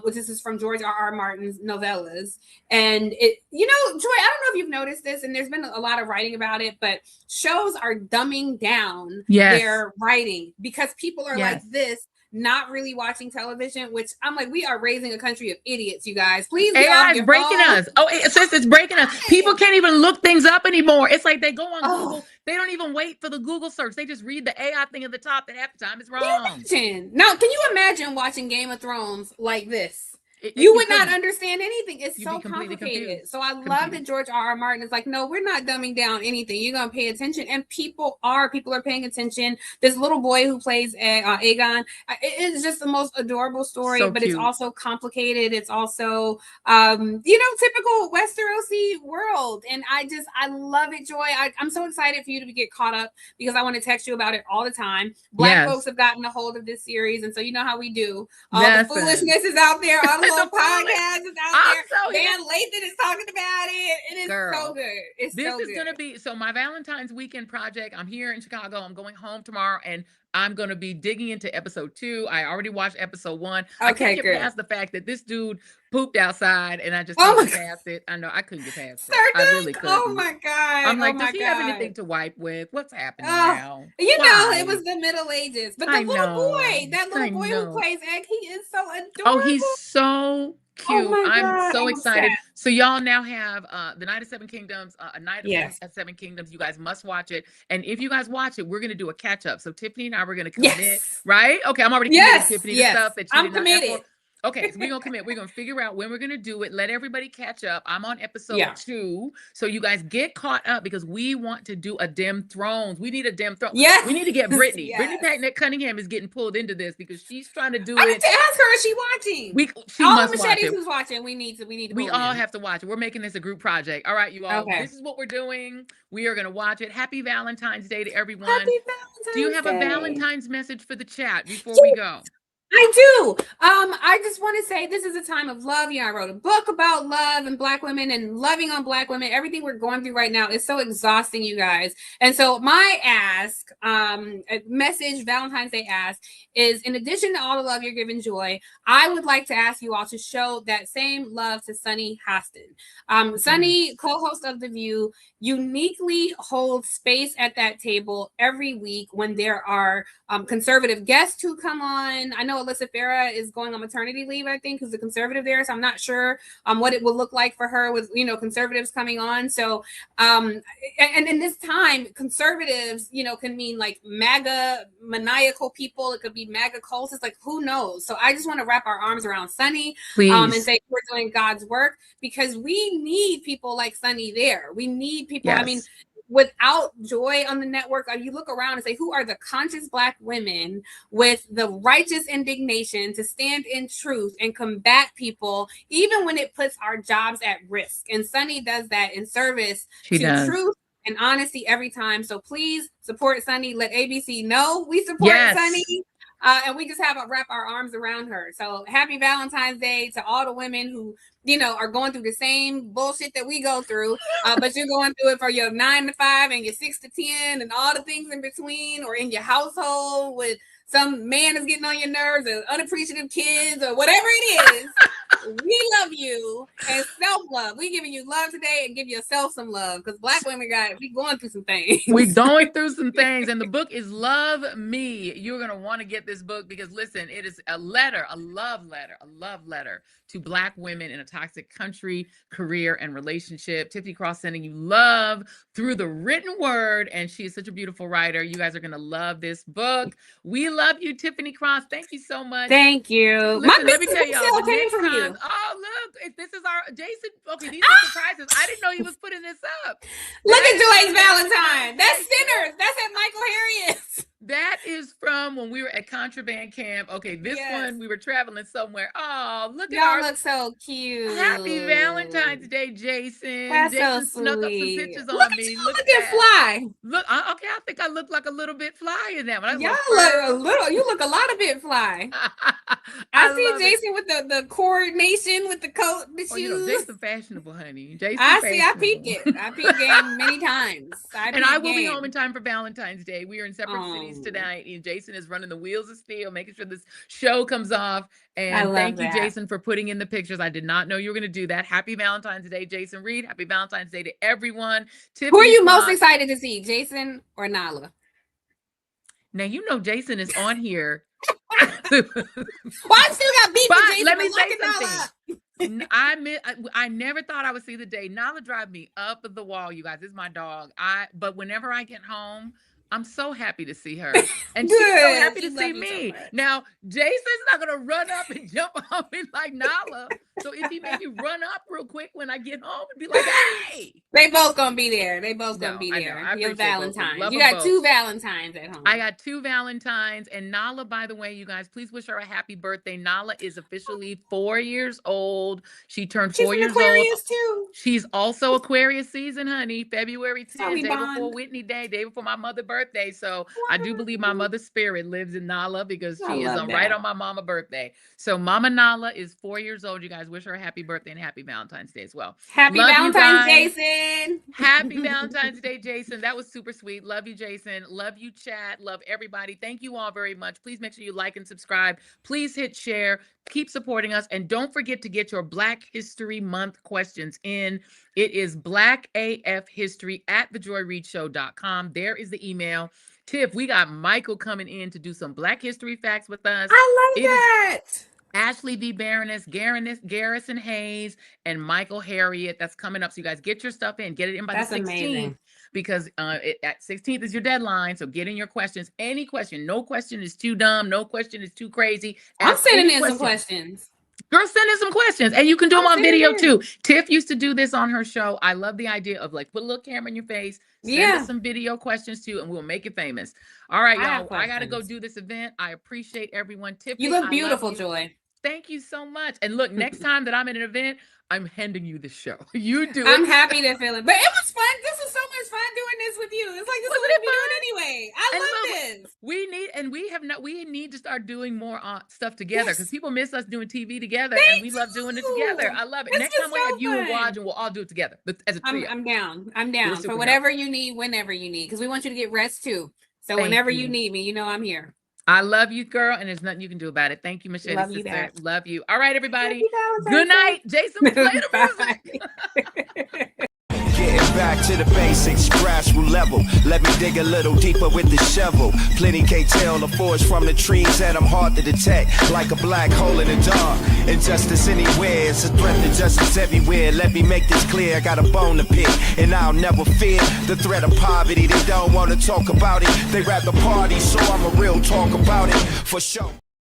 which is from George R.R. Martin's novellas. And it, Joy, I don't know if you've noticed this, and there's been a lot of writing about it, but shows are dumbing down their writing because people are like this, not really watching television, which I'm like, we are raising a country of idiots, you guys. Please get AI off is breaking us. Oh, it's breaking us. People can't even look things up anymore. It's like they go on Google. They don't even wait for the Google search. They just read the AI thing at the top, that half the time is wrong. Now, can you imagine watching Game of Thrones like this? You would couldn't. not understand anything. It's You'd so be completely complicated. confused. So I love that George R.R. Martin is like, no, we're not dumbing down anything. You're gonna pay attention, and people are paying attention. This little boy who plays Aegon, it's just the most adorable story, So but cute. it's also complicated. It's also, typical Westerosi world, and I love it, Joy. I'm so excited for you to get caught up because I want to text you about it all the time. Black folks have gotten a hold of this series, and so you know how we do. All the foolishness is out there. All the little podcasts is out there. Dan Lathan is talking about it. It is so good. It's this so is good. gonna be my Valentine's weekend project. I'm here in Chicago. I'm going home tomorrow, and I'm going to be digging into episode 2. I already watched episode 1. I can't get past the fact that this dude pooped outside, and I just couldn't get past it. I know I couldn't get past it. I really couldn't. Oh my God. I'm like, oh does my he God. have anything to wipe with? What's happening now? It was the Middle Ages. But the little boy, that little boy who plays Egg, he is so adorable. Oh, he's so cute. my I'm God, so I'm excited. obsessed. So y'all now have the Night of Seven Kingdoms, A Night Yes. of Seven Kingdoms. You guys must watch it. And if you guys watch it, we're going to do a catch up. So Tiffany and I were going to commit, right? Okay, I'm already committed, Tiffany, to stuff that you I'm did not committed. ask for. Okay, so we're going to commit. We're going to figure out when we're going to do it. Let everybody catch up. I'm on episode 2. So you guys get caught up because we want to do a Dem Thrones. We need a Dem Thrones. Yes. We need to get Brittany. Yes. Brittany Cunningham is getting pulled into this because she's trying to do I it. need to ask her, is she watching? She all must the watch machetes it. who's watching, we need to We all have to watch it. We're making this a group project. All right, you all. Okay. This is what we're doing. We are going to watch it. Happy Valentine's Day to everyone. Happy Valentine's Do you have Day. a Valentine's message for the chat before we go? I do. I just want to say this is a time of love. I wrote a book about love and Black women and loving on Black women. Everything we're going through right now is so exhausting, you guys. And so my ask, a message, Valentine's Day ask, is in addition to all the love you're giving Joy, I would like to ask you all to show that same love to Sunny Hostin. Sunny, co-host of The View, uniquely holds space at that table every week when there are conservative guests who come on. I know Alyssa Farah is going on maternity leave, I think, who's a conservative there. So I'm not sure what it will look like for her with, conservatives coming on. So, and in this time, conservatives, can mean like MAGA maniacal people. It could be MAGA cults. It's like, who knows? So I just want to wrap our arms around Sunny and say we're doing God's work because we need people like Sunny there. We need people. Yes. I mean, without Joy on the network, you look around and say, who are the conscious Black women with the righteous indignation to stand in truth and combat people, even when it puts our jobs at risk? And Sunny does that in service to truth and honesty every time. So please support Sunny. Let ABC know we support Sunny. And we just have to wrap our arms around her. So happy Valentine's Day to all the women who, are going through the same bullshit that we go through. But you're going through it for your 9 to 5 and your 6 to 10 and all the things in between, or in your household with some man is getting on your nerves, or unappreciative kids, or whatever it is. We love you and self-love. We giving you love today, and give yourself some love because Black women we going through some things. We're going through some things, and the book is Love Me. You're going to want to get this book because, listen, it is a love letter to Black women in a toxic country, career, and relationship. Tiffany Cross sending you love through the written word, and she is such a beautiful writer. You guys are going to love this book. We love you, Tiffany Cross. Thank you so much. Thank you. Listen, let me tell y'all, the came next from time, you. oh, look, this is our Jason. Okay, these are surprises. I didn't know he was putting this up. Look at Joy's Valentine. That's Sinners. That's at Michael Harriet's. That is from when we were at Contraband Camp. Okay, this one, we were traveling somewhere. Oh, look at y'all look so cute. Happy Valentine's Day, Jason. That's Jason so snuck up some sweet. pictures Look on me. at look at Fly. Look, okay, I think I look like a little bit fly in that one. Y'all look a little. You look a lot of bit Fly. I see Jason with the coordination with the coat, the shoes. Jason fashionable, honey. Jason I peeped it. I peeped game many times. I will be home in time for Valentine's Day. We are in separate cities tonight, and Jason is running the wheels of steel, making sure this show comes off. And thank you, Jason, for putting in the pictures. I did not know you were going to do that. Happy Valentine's Day, Jason Reid. Happy Valentine's Day to everyone. Who are you most excited to see, Jason or Nala? Now, you know Jason is on here. Well, I still got beef with Jason. Let me say something. I never thought I would see the day. Nala drive me up the wall, you guys. This is my dog. But whenever I get home, I'm so happy to see her. And she's so happy to see me. Now, Jason's not going to run up and jump on me like Nala. So if he maybe run up real quick when I get home and be like, hey. They both going to be there. They both going to be there. Your Valentine's. You got 2 Valentines at home. I got 2 Valentines. And Nala, by the way, you guys, please wish her a happy birthday. Nala is officially 4 years old. She turned 4 years Aquarius old. Too. She's also Aquarius season, honey. February 10th, day before Whitney Day, day before my mother's birthday. So I do believe my mother's spirit lives in Nala because she is right on my mama's birthday. So Mama Nala is 4 years old. You guys wish her a happy birthday and happy Valentine's Day as well. Happy Valentine's, Jason. Happy Valentine's Day, Jason. That was super sweet. Love you, Jason. Love you, chat. Love everybody. Thank you all very much. Please make sure you like and subscribe. Please hit share. Keep supporting us. And don't forget to get your Black History Month questions in. It is blackafhistory@thejoyreidshow.com. There is the email. Tiff, we got Michael coming in to do some Black History facts with us. I love that. Ashley V. Baroness, Garrison Hayes, and Michael Harriet. That's coming up. So you guys get your stuff in. Get it in by the 16th. Amazing. Because at 16th is your deadline. So get in your questions. Any question. No question is too dumb. No question is too crazy. I'm sending in some questions. Girl, send in some questions. And you can do them on video too. Tiff used to do this on her show. I love the idea of like, put a little camera in your face. Send us some video questions too, and we'll make it famous. All right, y'all. I got to go do this event. I appreciate everyone. Tiffany, you look beautiful, Joy. Thank you so much. And look, next time that I'm at an event, I'm handing you the show. You do it. I'm happy to feel it. But it was fun. This was so much fun doing this with you. It's like this is what we doing anyway. I love this. We need to start doing more stuff together because people miss us doing TV together and we love doing it together. I love it. Next time we have you and Waj and we'll all do it together as a trio. I'm down. I'm down for whatever you need, whenever you need, because we want you to get rest too. So whenever you need me, you know I'm here. I love you, girl, and there's nothing you can do about it. Thank you, Michelle. Love you, Dad. Love you. All right, everybody. Good night. Jason, play the music. Getting back to the basics, grassroots level. Let me dig a little deeper with the shovel. Plenty can't tell the forest from the trees, and I'm hard to detect, like a black hole in the dark. Injustice anywhere, it's a threat to justice everywhere. Let me make this clear, I got a bone to pick, and I'll never fear the threat of poverty. They don't want to talk about it, they rather party, so I'm a real talk about it, for sure.